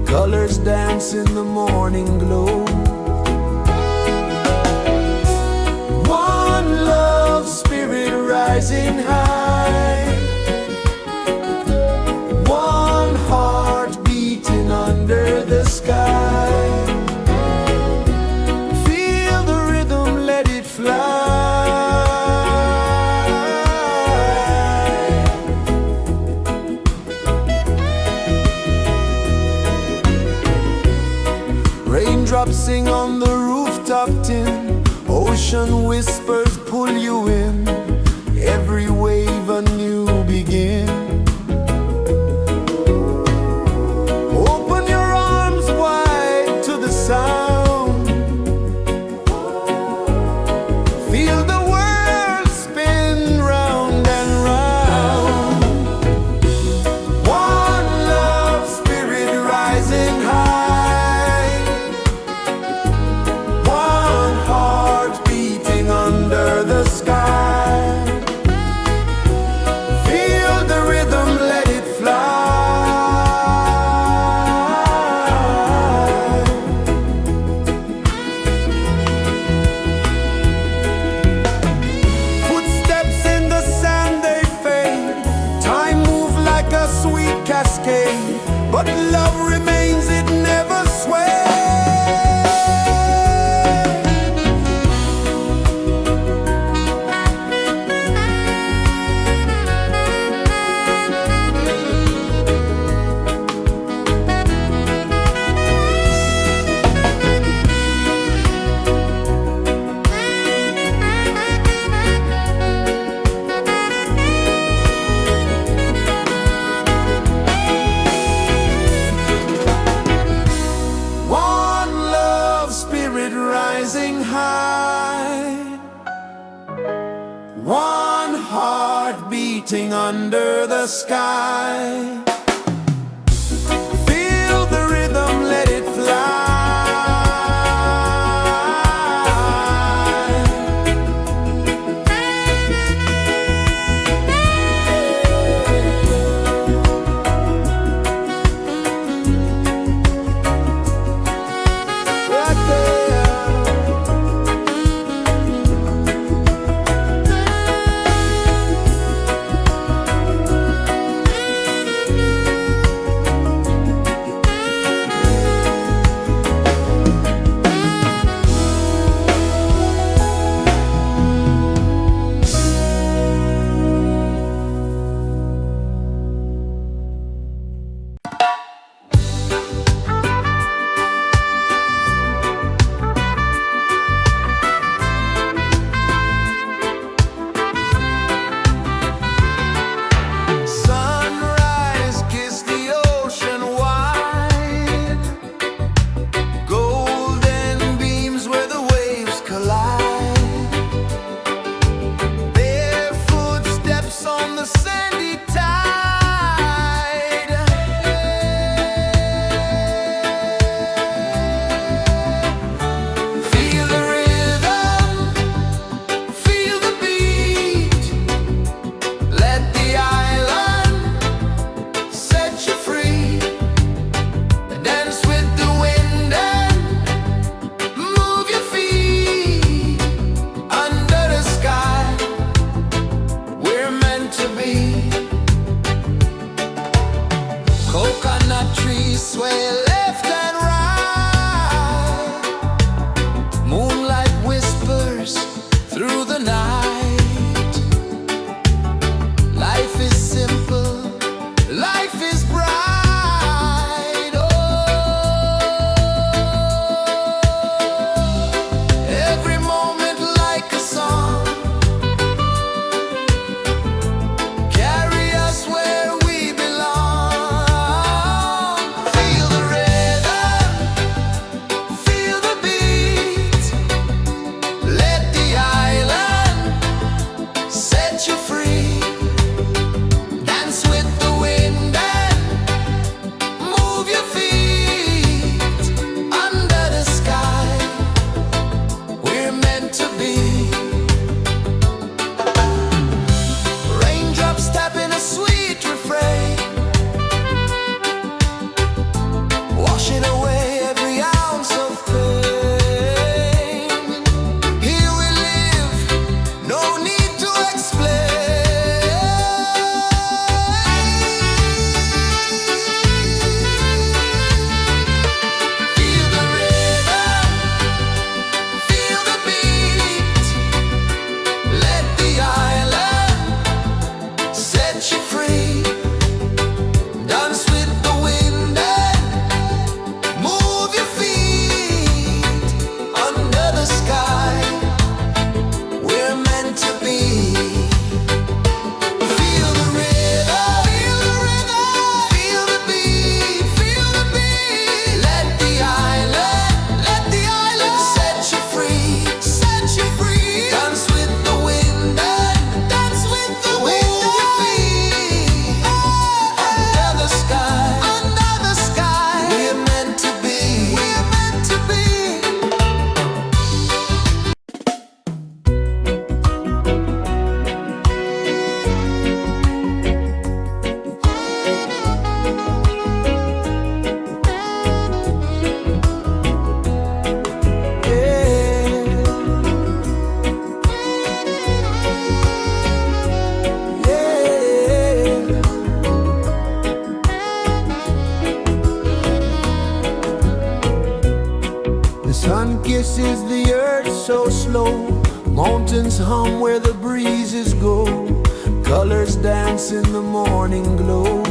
Colors dance in the morning glow. One love spirit rising high. One heart beating under the sky. Feel the rhythm, let it fly. Raindrops sing on the rooftop tin. Ocean whispers pull you in. Every wave a new begin. Open your arms wide to the sound. Feel the world spin round and round. One love spirit rising high. One heart beating under the sky. Feel the rhythm, let it fly. Footsteps in the sand, they fade. Time moves like a sweet cascade, but love remains, it never sways. One love spirit rising high. One heart beating under the sky. Feel the rhythm, let it fly. Right there. Sunrise, kiss the ocean wide. Golden beams where the waves collide. Barefoot steps on the sandy tide. Feel the rhythm, feel the beat. Let the island set you free. Dance with the wind and move your feet. Under the sky, we're meant to be. Coconut trees sway left and right. Moonlight whispers through the night. Life is simple, life is bright. Oh, every moment like a song. Carry us where we belong. Feel the rhythm. kisses the earth so slow. Mountains hum where the breezes go. Colors dance in the morning glow.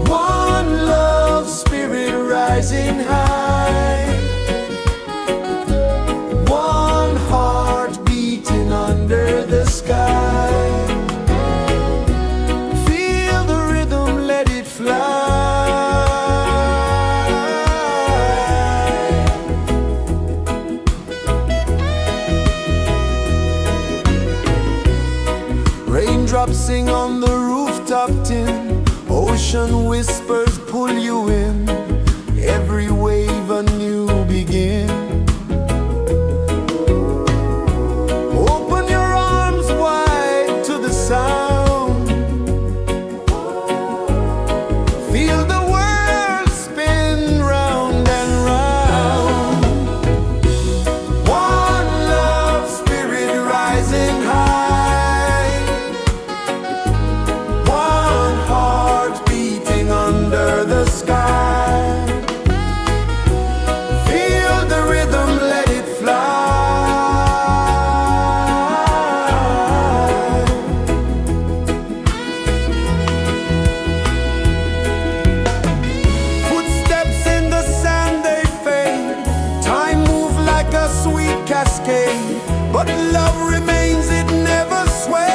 One love spirit rising high. One heart beating under the sky. Feel the rhythm, let it fly. Raindrops sing on the rooftop tin. Ocean whispers pull you in. Every wave a new begin. Open your arms wide to the sound. Feel the world spin round and round. One love spirit rising high. One heart beating under the sky. Feel the rhythm, let it fly. Footsteps in the sand, they fade. Time moves like a sweet cascade, but love remains, it never sways.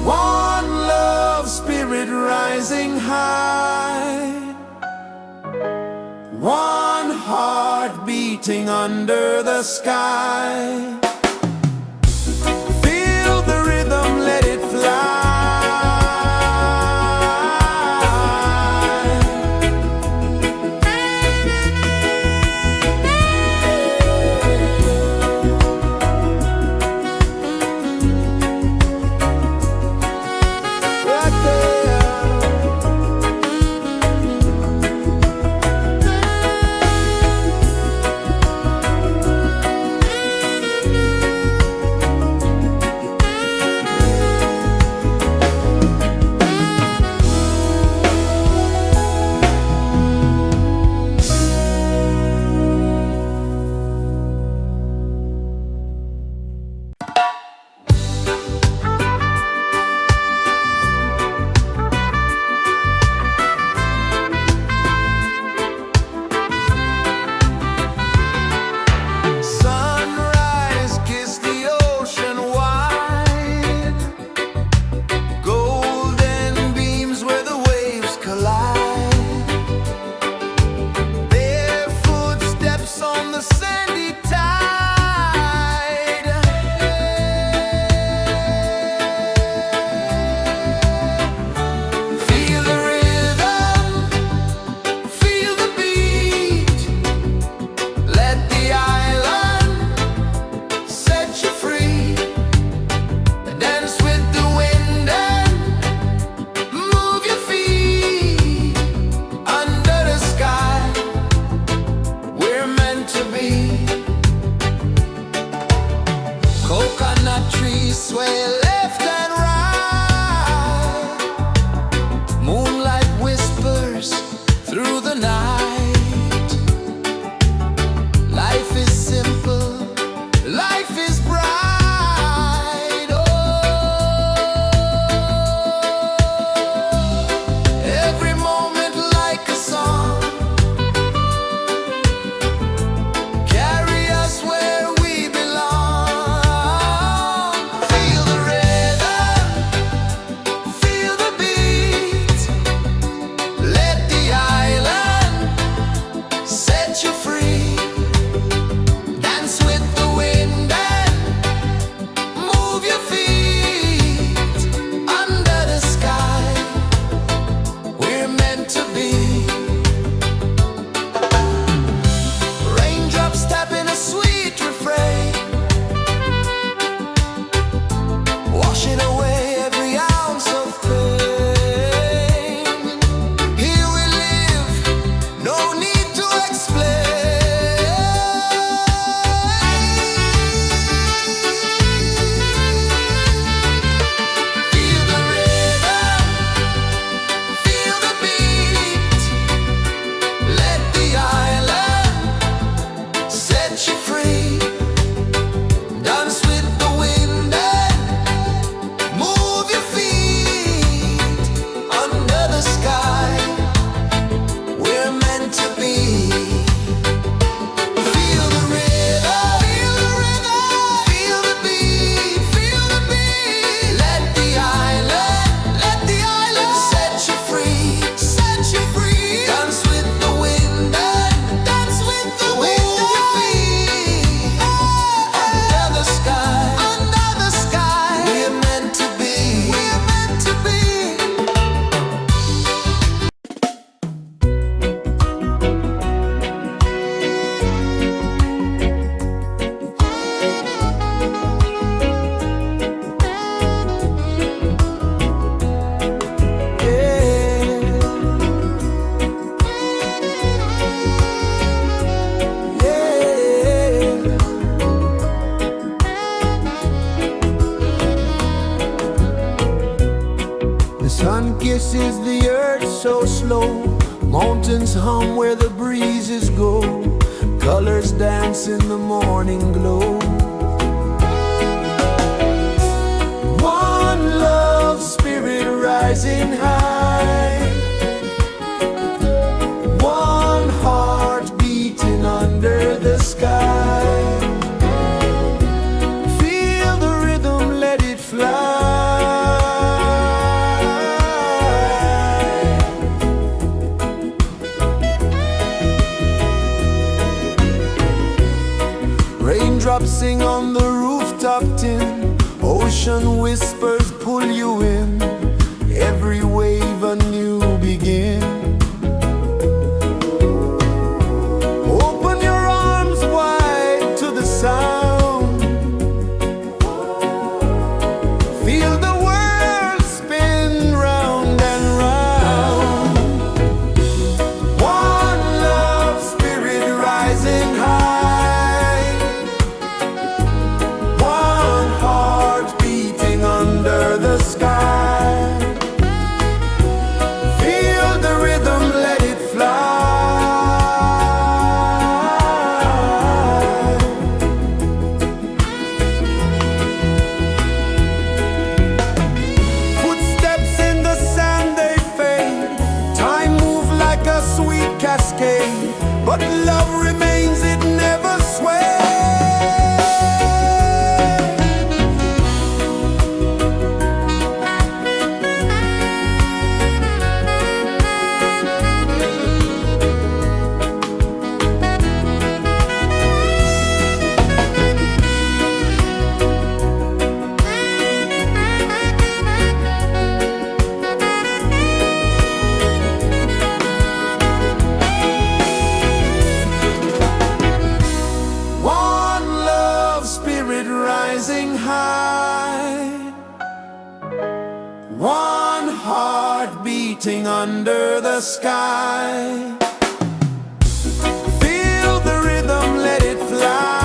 One love spirit rising high. One heart beating under the sky. Feel the rhythm, let it fly. Right there. so slow. Mountains hum where the breezes go. Colors dance in the morning glow. One love spirit rising high. One heart beating under the sky. Feel the rhythm, let it fly. Raindrops sing on the rooftop tin. Ocean whispers pull you in. Every wave a new begin. Open your arms wide to the sound. Feel the world spin round and round. One love spirit rising high. One heart beating under the sky. Feel the rhythm, let it fly. Footsteps in the sand, they fade. Time moves like a sweet cascade, but love remains, it never sways. One love spirit rising high. One heart beating under the sky. Feel the rhythm, let it fly.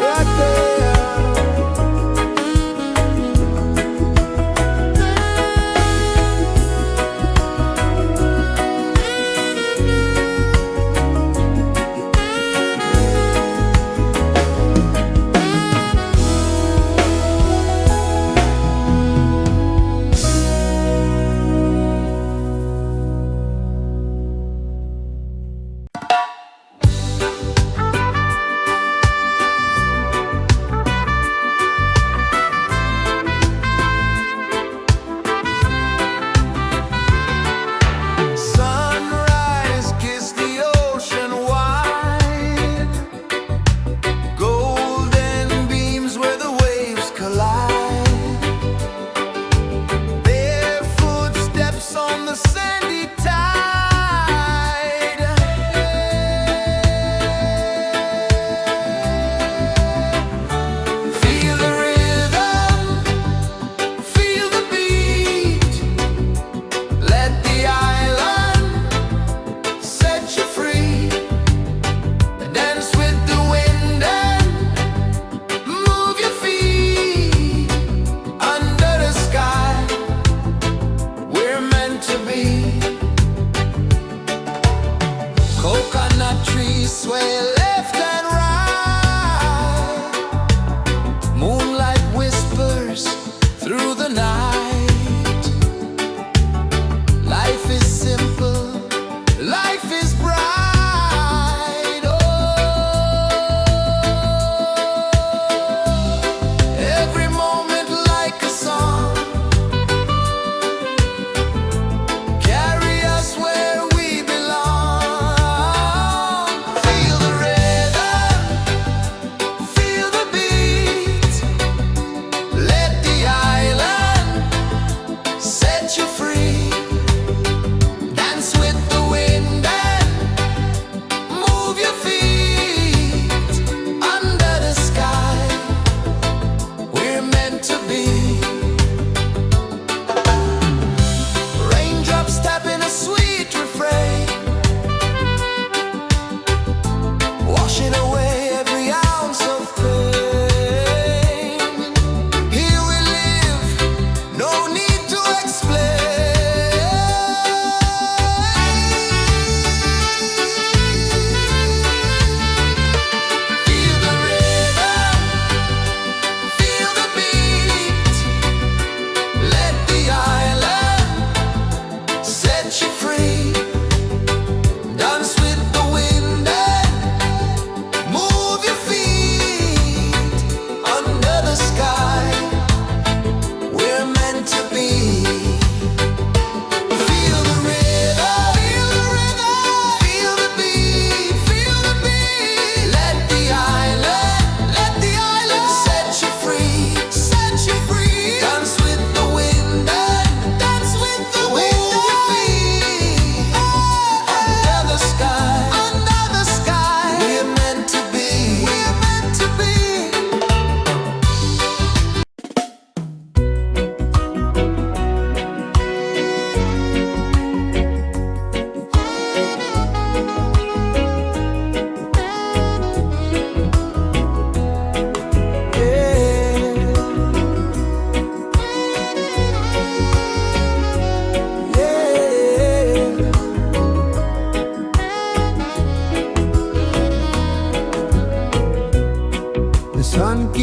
Right there.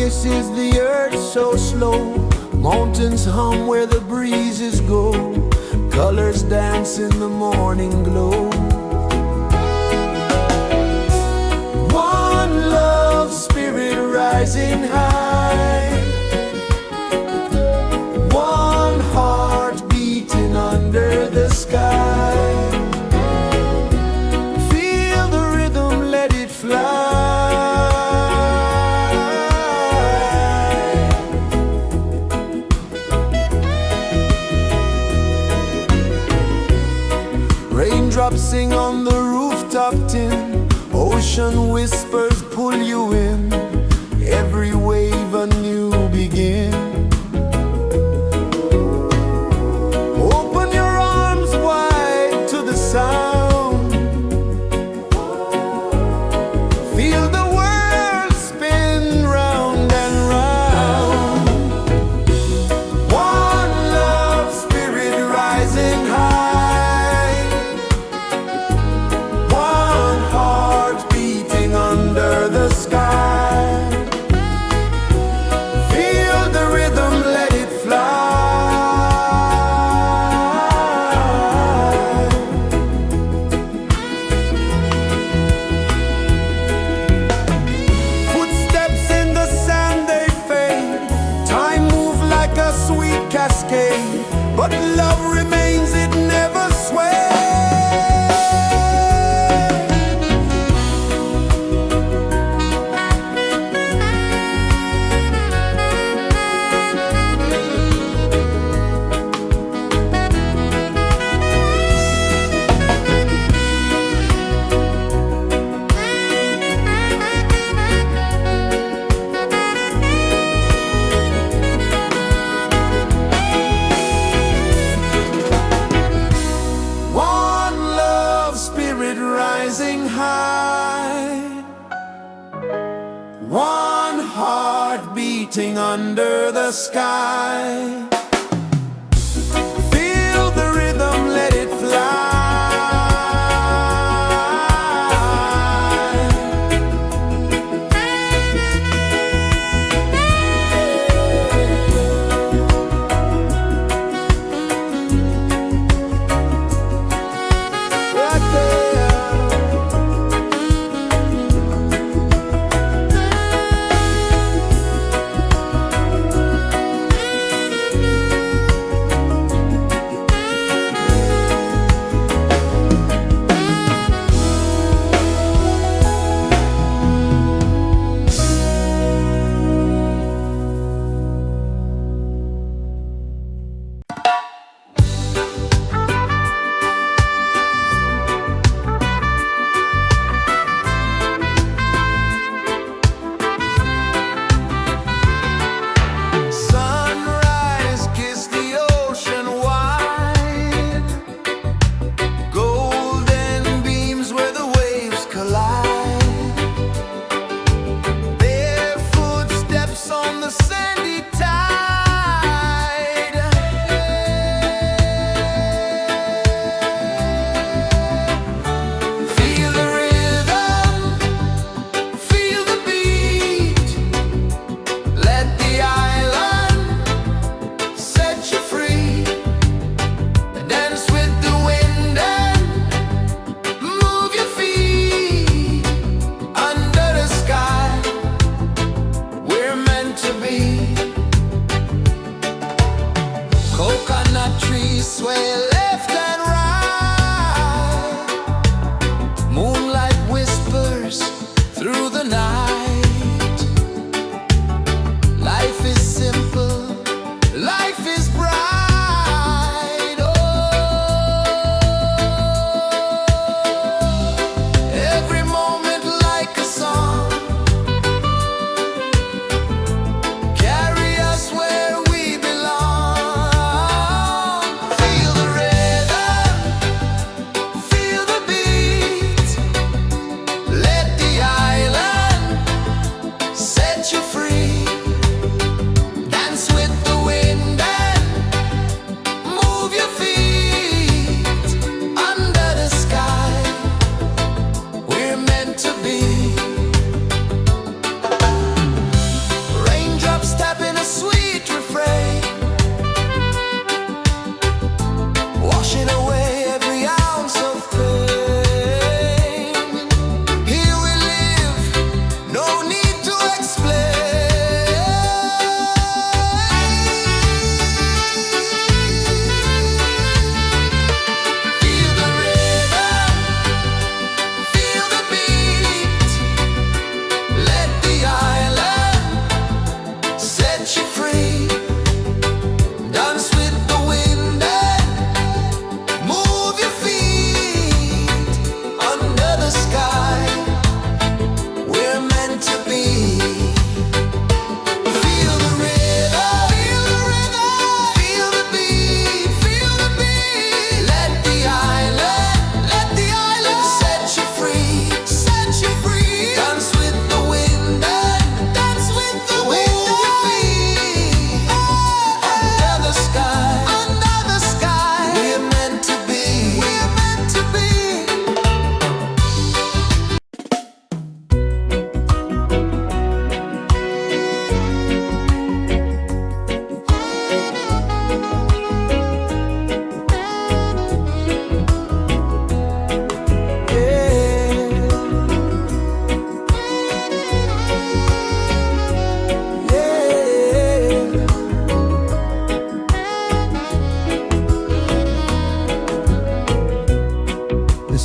kisses the earth so slow. Mountains hum where the breezes go. Colors dance in the morning glow. One love spirit rising high. One heart beating under the sky. Feel the rhythm, let it fly. Raindrops sing on the rooftop tin. Ocean whispers pull you in. Every wave a new begin. Open your arms wide to the sound. Feel the world spin round and round. One love spirit rising high. One heart beating under the sky. Feel the rhythm, let it fly. Footsteps in the sand, they fade. Time moves like a sweet cascade, but love remains, it never sways. One love spirit rising high. One heart beating under the sky. Feel the rhythm, let it fly. Right there.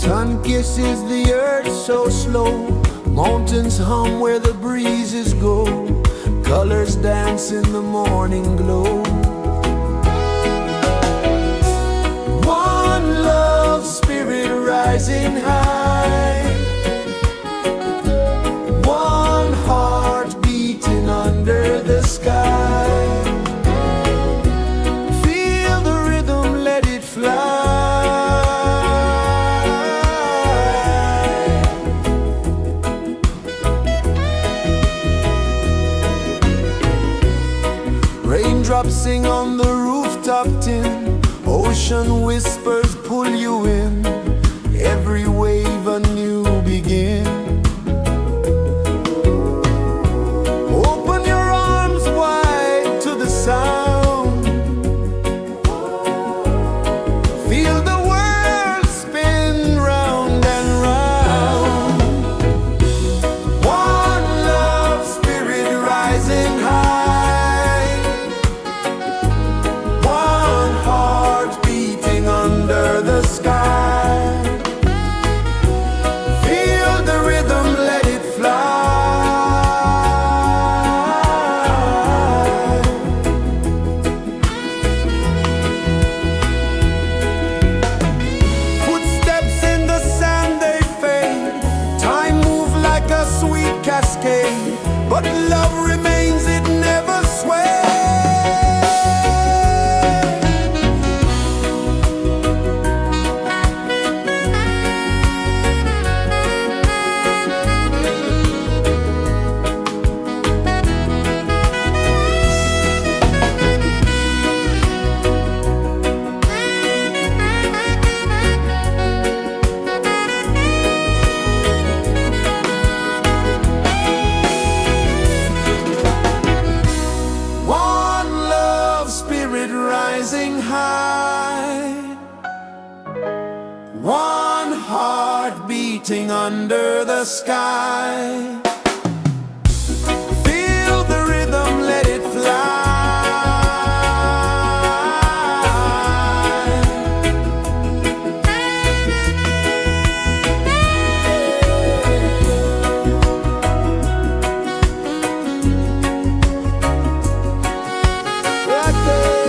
sun kisses the earth so slow. Mountains hum where the breezes go. Colors dance in the morning glow. One love spirit rising high. One heart beating under the sky. Feel the rhythm, let it fly. Raindrops sing on the rooftop tin. Ocean whispers pull you in. Every wave a new begin. Open your arms wide to the sound. Feel the world spin round and round. One love spirit rising high. One heart beating under the sky. Feel the rhythm, let it fly. Footsteps in the sand, they fade. Time moves like a sweet cascade, but love remains, it never sways. One love spirit rising high. One heart beating under the sky. Feel the rhythm, let it fly. Right there.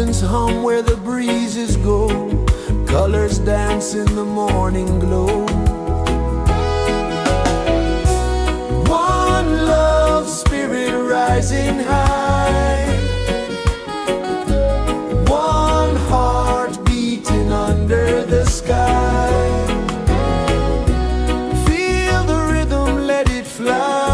Mountains hum where the breezes go, colors dance in the morning glow. One love spirit rising high, one heart beating under the sky. Feel the rhythm, let it fly.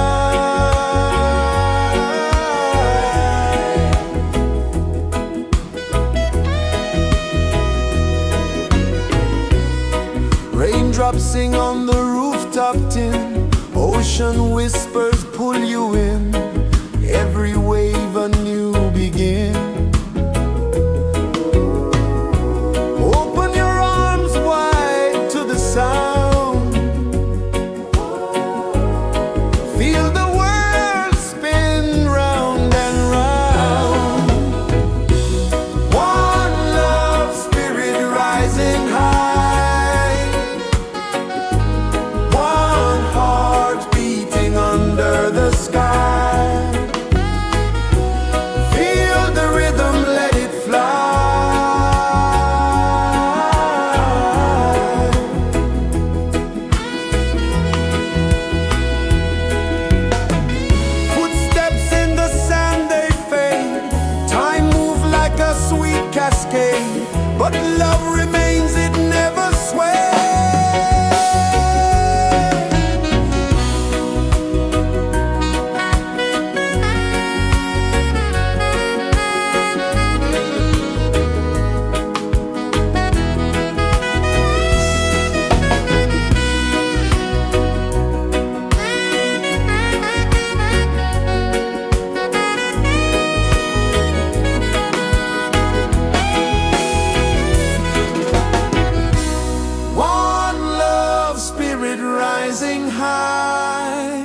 Raindrops sing on the rooftop tin, ocean whispers pull you in, every wave a new begin. Open your arms wide to the sound, feel the world spin round and round. One love spirit rising high, one heart beating under the sky. Feel the rhythm, let it fly. Footsteps in the sand, they fade. Time moves like a sweet cascade, but love remains, it never sways. One love spirit rising high,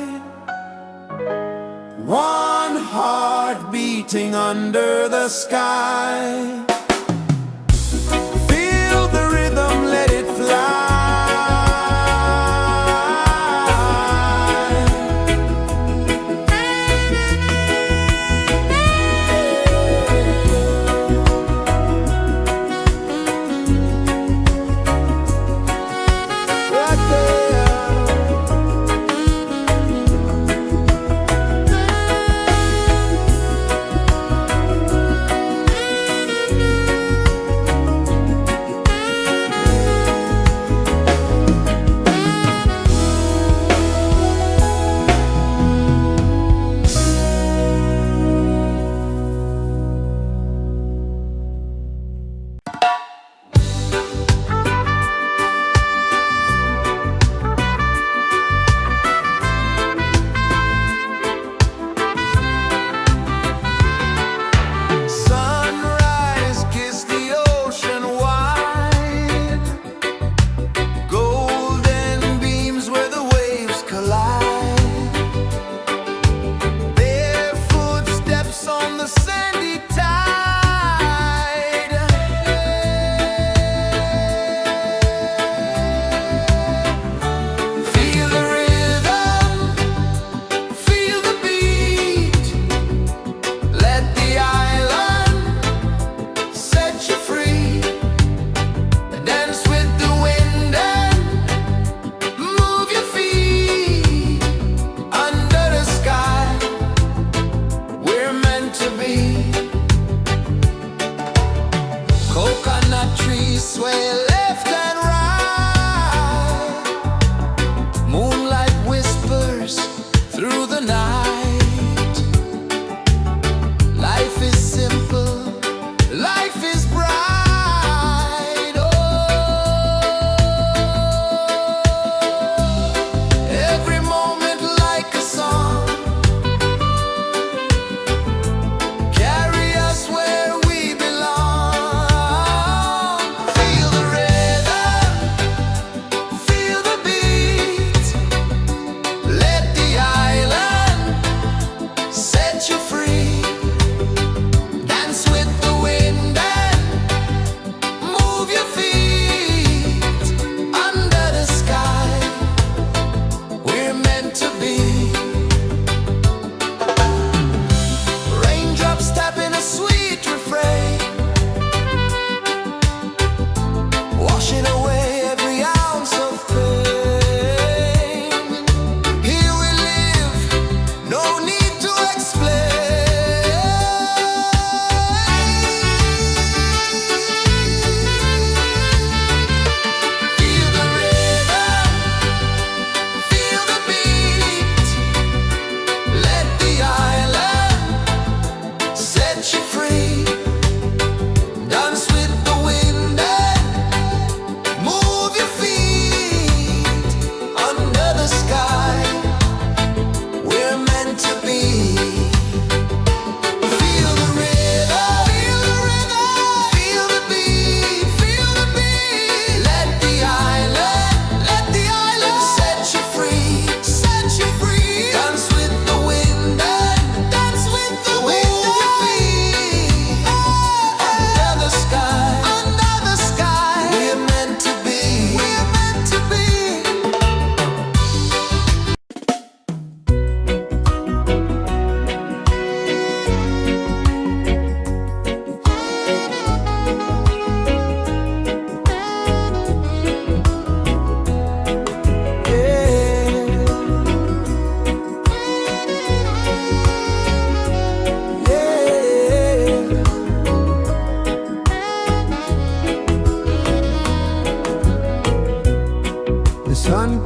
one heart beating under the sky. Feel the rhythm, let it fly. Right there.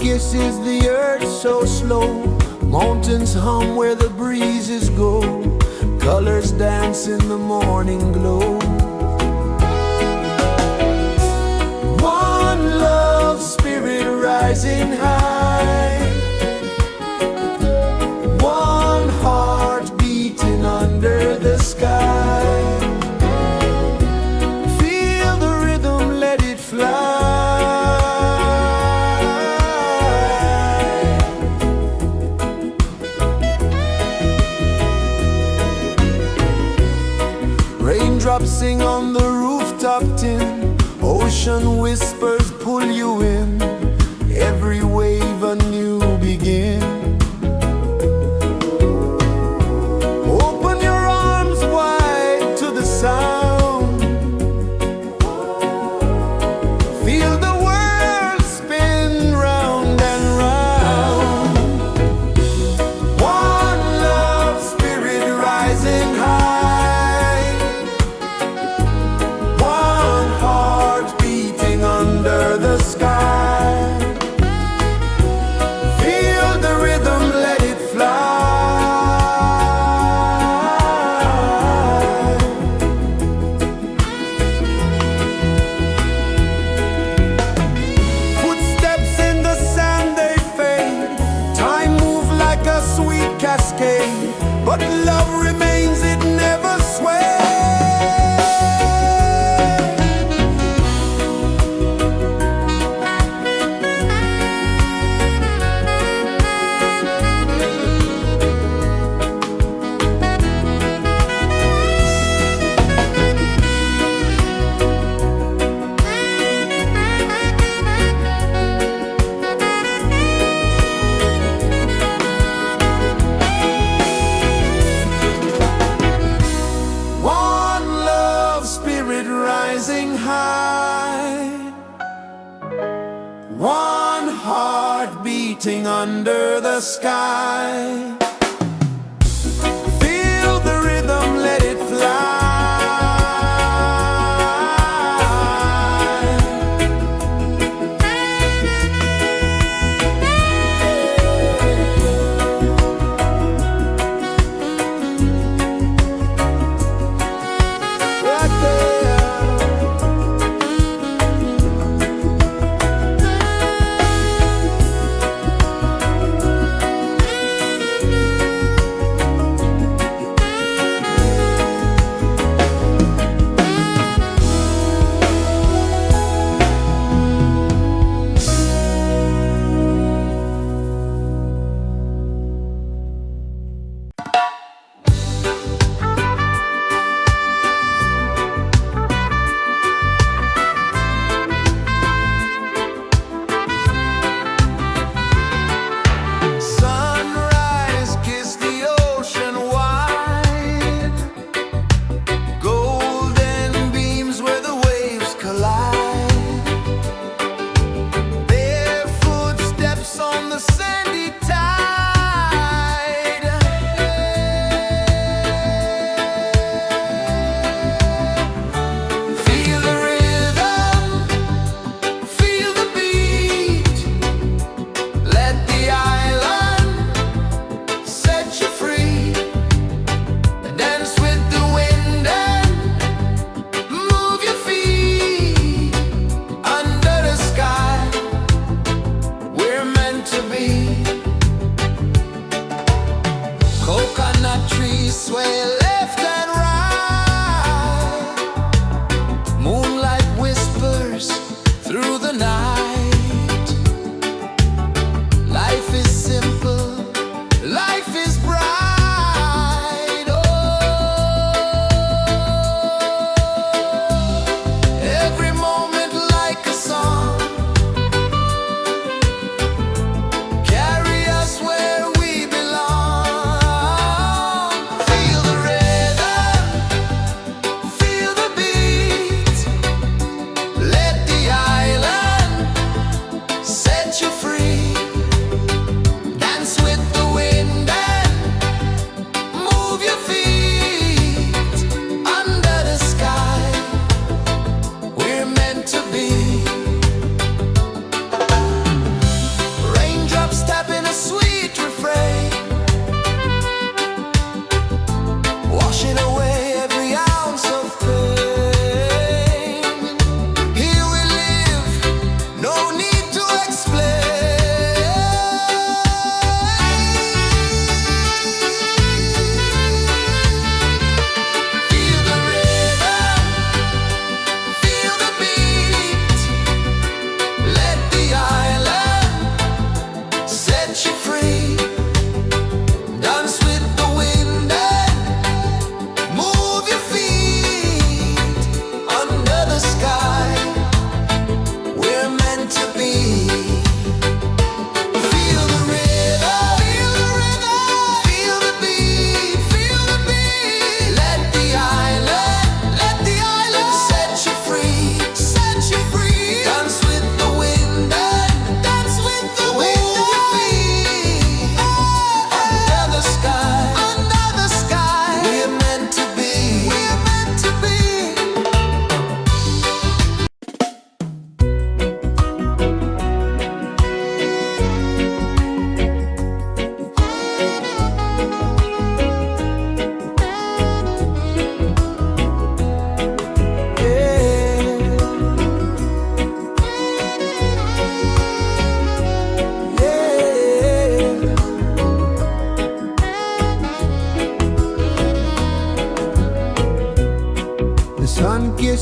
kisses the earth so slow. Mountains hum where the breezes go. Colors dance in the morning glow. One love spirit rising high. One heart beating under the sky. Feel the rhythm, let it fly. Raindrops sing on the rooftop tin. Ocean whispers pull you in. Every wave a new begin. Open your arms wide to the sound. Feel the world spin round and round. One love spirit rising high. One heart beating under the sky. Feel the rhythm, let it fly. Footsteps in the sand, they fade. Time moves like a sweet cascade, but love remains, it never sways. One love spirit rising high. One heart beating under the sky. Feel the rhythm, let it fly. Right there.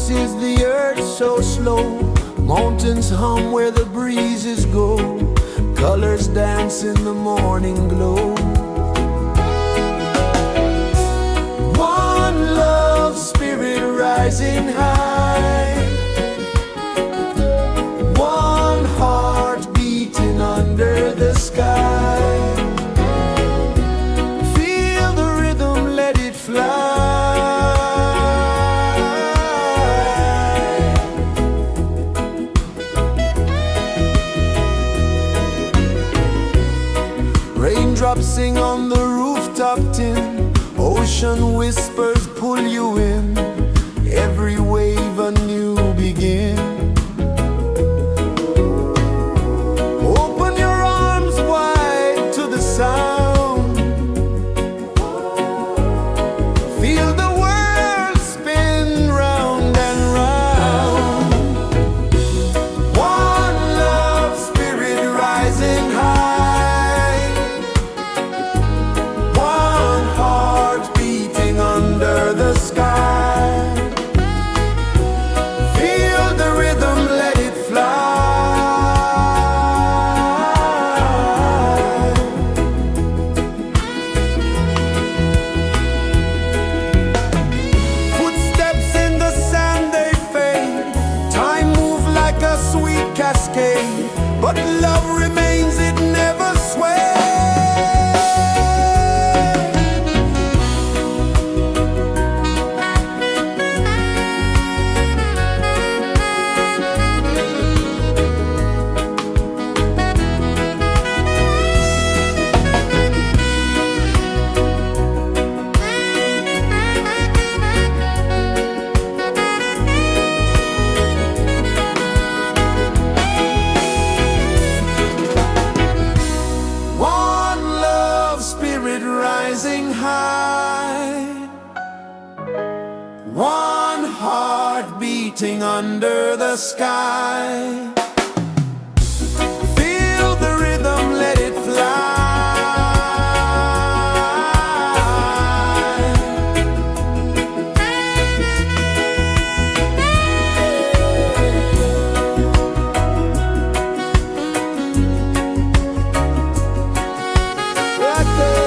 kisses the earth so slow. Mountains hum where the breezes go. Colors dance in the morning glow. One love spirit rising high. One heart beating under the sky. Feel the rhythm, let it fly. Raindrops sing on the rooftop tin. Ocean whispers pull you in. Every wave a new begin. Open your arms wide to the sound. Feel the world spin round and round. One love spirit rising high. One heart beating under the sky. Feel the rhythm, let it fly. Footsteps in the sand, they fade. Time moves like a sweet cascade, but love remains, it never sways. One love spirit rising high. One heart beating under the sky. Feel the rhythm, let it fly. Right there.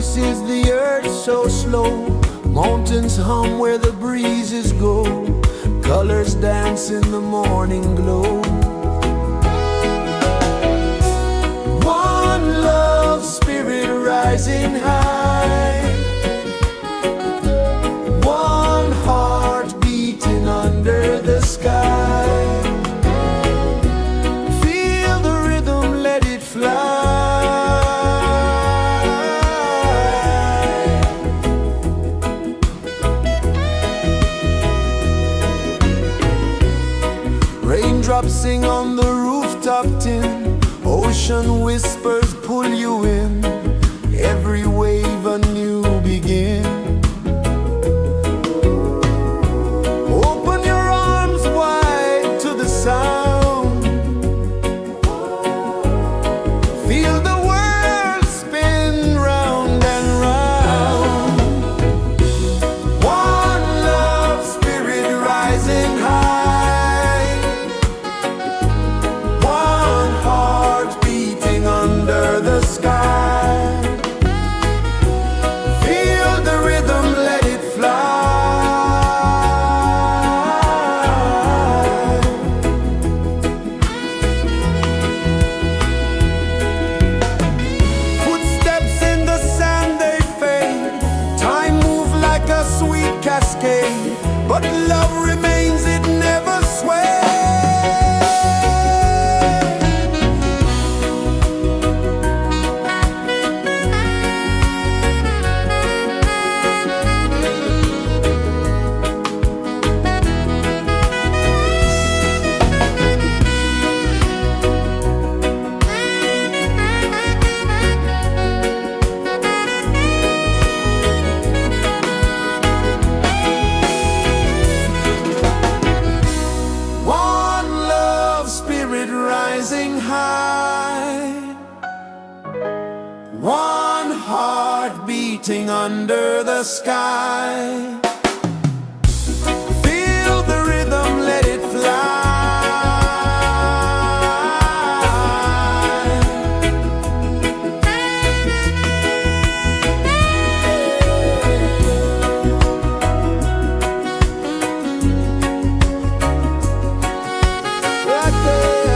kisses the earth so slow. Mountains hum where the breezes go. Colors dance in the morning glow. One love spirit rising high. One heart beating under the sky. Feel the rhythm, let it fly. Raindrops sing on the rooftop tin. Ocean whispers pull you in. Every wave a new begin. Open your arms wide to the sound. Feel the world spin round and round. One love spirit rising high. One heart beating under the sky. Feel the rhythm, let it fly. Footsteps in the sand, they fade. Time moves like a sweet cascade, but love remains, it never sways. One love spirit rising high. One heart beating under the sky. Feel the rhythm, let it fly. Right there.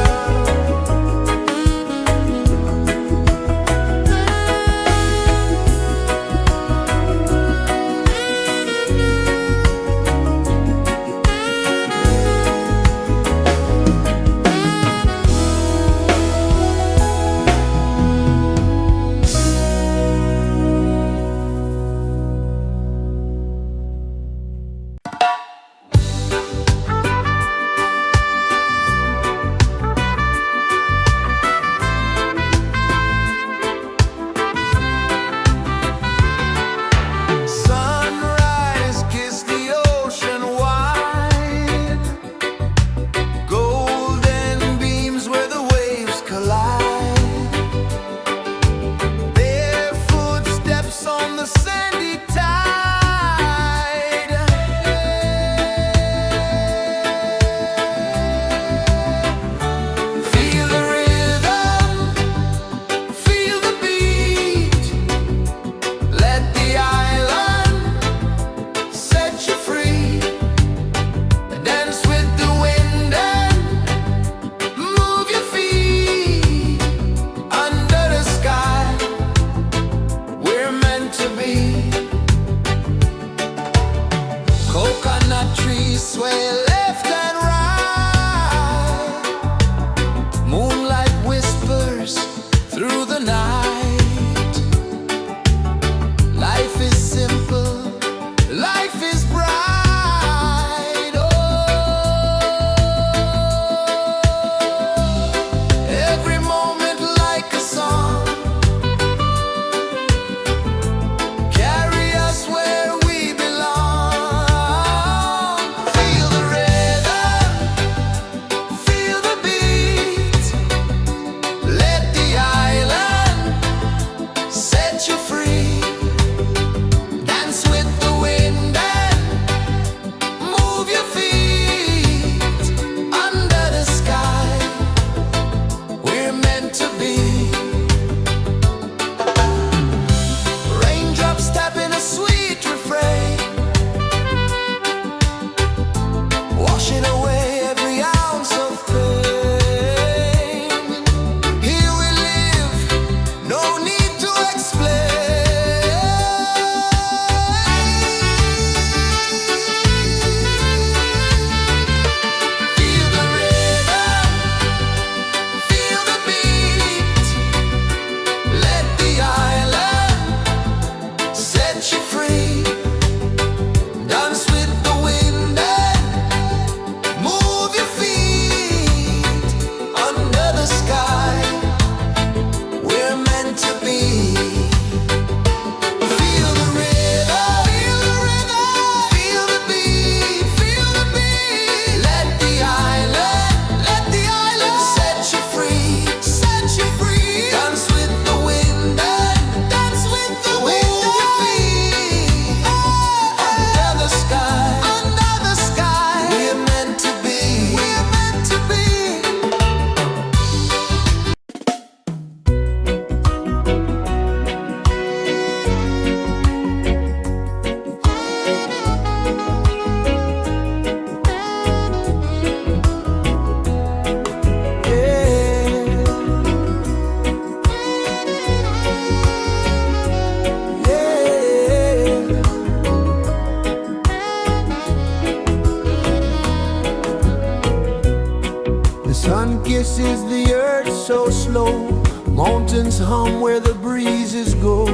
The sun kisses the earth so slow. Mountains hum where the breezes go.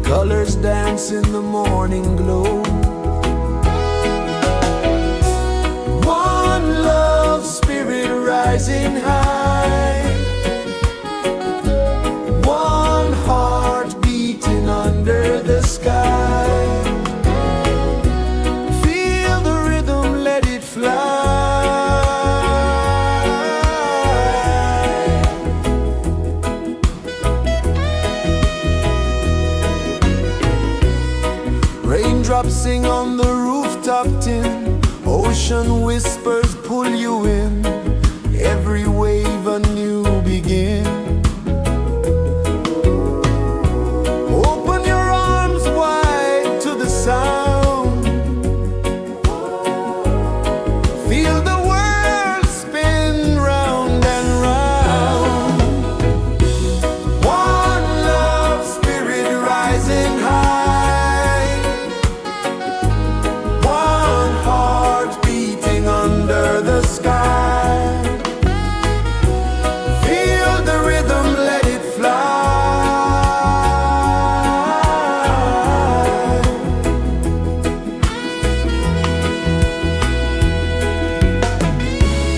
Colors dance in the morning glow. One love spirit rising high. One heart beating under the sky. Feel the rhythm, let it fly. Raindrops sing on the rooftop tin. Ocean whispers pull you in. Every wave a new begin. Open your arms wide to the sound. Feel the world spin round and round. One love spirit rising high. One heart beating under the sky. Feel the rhythm, let it fly.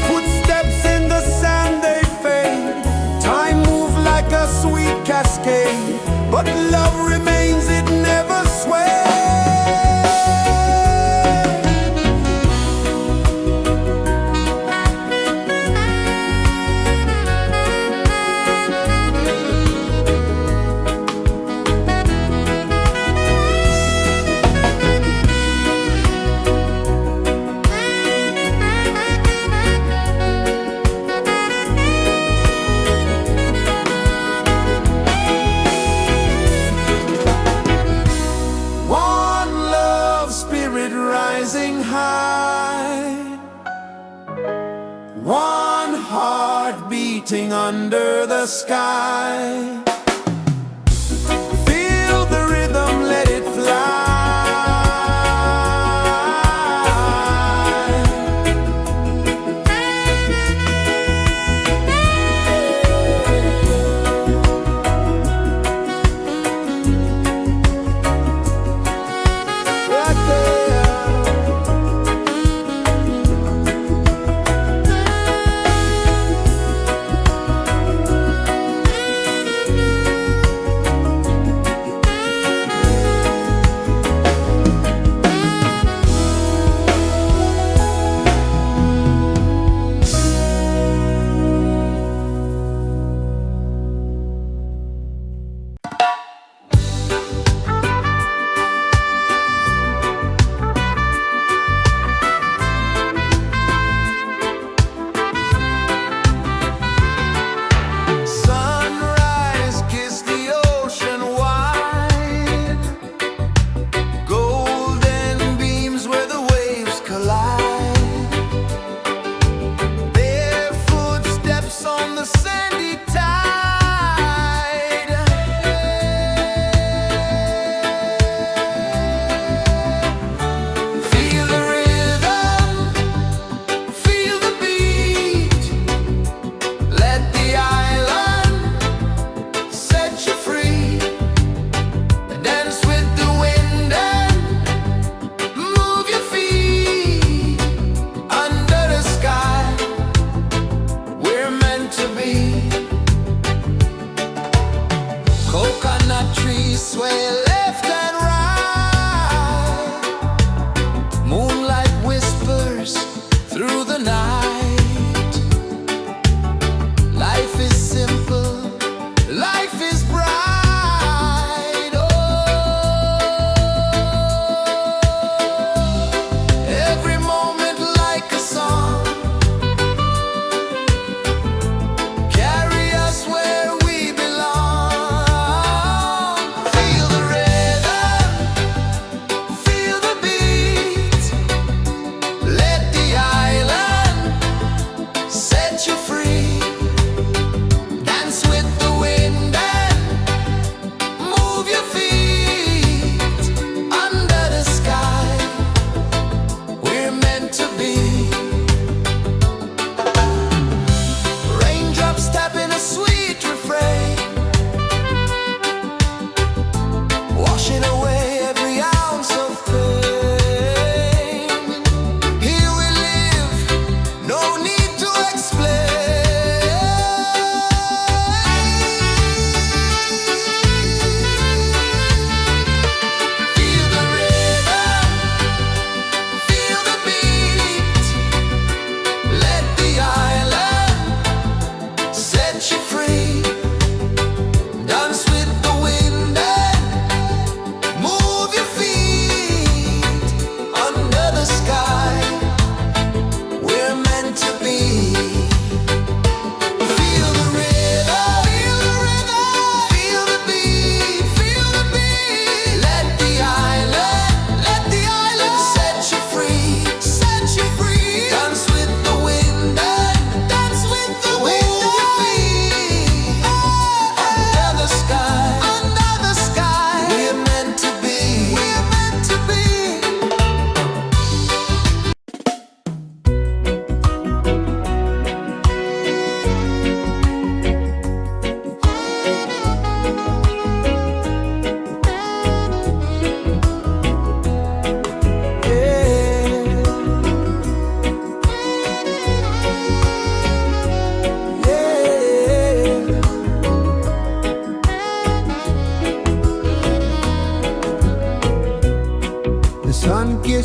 Footsteps in the sand, they fade. Time moves like a sweet cascade, but love remains, it never sways. One love spirit rising high. One heart beating under the sky. Feel the rhythm, let it fly. Right there.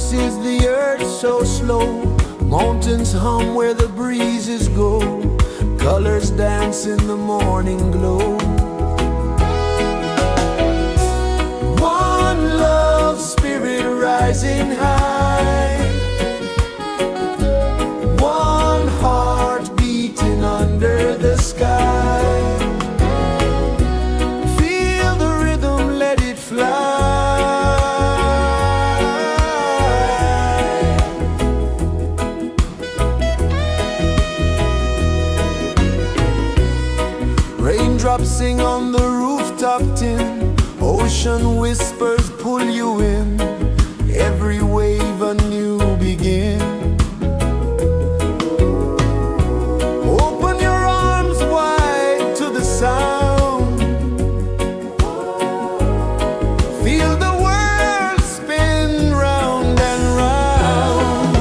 kisses the earth so slow. Mountains hum where the breezes go. Colors dance in the morning glow. One love spirit rising high. One heart beating under the sky. Feel the rhythm, let it fly. Raindrops sing on the rooftop tin. Ocean whispers pull you in. Every wave a new begin. Open your arms wide to the sound. Feel the world spin round and round.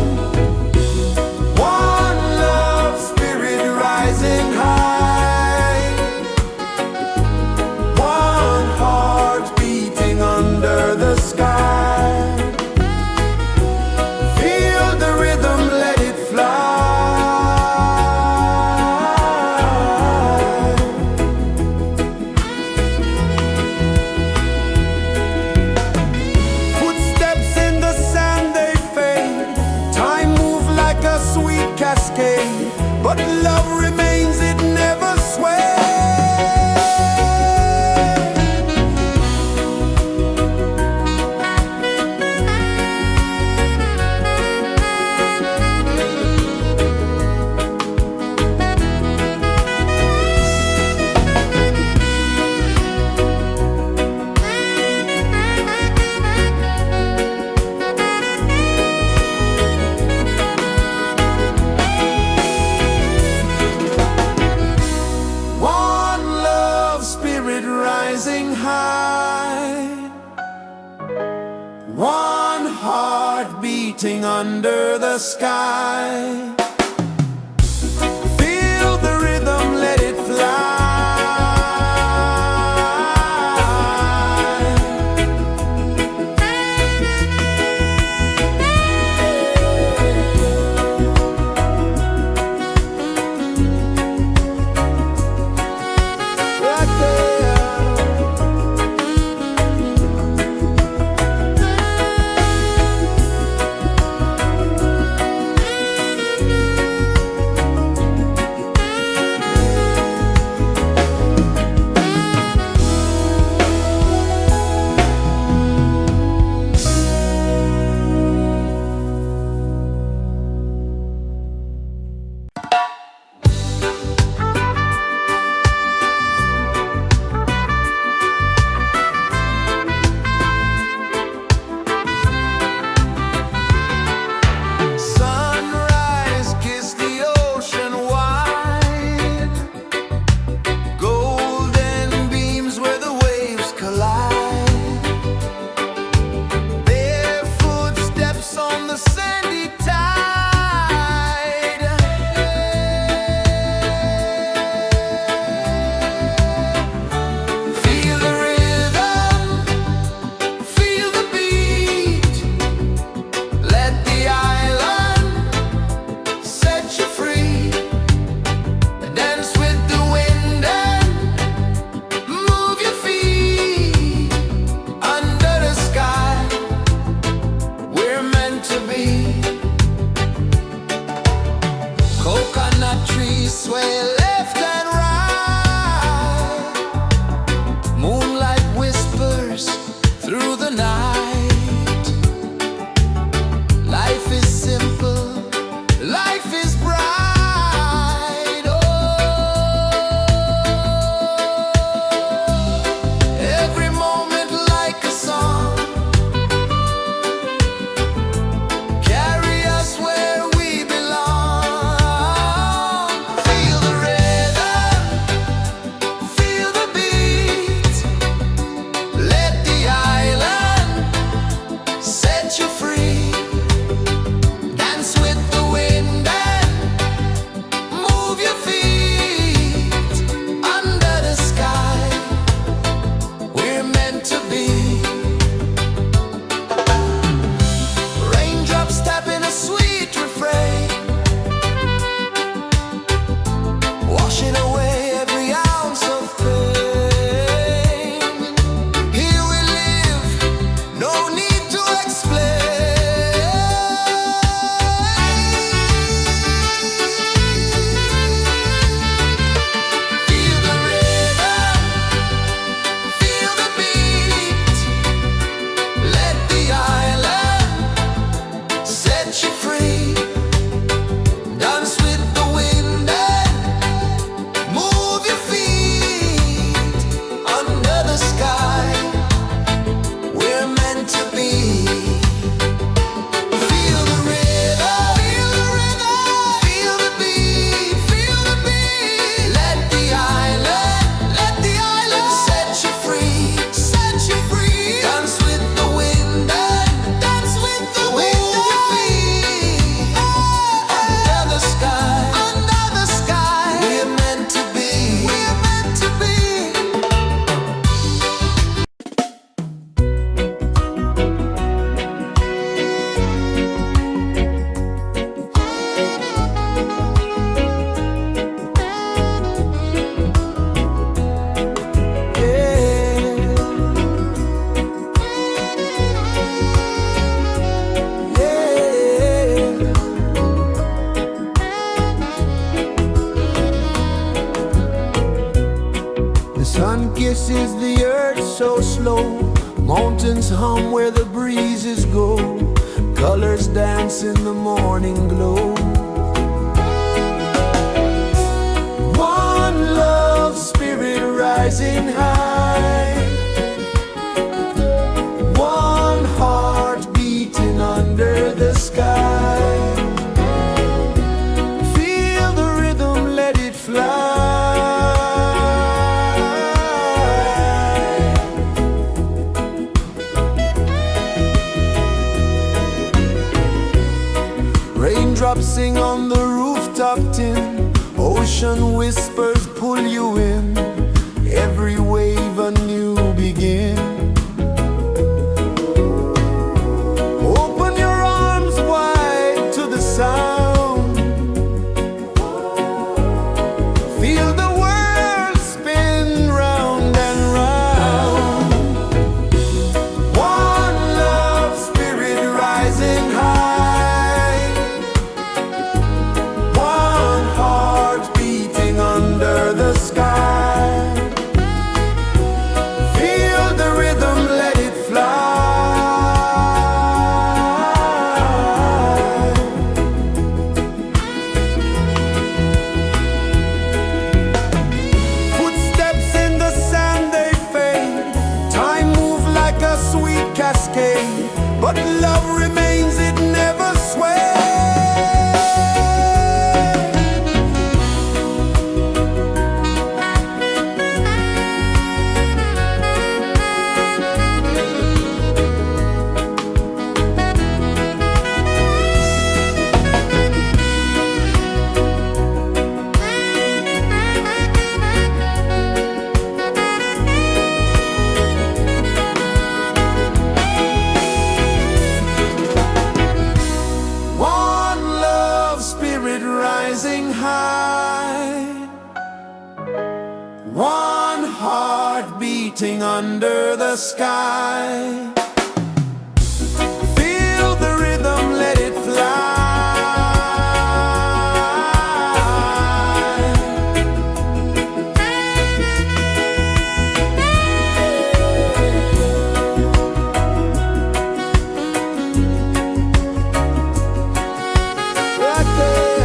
One love spirit rising high. One heart beating under the sky. Feel the rhythm, let it fly. Footsteps in the sand, they fade. Time moves like a sweet cascade, but love remains, it never sways. One love spirit rising high. One heart beating under the sky. Feel the rhythm, let it fly. Right there. Sunrise, kiss the ocean wide. Golden beams where the waves collide. Barefoot steps on the sandy tide. Feel the rhythm, feel the beat. Let the island set you free. Dance with the wind and move your feet. Under the sky, we're meant to be. Coconut trees sway left and right. Moonlight whispers through the night. Life is simple, life is bright. Oh, every moment like a song. Carry us where we belong. Feel the rhythm. sun kisses the earth so slow. Mountains hum where the breezes go. Colors dance in the morning glow. One love spirit rising high. One heart beating under the sky. Feel the rhythm, let it fly. Raindrops sing on the rooftop tin. Ocean whispers pull you in. Every wave a new begin. Open your arms wide to the sound. Feel the world spin round and round. One love spirit rising high. One heart beating under the sky. Feel the rhythm, let it fly. Footsteps in the sand, they fade. Time moves like a sweet cascade, but love remains, it never sways. One love spirit rising high. One heart beating under the sky. Feel the rhythm, let it fly. Right there.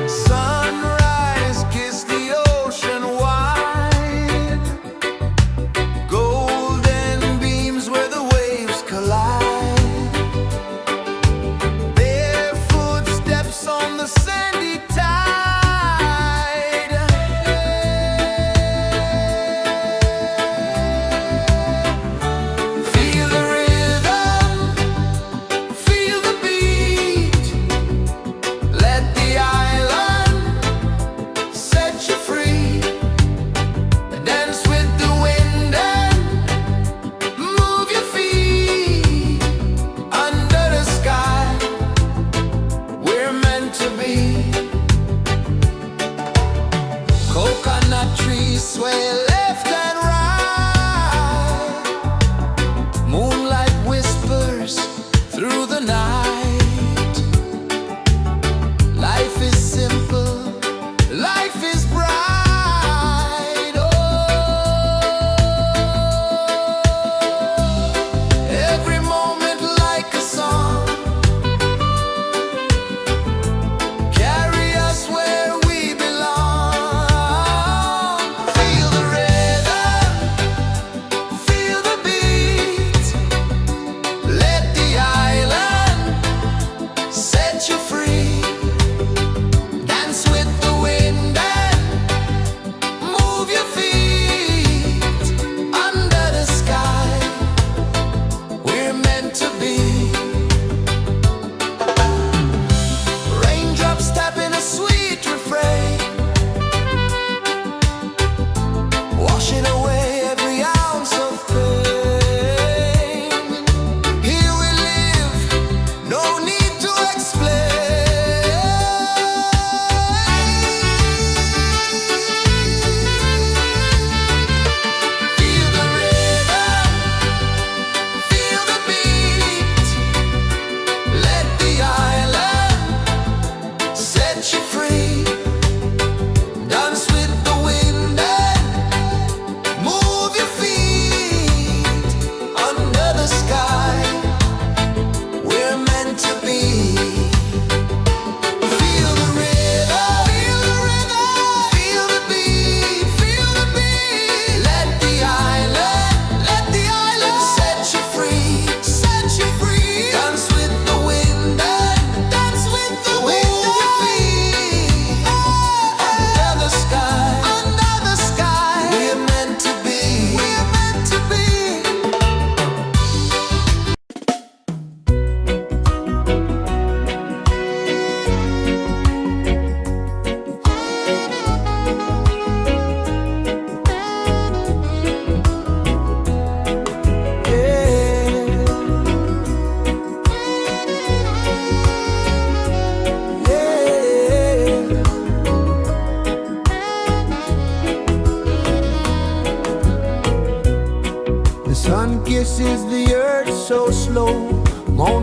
Sunrise, kiss the ocean wide. Golden beams where the waves collide. Barefoot steps on the sandy tide. Feel the rhythm, feel the beat. Let the island set you free. Dance with the wind and move your feet. Under the sky, we're meant to be. Coconut trees sway left and right. Moonlight whispers through the night. Life is simple, life is bright. Oh, every moment like a song. Carry us where we belong. Feel the rhythm, feel the beat. Let the island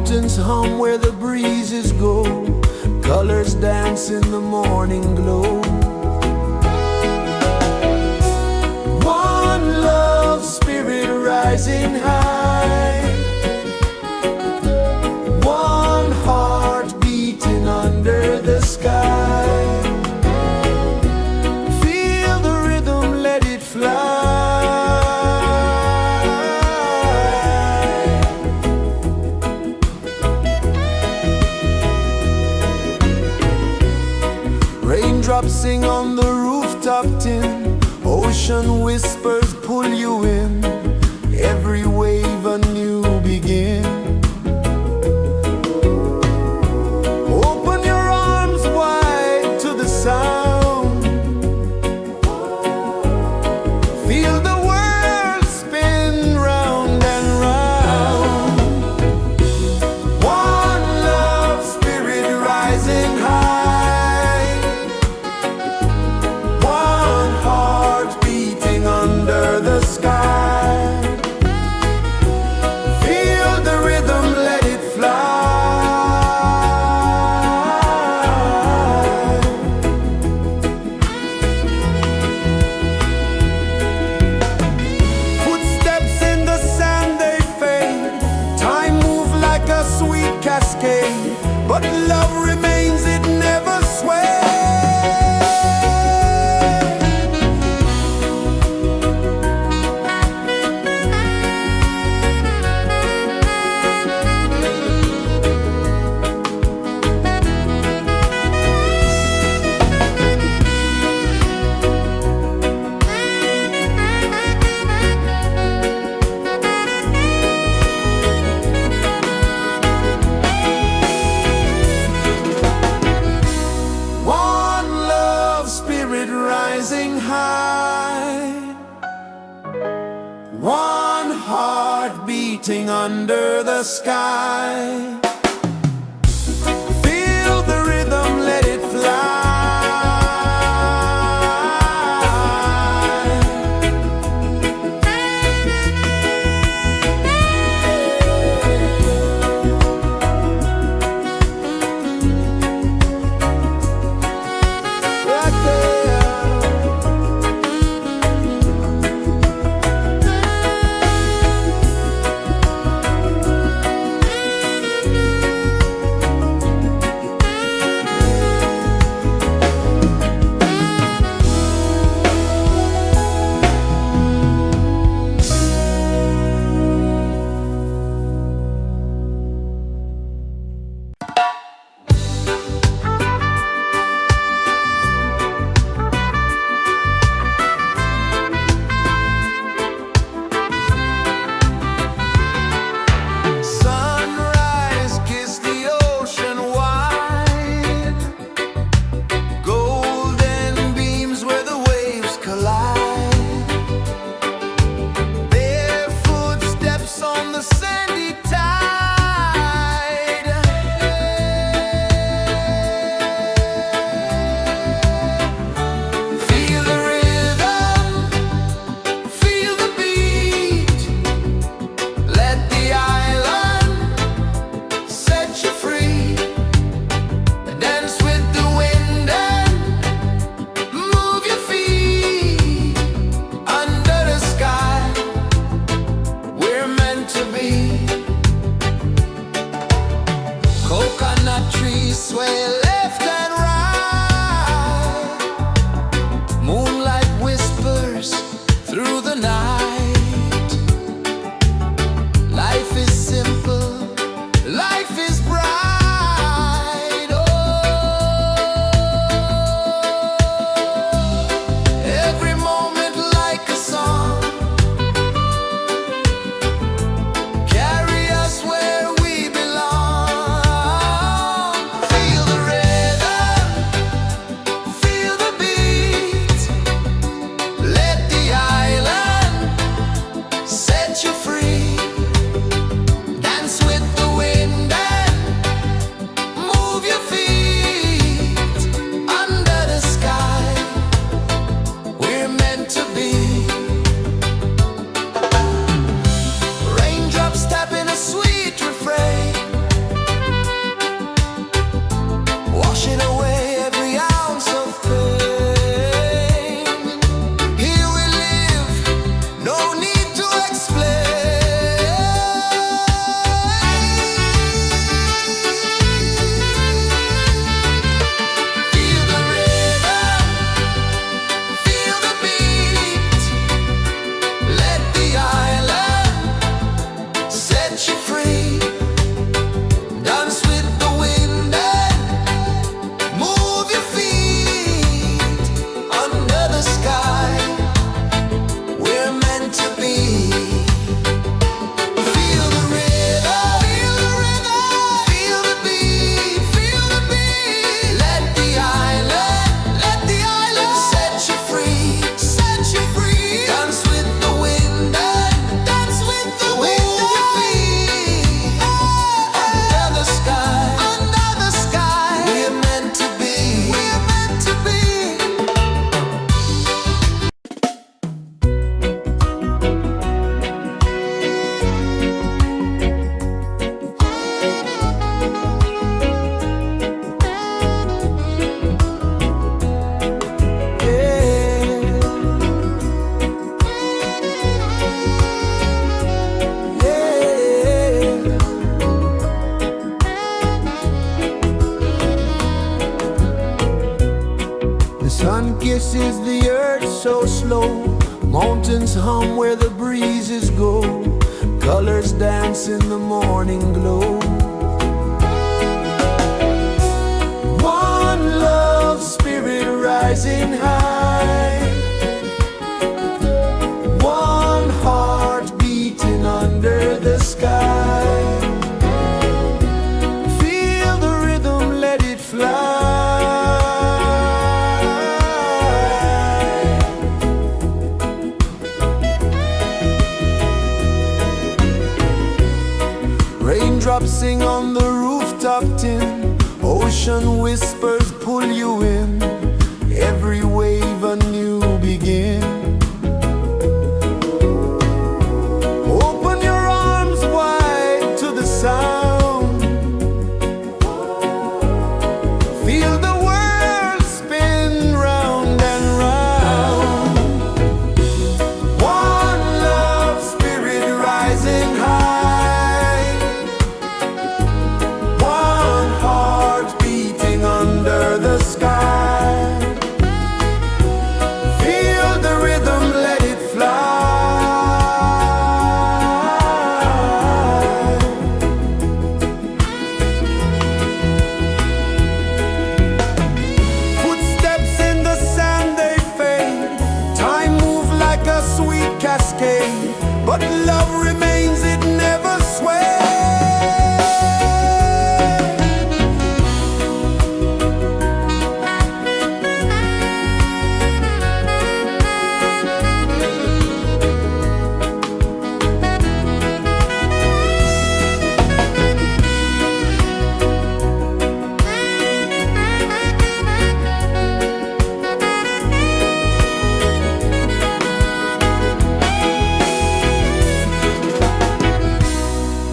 Mountains hum where the breezes go, colors dance in the morning glow. One love spirit rising high, one heart beating under the sky. Feel the rhythm, let it fly. Raindrops sing on the rooftop tin, ocean whispers pull you in, every wave a new begin. Open your arms wide to the sound, feel the world spin round and round. One love spirit rising high, one heart beating under the sky. Feel the rhythm, let it fly. Footsteps in the sand, they fade. Time moves like a sweet cascade, but love remains, it never sways. One love spirit rising high, one heart beating under the sky. Feel the rhythm, let it fly. Right there. Sunrise, kiss the ocean wide, golden beams where the waves collide, bare footsteps on the sandy tide. Feel the rhythm, feel the beat, let the island set you free. Dance with the wind and move your feet under the sky. We're meant to be. Coconut trees sway left and right, moonlight whispers through the night. Life is simple, life is bright. Oh, every moment like a song, carry us where we belong. Feel the rhythm. sun kisses the earth so slow. Mountains hum where the breezes go. Colors dance in the morning glow. One love spirit rising high. One heart beating under the sky. Feel the rhythm, let it fly. Raindrops sing on the rooftop tin. Ocean whispers pull you in. Every wave a new begin. Open your arms wide to the sound. Feel the world spin round and round. One love spirit rising high. One heart beating under the sky. Feel the rhythm, let it fly. Footsteps in the sand, they fade. Time moves like a sweet cascade, but love remains, it never sways.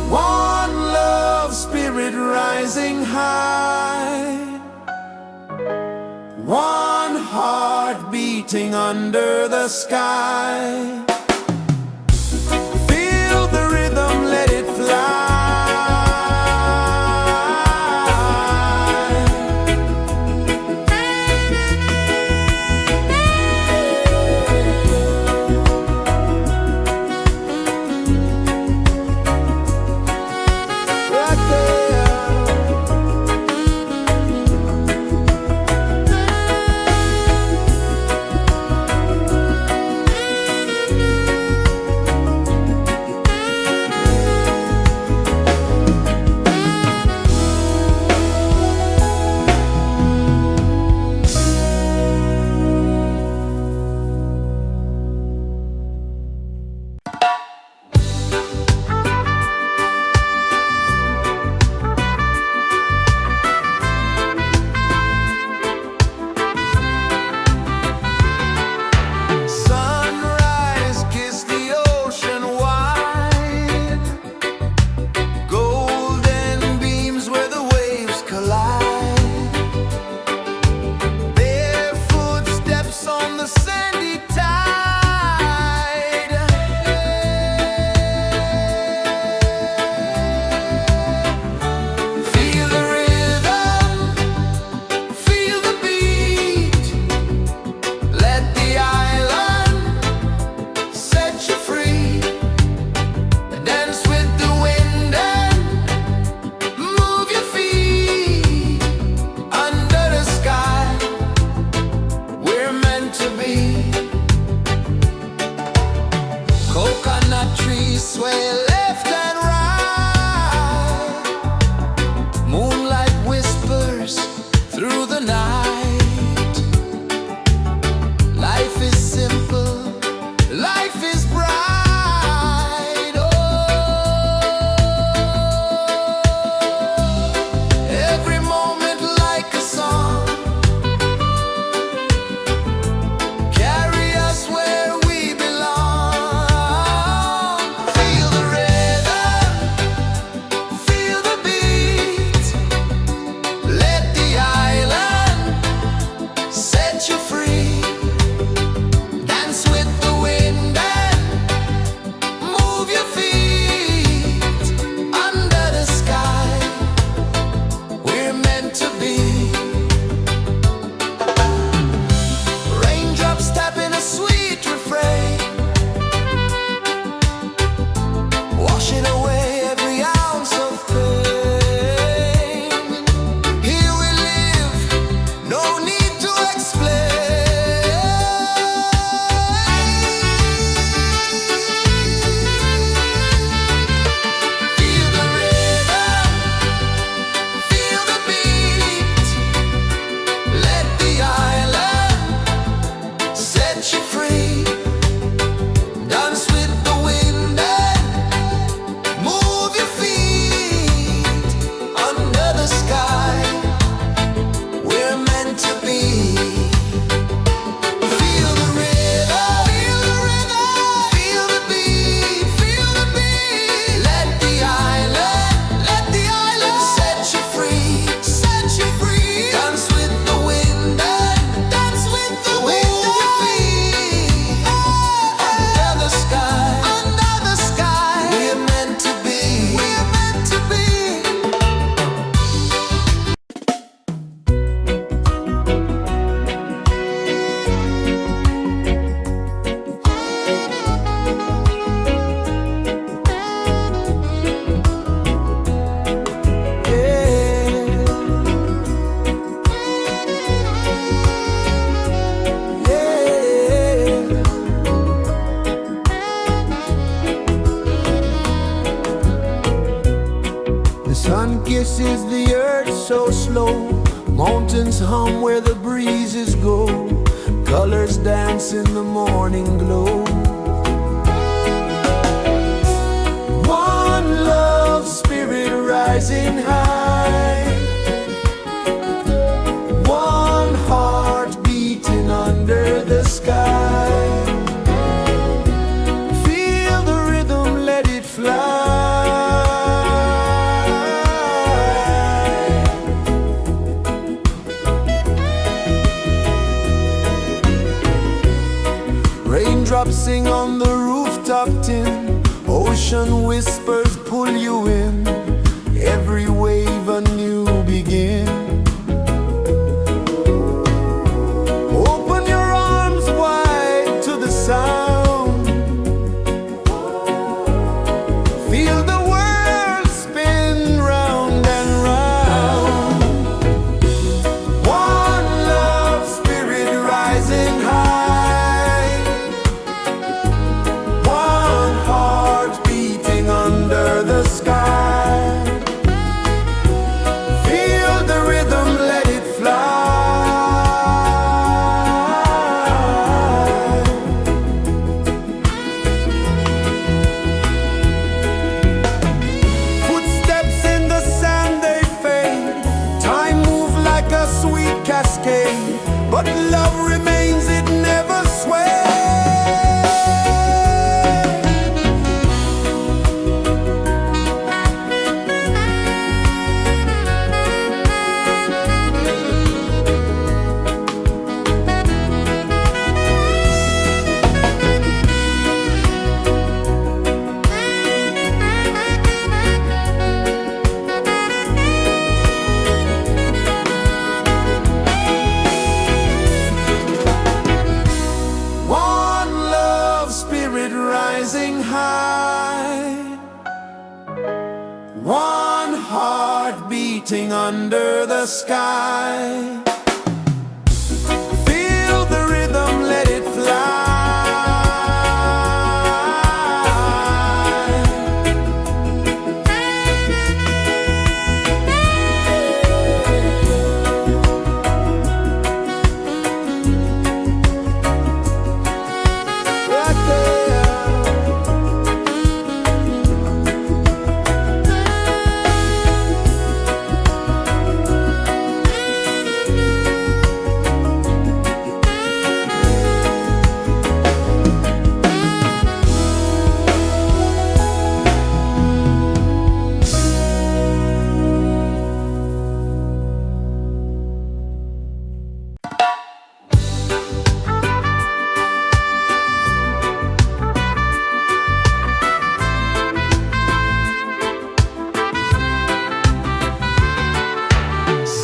One love spirit rising high. One heart beating under the sky. Feel the rhythm, let it fly. Right there. kisses the earth so slow. Mountains hum where the breezes go. Colors dance in the morning glow. One love spirit rising high. One heart beating under the sky. Feel the rhythm, let it fly. Raindrops sing on the rooftop tin. Ocean whispers pull you in. Every wave a new begin. Open your arms wide to the sound. Feel the world spin round and round. One love spirit rising high. One heart beating under the sky. Feel the rhythm, let it fly. Footsteps in the sand, they fade. Time moves like a sweet cascade, but love remains, it never sways. One love spirit rising high. One heart beating under the sky. Feel the rhythm, let it fly. Right there.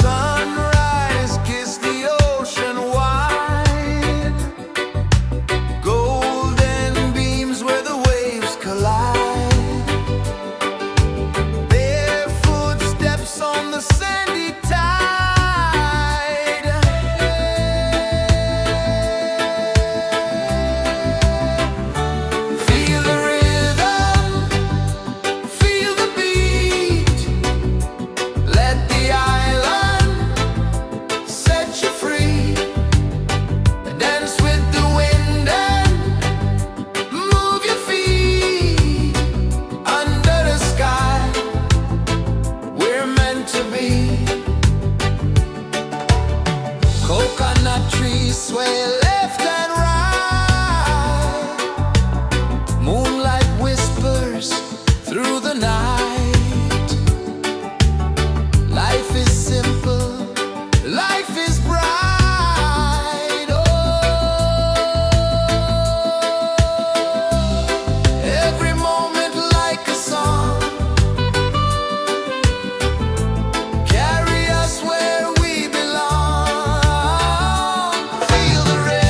Sunrise, kiss the ocean wide. Golden beams where the waves collide. Barefoot steps on the sandy tide. Feel the rhythm, feel the beat. Let the island set you free. Dance with the wind and move your feet. Under the sky, we're meant to be. Coconut trees sway left and right. Moonlight whispers through the night. Life is simple, life is bright. Oh, every moment like a song. Carry us where we belong. Feel the rhythm.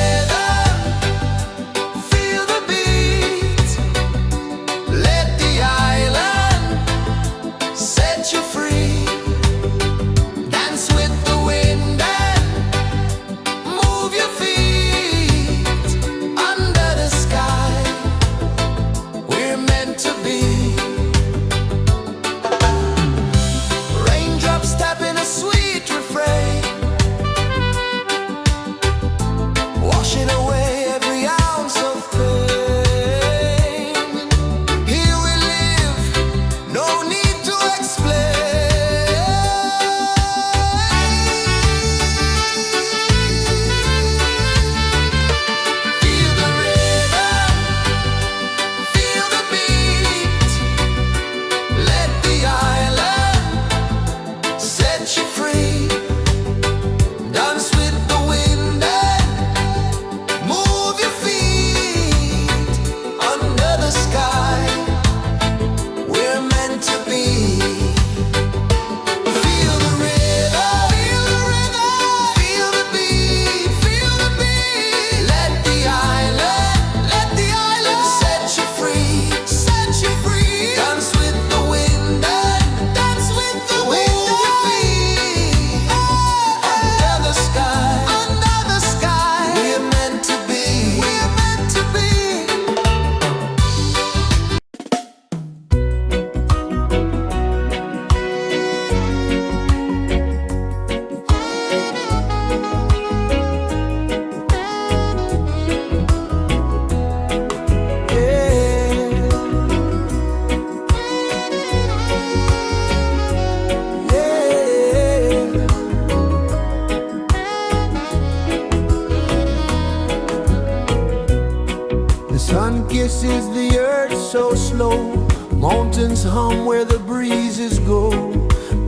kisses the earth so slow. Mountains hum where the breezes go.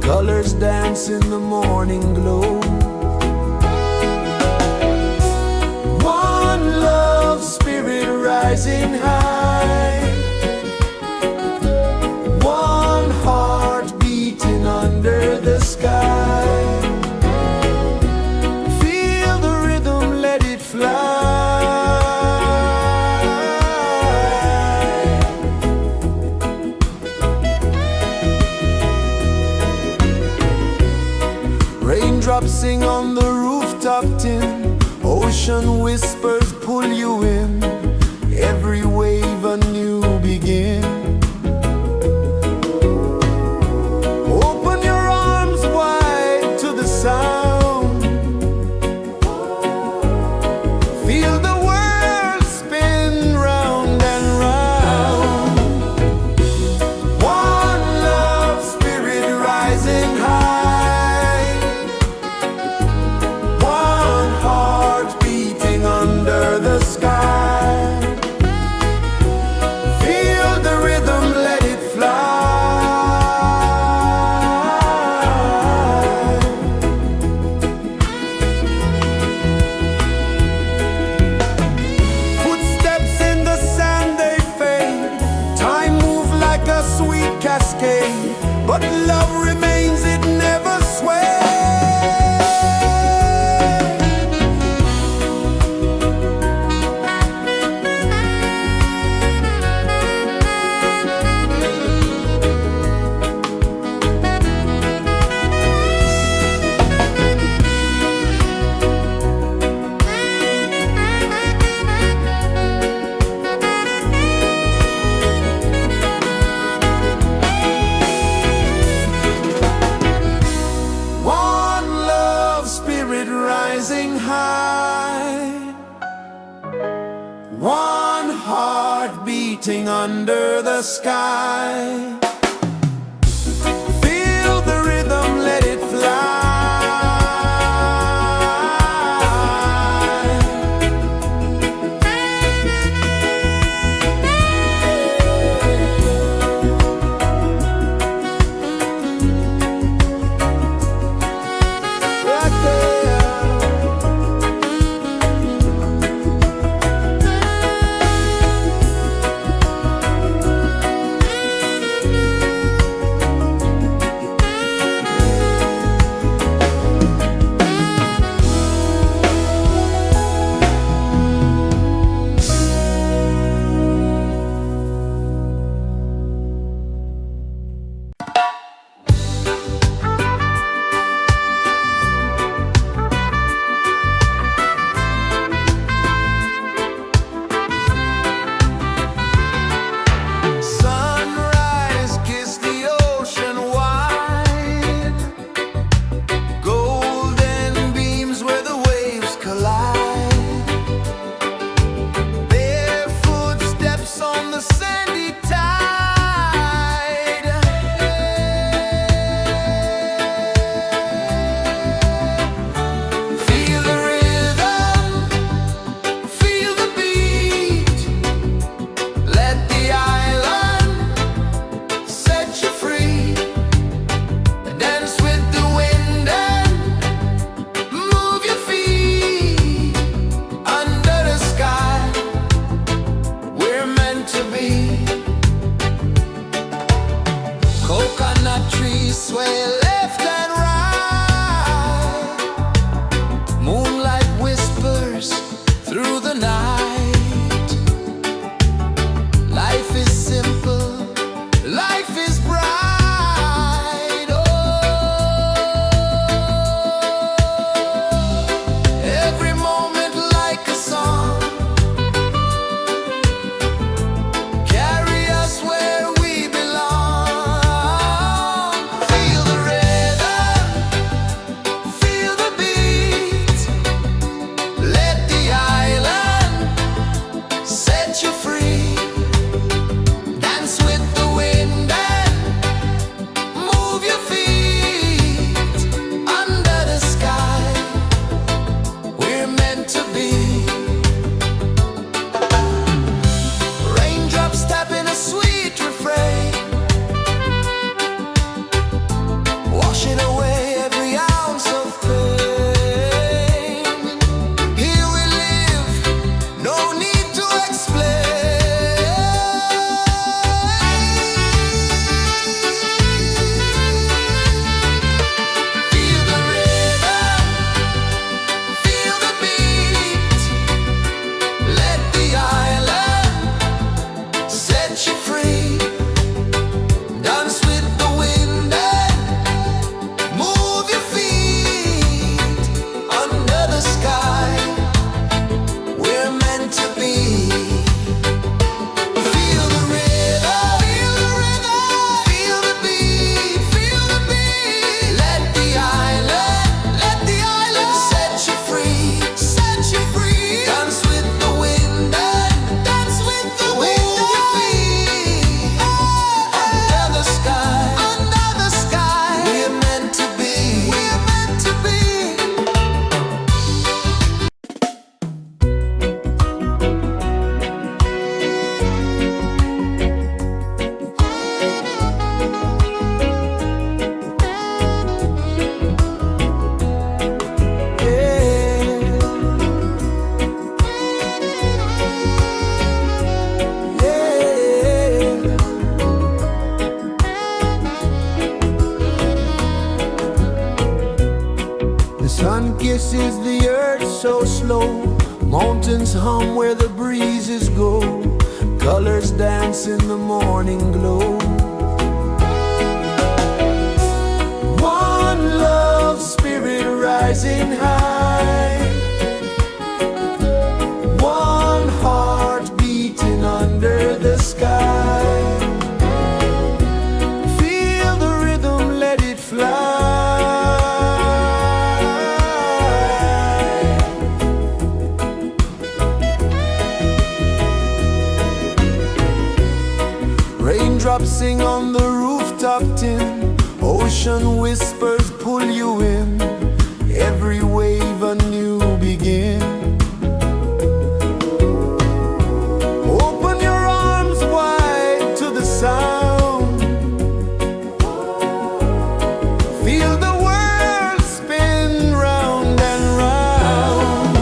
Colors dance in the morning glow. One love spirit rising high. One heart beating under the sky. Feel the rhythm, let it fly. Raindrops sing on the rooftop tin. Ocean whispers pull you in. Every wave a new begin. Open your arms wide to the sound. Feel the world spin round and round. One love spirit rising high. One heart beating under the sky. Feel the rhythm, let it fly. Footsteps in the sand, they fade. Time moves like a sweet cascade, but love remains, it never sways. One love spirit rising high. One heart beating under the sky. Feel the rhythm, let it fly. sun kisses the earth so slow. Mountains hum where the breezes go. Colors dance in the morning glow. One love spirit rising high. One heart beating under the sky. Feel the rhythm, let it fly. Raindrops sing on the rooftop tin. Ocean whispers pull you in. Every wave a new begin. Open your arms wide to the sound. Feel the world spin round and round.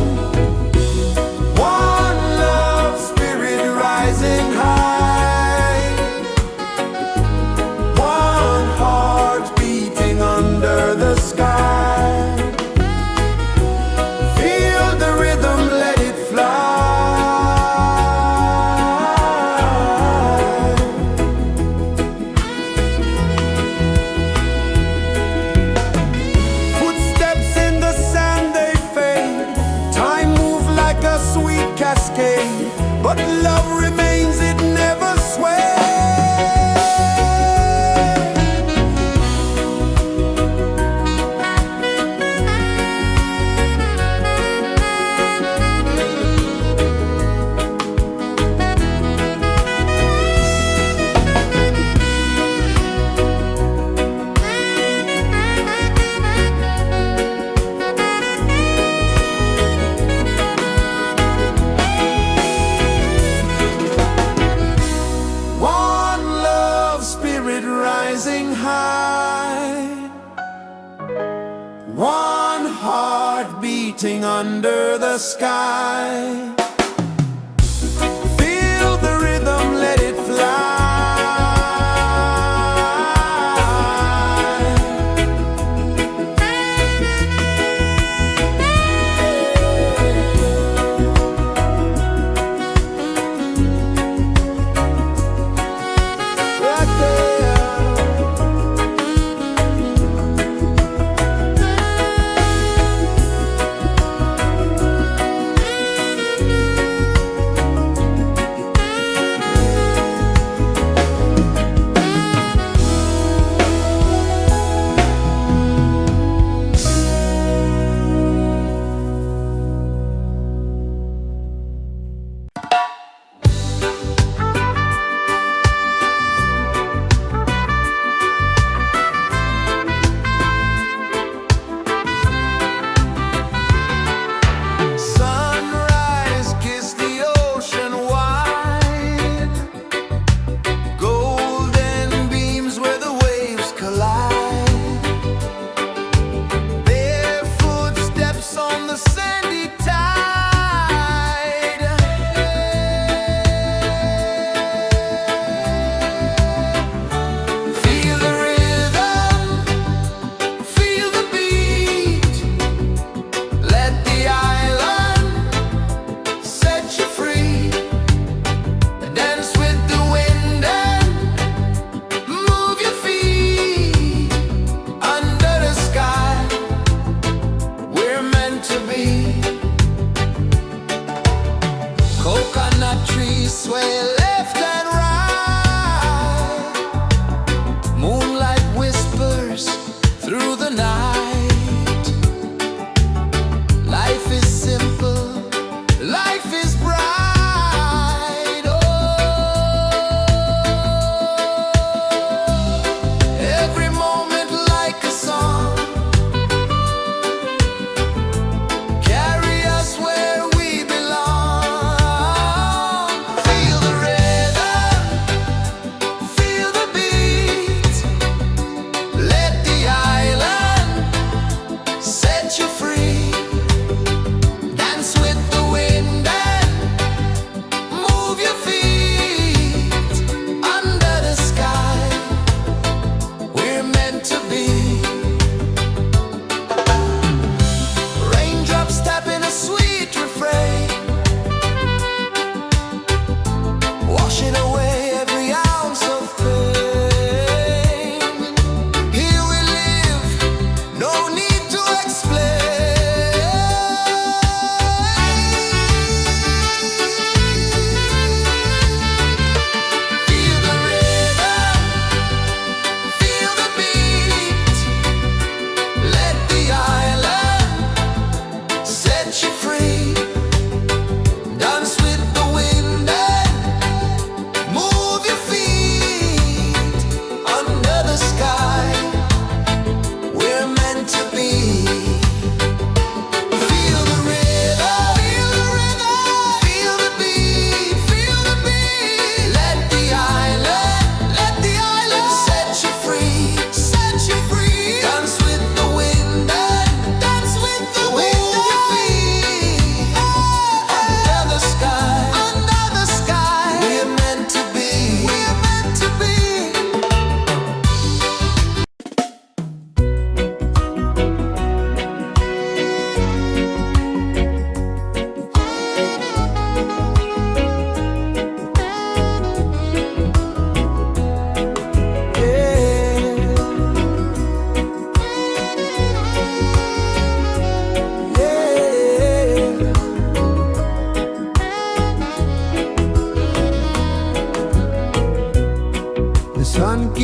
One love spirit rising high. One heart beating under the sky. Feel the rhythm, let it fly. Footsteps in the sand, they fade. Time moves like a sweet cascade, but love remains, it never sways. One love spirit rising high. One heart beating under the sky. Feel the rhythm, let it fly. Right there.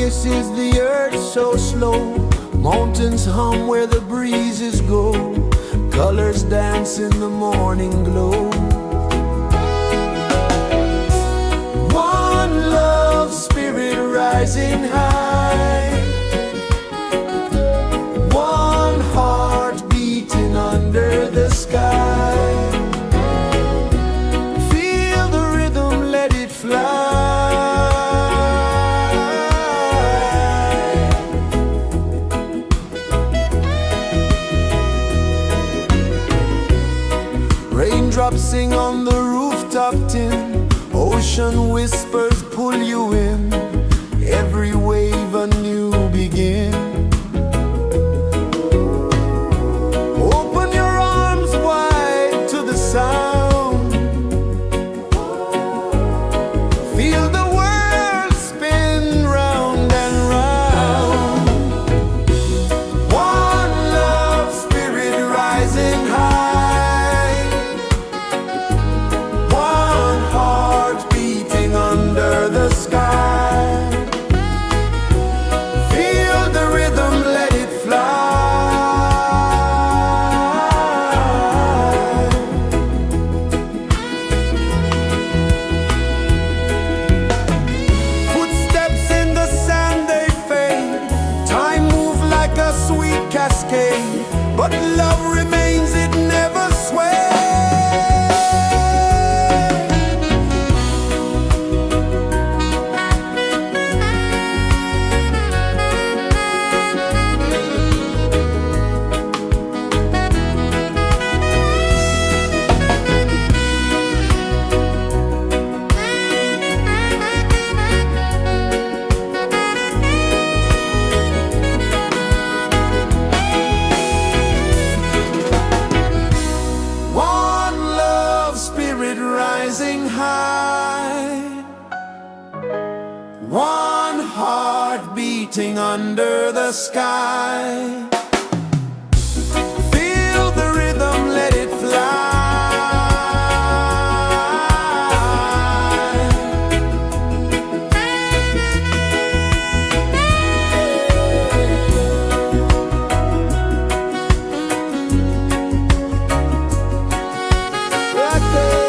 kisses the earth so slow. Mountains hum where the breezes go. Colors dance in the morning glow. One love spirit rising high. One heart beating under the sky. Feel the rhythm, let it fly. Raindrops sing on the rooftop tin. Ocean whispers pull you in. Every wave a new begin. Open your arms wide to the sound. Feel the world spin round and round. One love spirit rising high. One heart beating under the sky. Feel the rhythm, let it fly. Footsteps in the sand, they fade. Time moves like a sweet cascade, but love remains, it never sways. One love spirit rising high. One heart beating under the sky. Feel the rhythm, let it fly. Right there.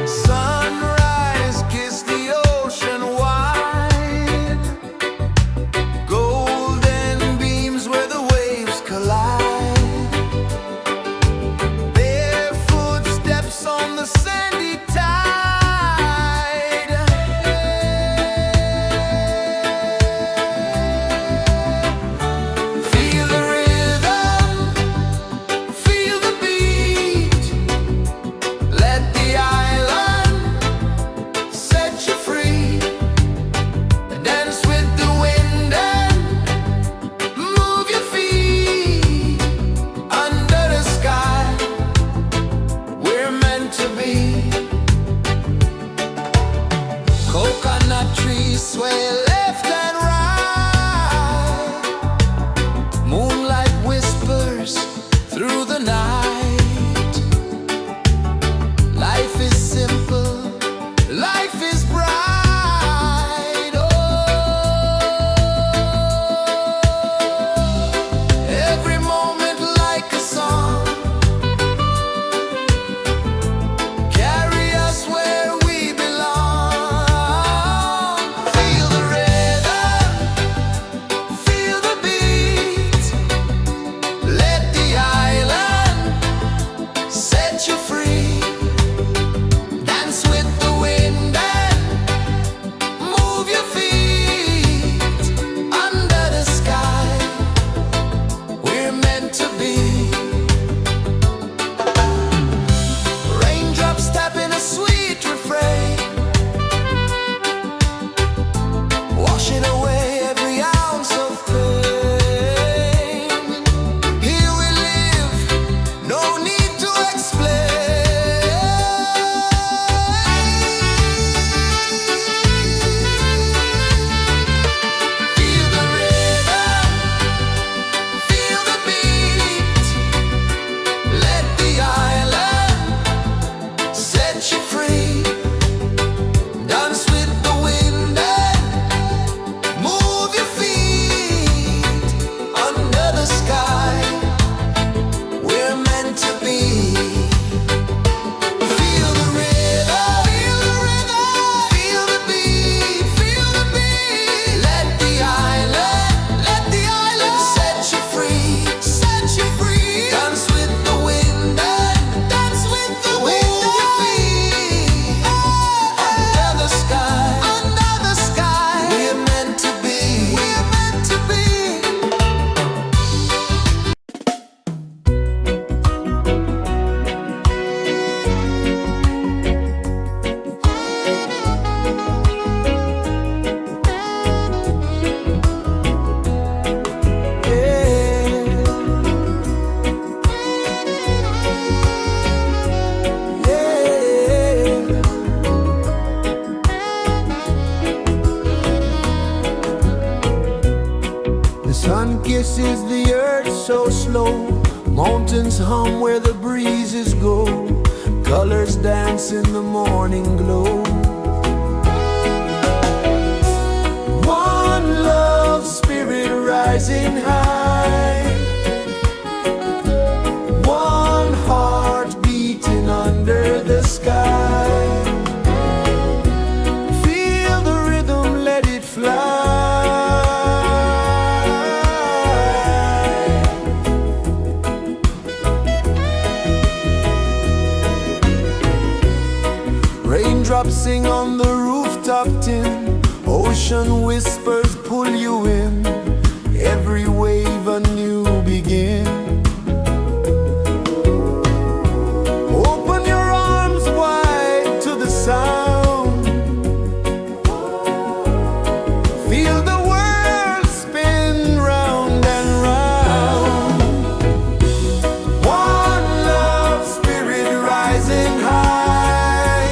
Sunrise, kiss the ocean wide. Golden beams where the waves collide. Bare footsteps on the sandy tide. Feel the rhythm, feel the beat. Let the island set you free. Dance with the wind and move your feet. Under the sky, we're meant to be. Coconut trees sway left and right. Moonlight whispers through the night. Life is simple, life is bright. Oh, every moment like a song. Carry us where we belong. Feel the rhythm, sun kisses the earth so slow. Mountains hum where the breezes go. Colors dance in the morning glow. One love spirit rising high. One heart beating under the sky. Feel the rhythm, let it fly. Raindrops sing on the rooftop tin. Ocean whispers pull you in. Every wave a new begin. Open your arms wide to the sound. Feel the world spin round and round. One love spirit rising high.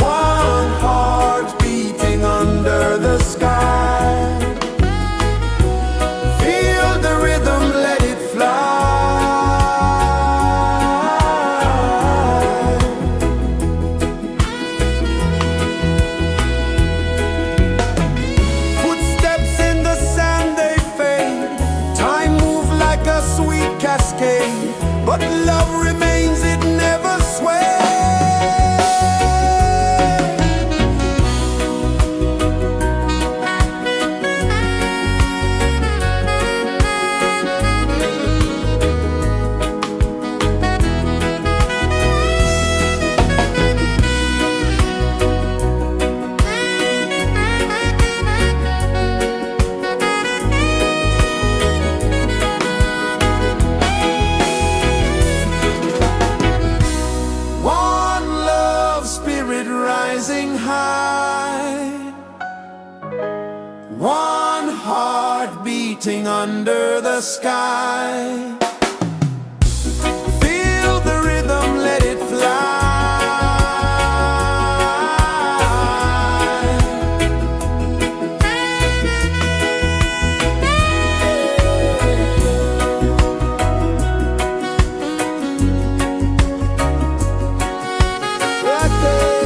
One heart beating under the sky. Feel the rhythm, let it fly. Footsteps in the sand, they fade. Time moves like a sweet cascade, but love remains, it never sways. One love spirit rising high. One heart beating under the sky. Feel the rhythm, let it fly. Right there.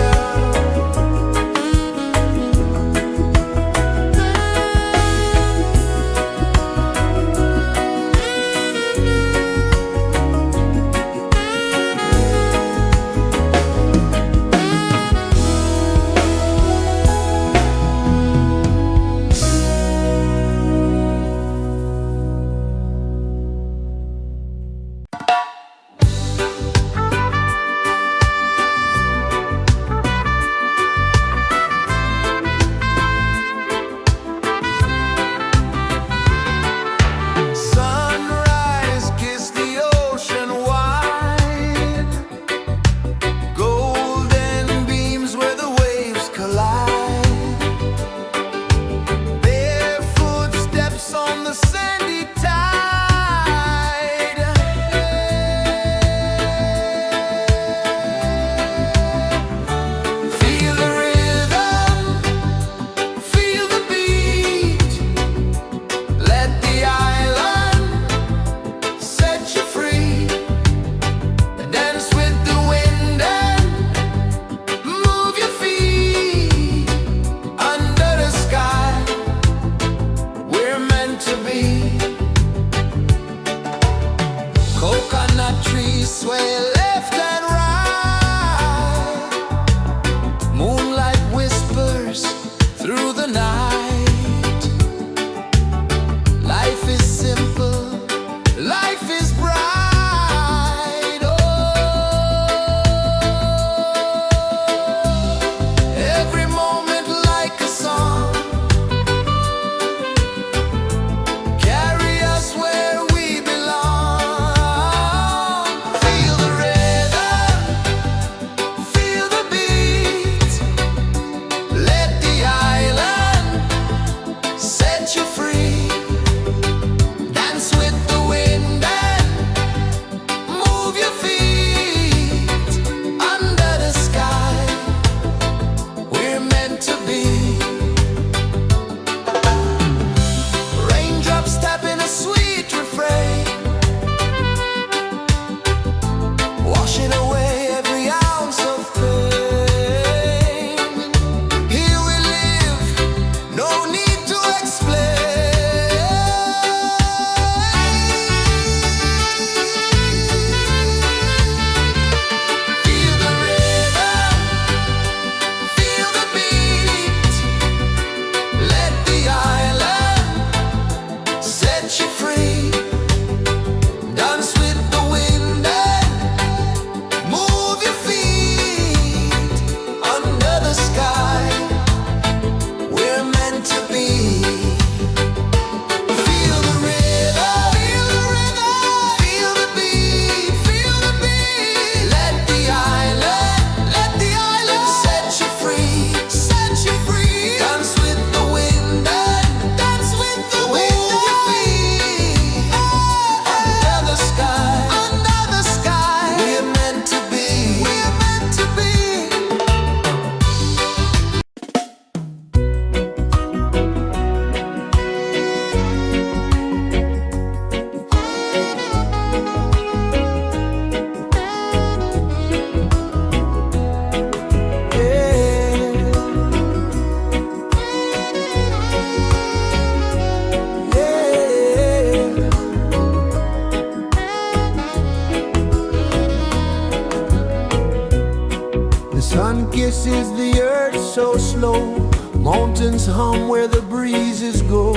Mountains hum where the breezes go.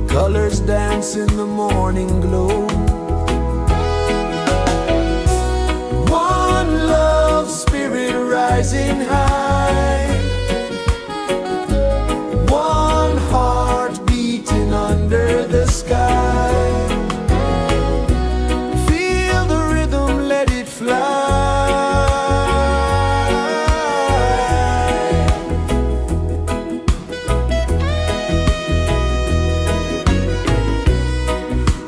Colors dance in the morning glow. One love spirit rising high. One heart beating under the sky. Feel the rhythm, let it fly.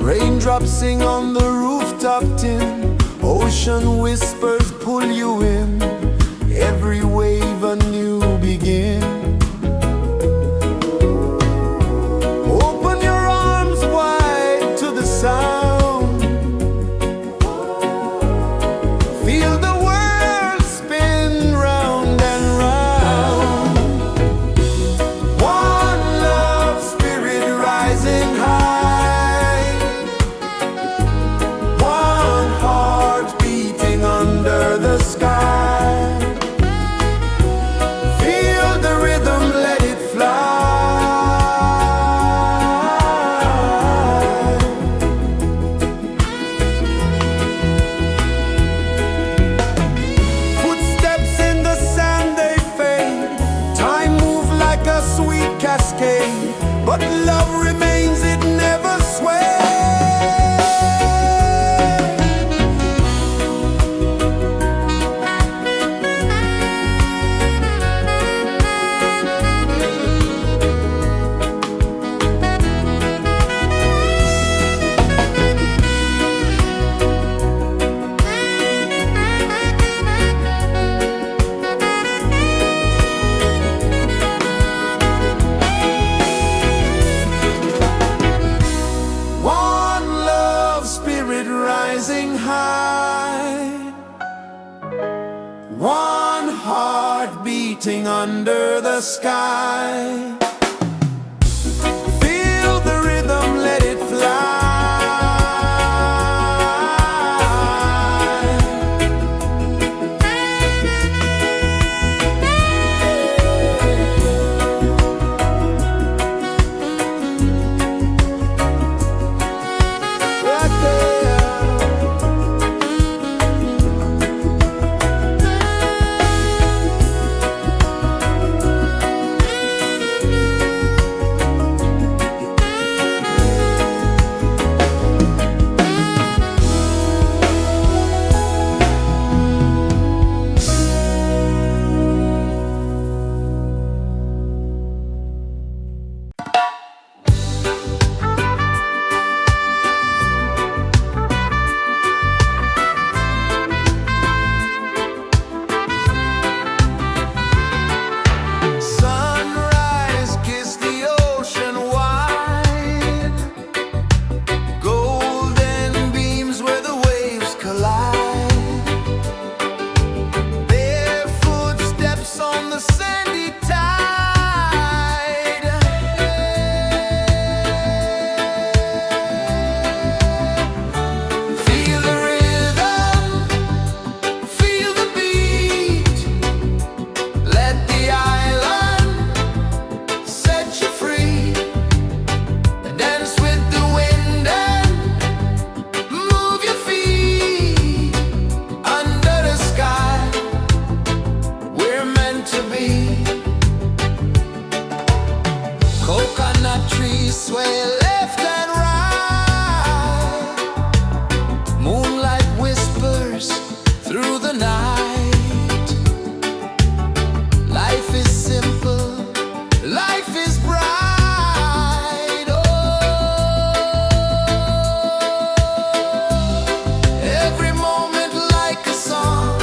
Raindrops sing on the rooftop tin. Ocean whispers pull you in. Every wave a new begin. Open your arms wide to the sound. Feel the world spin round and round. One love spirit rising high. One heart beating under the sky. Feel the rhythm, let it fly. Footsteps in the sand, they fade. Time moves like a sweet cascade, but love remains, it never sways. One love spirit rising high. One heart beating under the sky. Feel the rhythm, let it fly. Right there. Sunrise, kiss the ocean wide. Golden beams where the waves collide. Barefoot steps on the sandy tide. Feel the rhythm, feel the beat. Let the island set you free. Dance with the wind and move your feet. Under the sky, we're meant to be. Coconut trees sway left and right. Moonlight whispers through the night. Life is simple, life is bright. Oh, every moment like a song.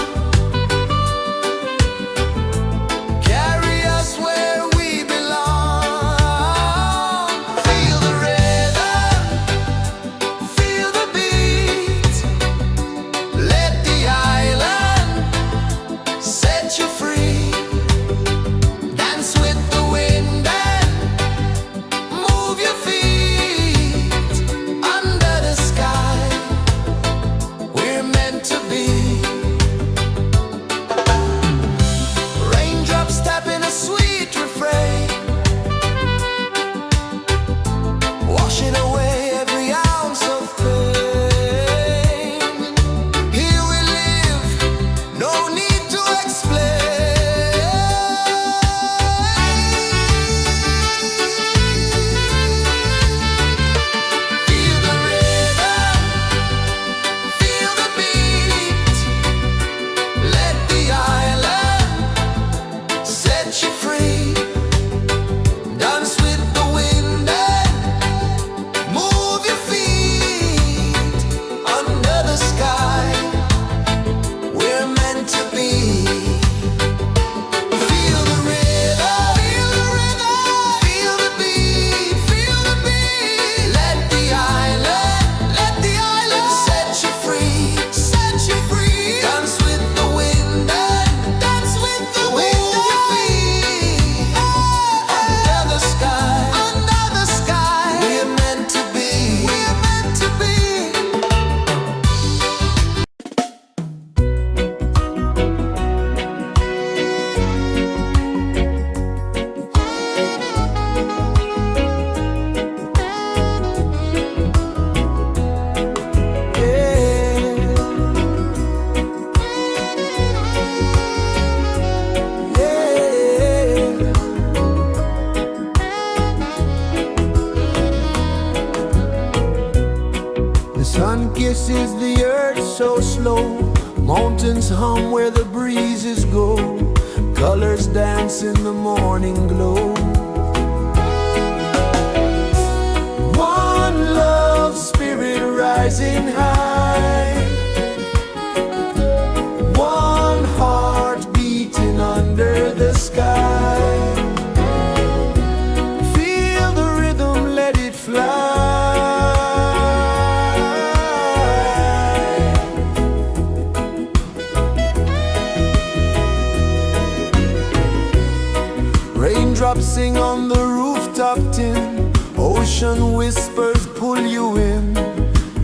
Carry us where we belong. Feel the kisses the earth so slow. Mountains hum where the breezes go. Colors dance in the morning glow. One love spirit rising high. One heart beating under the sky. Feel the rhythm, let it fly. Raindrops sing on the rooftop tin. Ocean whispers pull you in.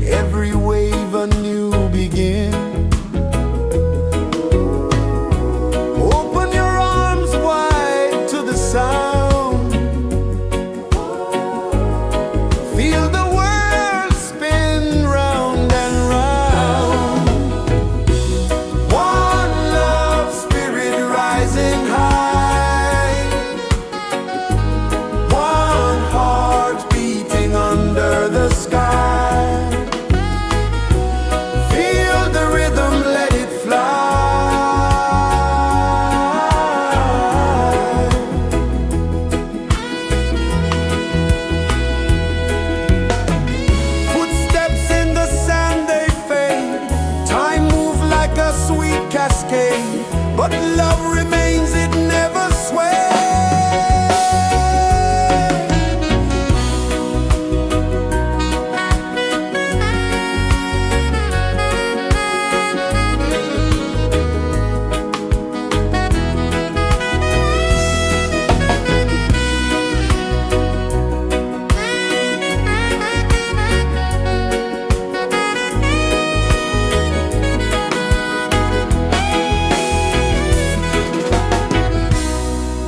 Every wave a new begin. Open your arms wide to the sound. Feel the world spin round and round. One love spirit rising high. One heart beating under the sky. Feel the rhythm, let it fly. Footsteps in the sand, they fade. Time moves like a sweet cascade, but love remains, it never sways.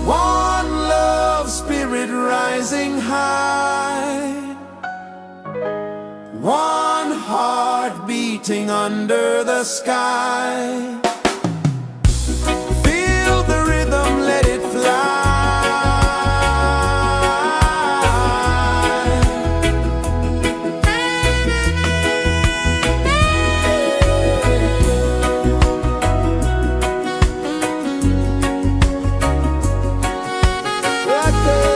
One love spirit rising high. One heart beating under the sky. Feel the rhythm, let it fly. Right there.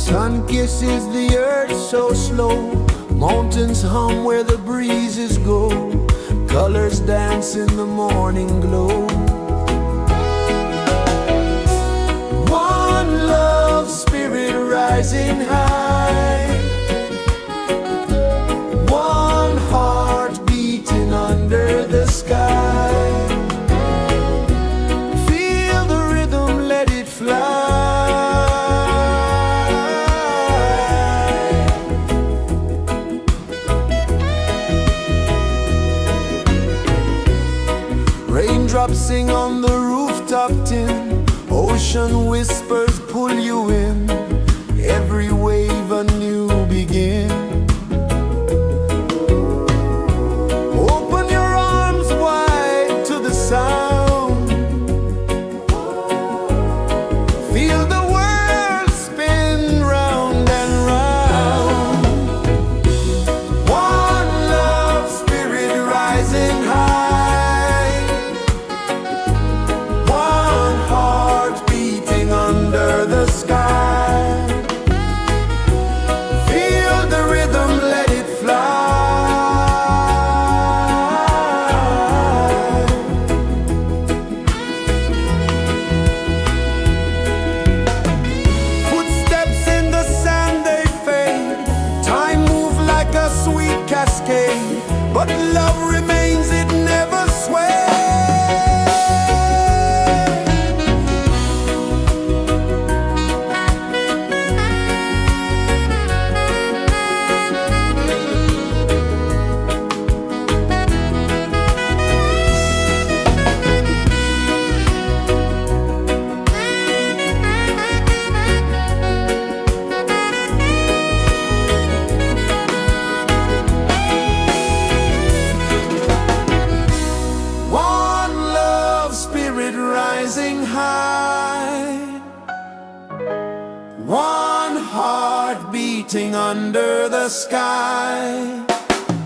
sun kisses the earth so slow. Mountains hum where the breezes go. Colors dance in the morning glow. One love spirit rising high. One heart beating under the sky. Feel the rhythm, let it fly. Raindrops sing on the rooftop tin. Ocean whispers pull you in. Every wave a new begin. Open your arms wide to the sound. Feel the world spin round and round. One love spirit rising high. One heart beating under the sky. Feel the rhythm, let it fly. Footsteps in the sand, they fade. Time moves like a sweet cascade, but love remains, it never sways. One love spirit rising high. One heart beating under the sky.